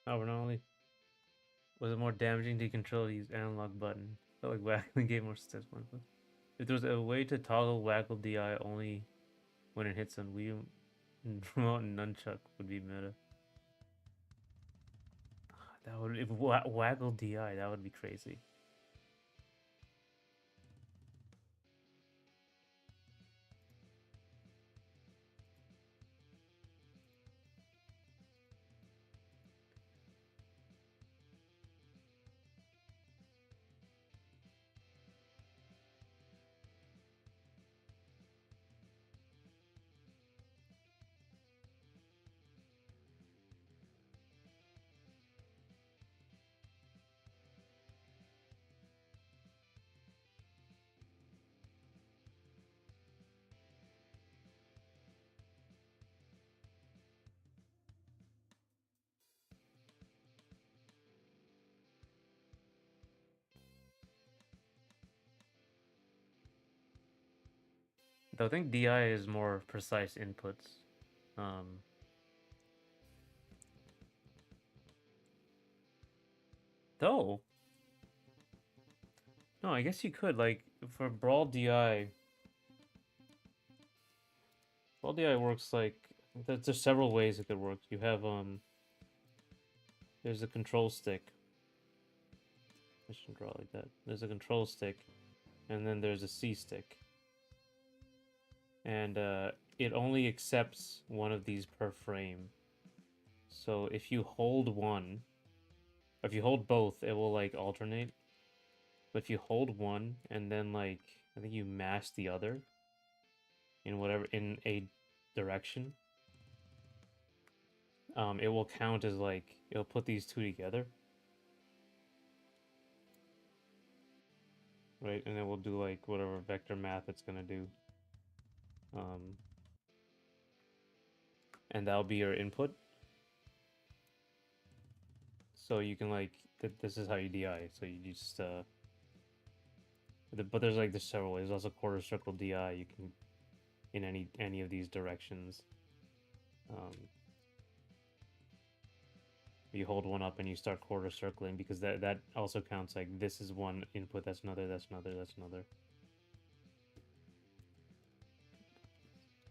Oh, not only was it more damaging to control to use analog button, felt like waggling gave more steps. If there was a way to toggle waggle DI only when it hits on Wii remote and nunchuck would be meta. That would if waggle DI that would be crazy. Though I think DI is more precise inputs. Um, though no, I guess you could like for Brawl DI. Fall DI works like there's several ways it could work. You have there's a control stick. I shouldn't draw it like that. There's a control stick, and then there's a C stick, and it only accepts one of these per frame. So if you hold one, if you hold both, it will like alternate. But if you hold one and then like I think you mash the other in whatever in a direction, it will count as like it'll put these two together. Right, and it will do like whatever vector math it's gonna do. Um, and that'll be your input. So you can like this is how you DI. So you just but there's several ways. There's also quarter circle DI. You can in any of these directions. You hold one up and you start quarter circling because that also counts like this is one input, that's another, that's another, that's another.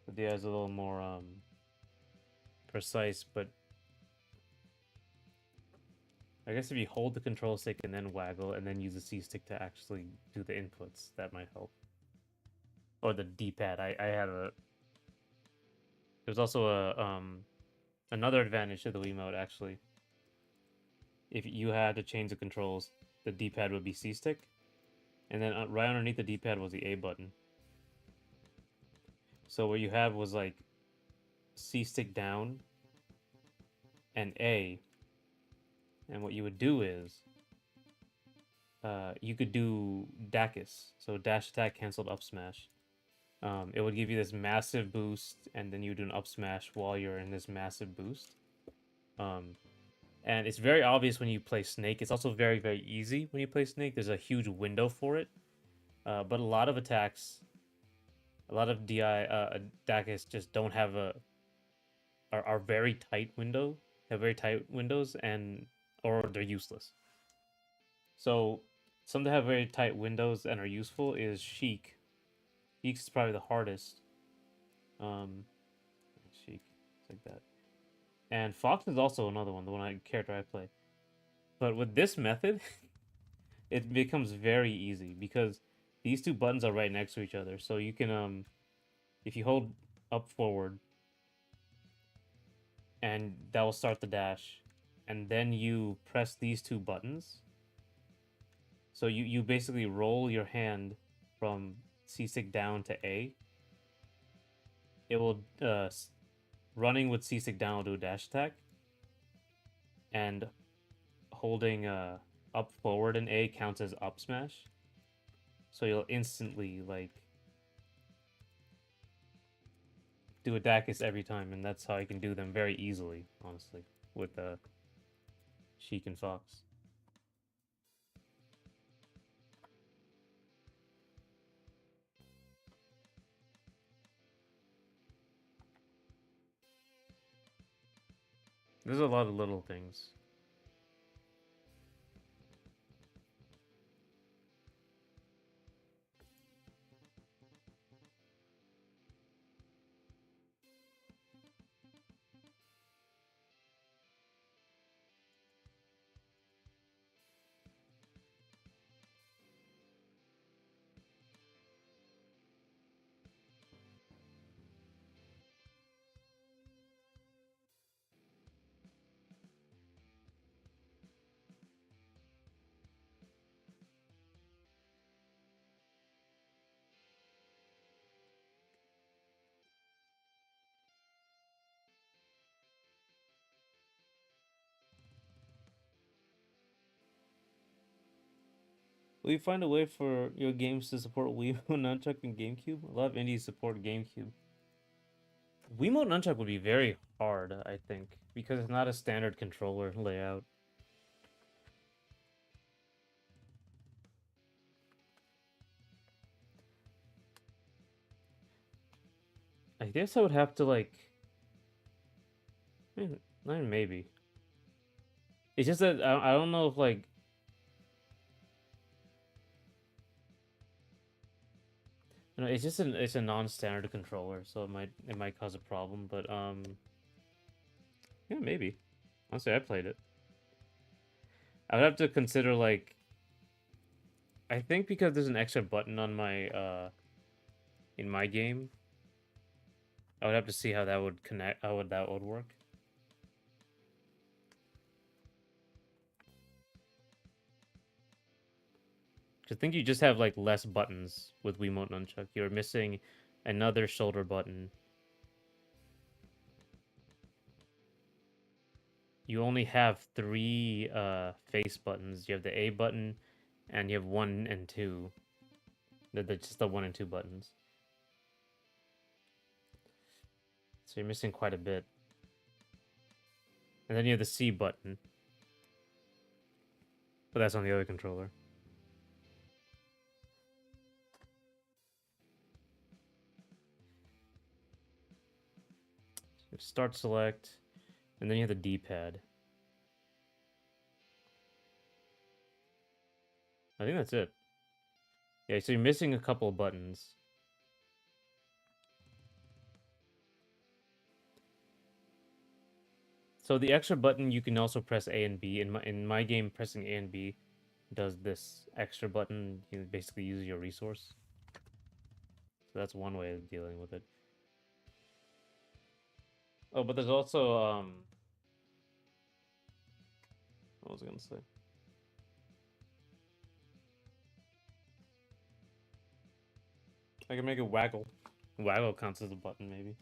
But DI is a little more precise, but I guess if you hold the control stick and then waggle and then use the C stick to actually do the inputs, that might help. Or the D-pad. I had a. There's also a another advantage to the Wiimote actually. If you had to change the controls, the D-pad would be C stick, and then right underneath the D-pad was the A button. So what you have was like C stick down and A, and what you would do is you could do DACUS, so dash attack canceled up smash. It would give you this massive boost, and then you do an up smash while you're in this massive boost. And it's very obvious when you play Snake. It's also very, very easy when you play Snake. There's a huge window for it. But a lot of attacks, a lot of DI DACUS just don't have are very tight have very tight windows, or they're useless. So some that have very tight windows and are useful is Sheik. Sheik's probably the hardest. Sheik, it's like that. And Fox is also another one, character I play. But with this method, it becomes very easy because these two buttons are right next to each other. So you can if you hold up forward, and that will start the dash, and then you press these two buttons. So you basically roll your hand from C stick down to A. It will running with C stick down will do a dash attack, and holding up forward and A counts as up smash. So you'll instantly like do a DACUS every time, and that's how I can do them very easily, honestly, with Sheik and Fox. There's a lot of little things. Will you find a way for your games to support Wiimote, Nunchuck, and GameCube? A lot of indies support GameCube. Wiimote Nunchuck would be very hard, I think, because it's not a standard controller layout. I guess I would have to like, maybe. It's just that I don't know if like No, it's a non-standard controller, so it might cause a problem. But yeah, maybe. Honestly, I played it. I would have to consider like I think because there's an extra button on my in my game, I would have to see how that would connect. How would that would work? 'Cause I think you just have like less buttons with Wiimote Nunchuck. You're missing another shoulder button. You only have three face buttons. You have the A button, and you have one and two. They're just the one and two buttons. So you're missing quite a bit. And then you have the C button, but that's on the other controller. Start select, and then you have the D-pad. I think that's it. Yeah, so you're missing a couple of buttons. So the extra button you can also press A and B. In my game, pressing A and B does this extra button. You basically use your resource. So that's one way of dealing with it. Oh, but there's also what was I gonna say? I can make it waggle. Waggle counts as a button, maybe.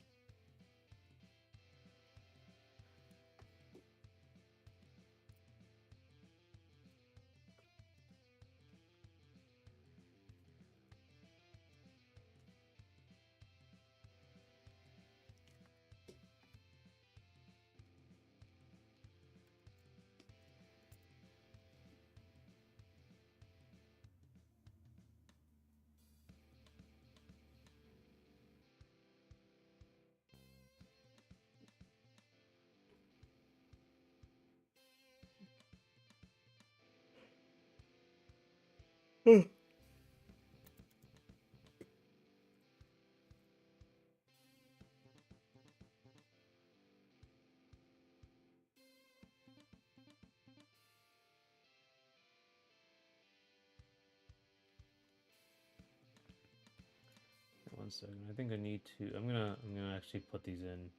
One second. I think I need to. I'm gonna actually put these in.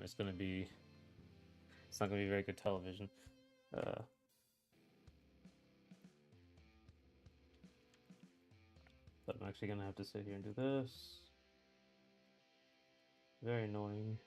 It's gonna be. It's not gonna be very good television. Uh, but I'm actually gonna have to sit here and do this. Very annoying.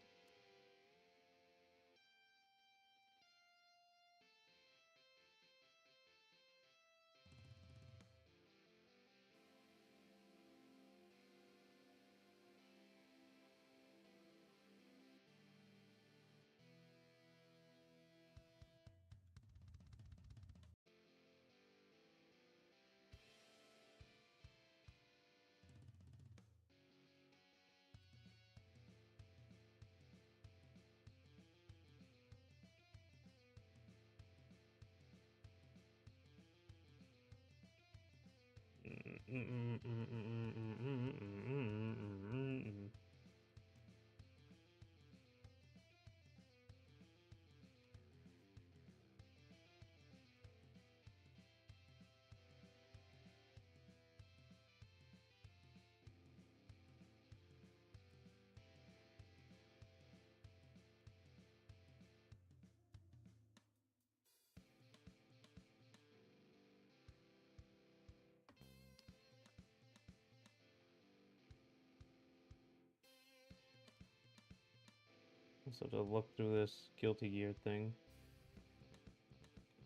So to look through this Guilty Gear thing,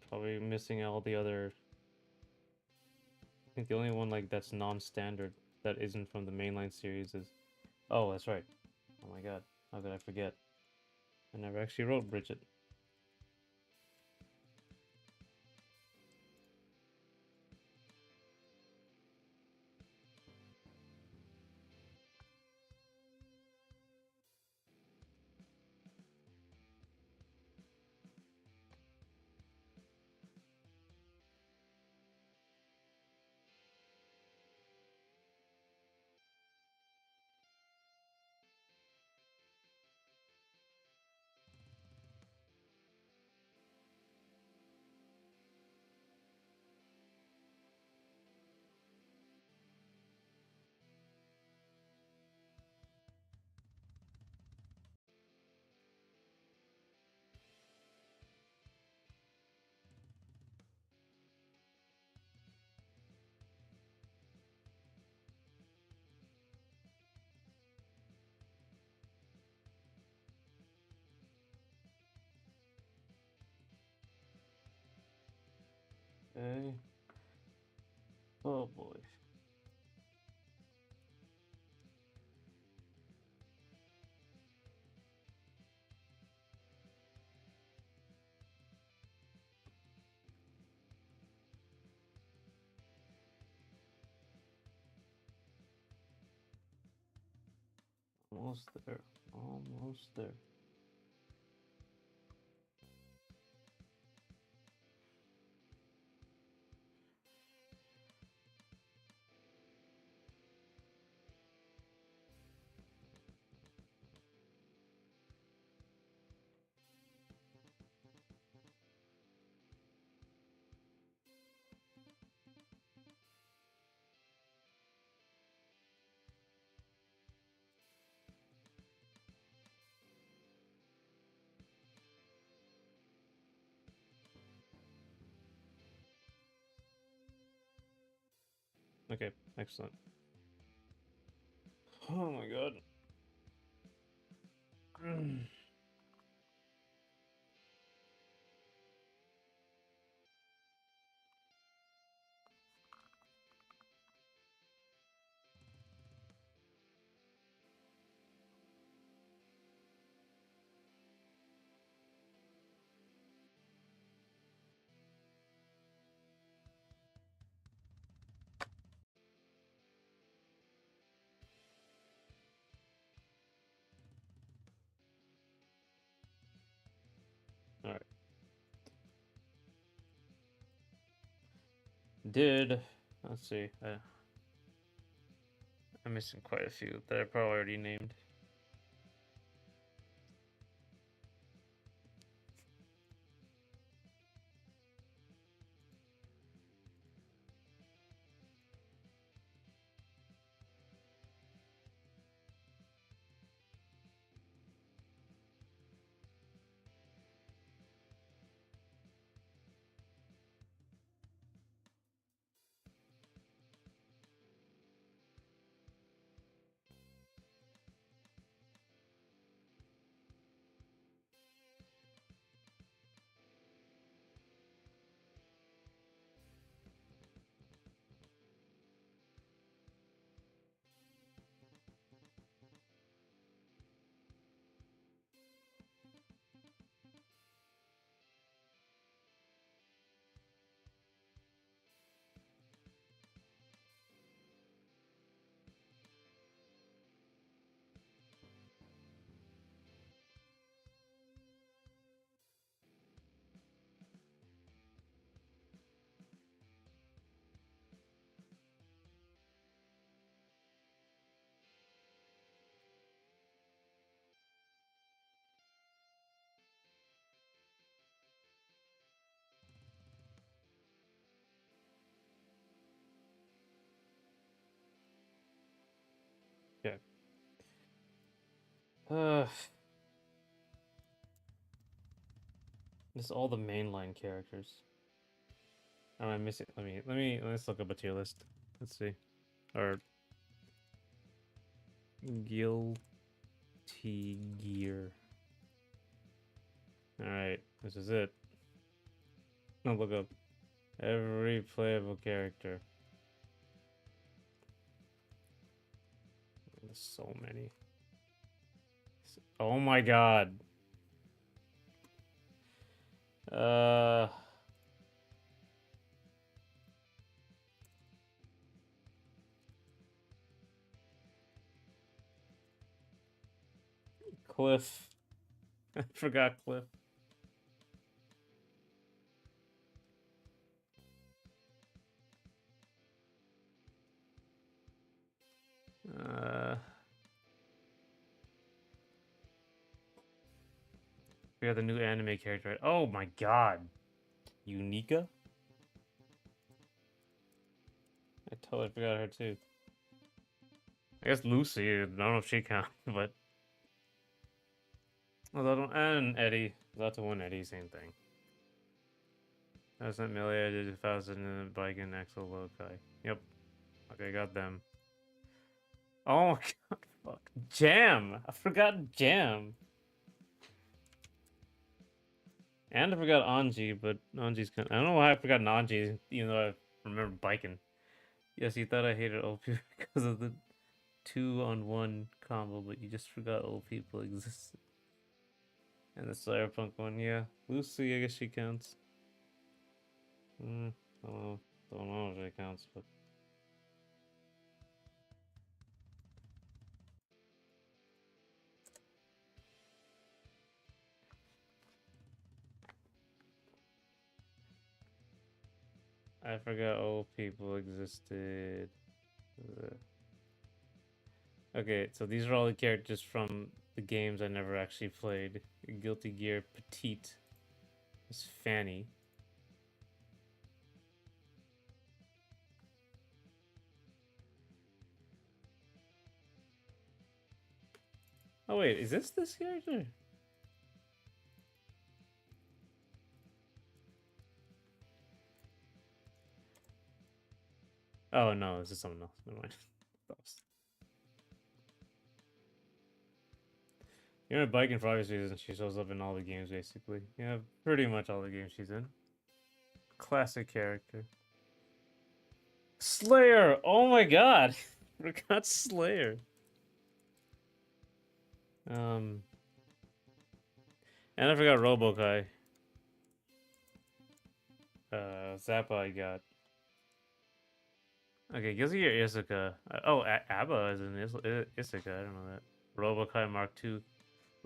probably missing all the other. I think the only one like that's non-standard that isn't from the mainline series is. Oh, that's right. Oh my god, how could I forget? I never actually wrote Bridget. Okay. Oh boy. Almost there. Almost there. Okay, excellent. Oh my god. Alright. Let's see. I'm missing quite a few that I probably already named. Okay. This is all the mainline characters. Am I missing? Let's look up a tier list. Let's see. Or Guilty Gear. Alright, this is it. I'll look up every playable character. There's so many. Oh my god. Uh Cliff. I forgot Cliff. Uh we got the new anime character. Oh my god. Unica? I totally forgot her too. I guess Lucy, I don't know if she counts, but and Eddie. That's one Eddie, same thing. That's not Melee, I did 1,000 and Bike and Axel Lokai. Yep. Okay, got them. Oh my god, fuck. Jam! I forgot Jam. And I forgot Anji, but Anji's kind. I don't know why I forgot Anji, even though I remember biking. Yes, you thought I hated old people because of the 2-on-1 combo, but you just forgot old people existed. And the Cyberpunk one, yeah. Lucy, I guess she counts. Don't know if it counts, but I forgot old people existed. Uh, Okay, so these are all the characters from the games I never actually played. Guilty Gear Petite is Fanny. Oh wait, is this character? Oh no, this is someone else. Never mind. You're biking for obvious reasons. She shows up in all the games basically. Yeah, pretty much all the games she's in. Classic character. Slayer! Oh my god! Forgot Slayer. Um and I forgot Robokai. Zappa I got. Okay, Guilty Gear Isuka. Oh, Abba is in Isuka. I don't know that. Robokai Mark II.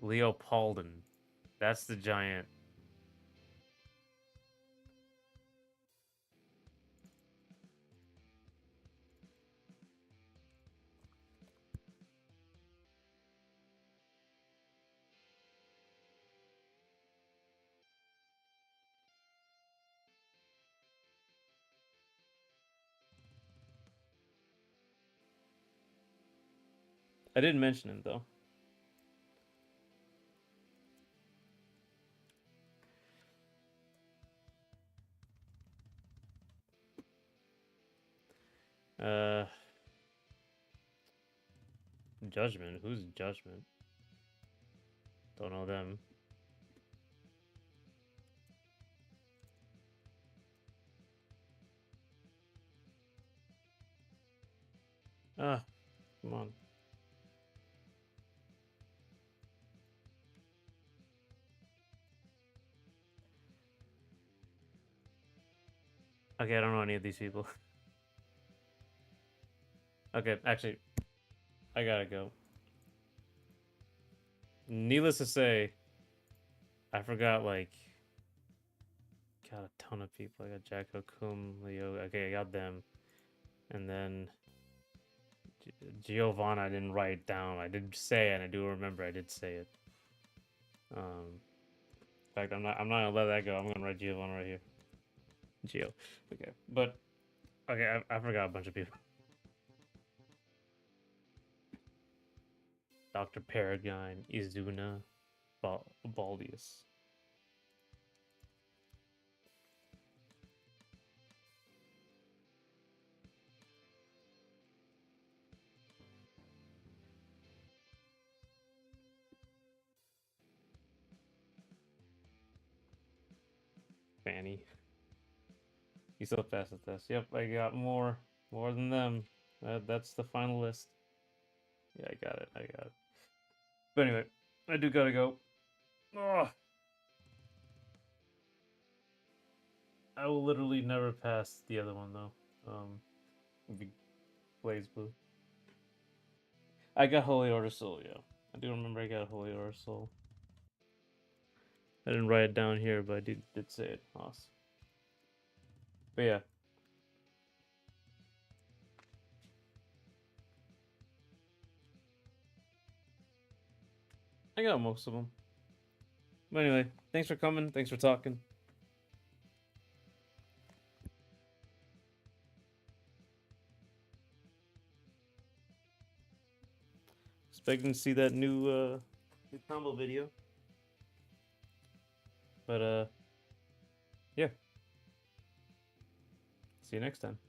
Leopoldin. That's the giant. I didn't mention him though. Uh, Judgment. Who's Judgment? Don't know them. Ah, come on. Okay, I don't know any of these people. Okay, actually, I gotta go. Needless to say, I forgot like got a ton of people. I got Jacko, Kum, Leo. Okay, I got them, and then Giovanna. I didn't write down. I did say it, and I do remember I did say it. In fact, I'm not gonna let that go. I'm gonna write Giovanna right here. Geo. Okay, but okay, I forgot a bunch of people. Dr. Paragon, Izuna, Baldius. Fanny. You so fast at this. Yep, I got more than them. That's the final list. Yeah, I got it. I got it. But anyway, I do gotta go. Ugh. I will literally never pass the other one though. The Blaze Blue. I got Holy Order Soul. Yeah, I do remember I got Holy Order Soul. I didn't write it down here, but I did say it. Awesome. But yeah. I got most of them. But anyway, thanks for coming. Thanks for talking. Expecting to see that new combo video. But yeah. See you next time.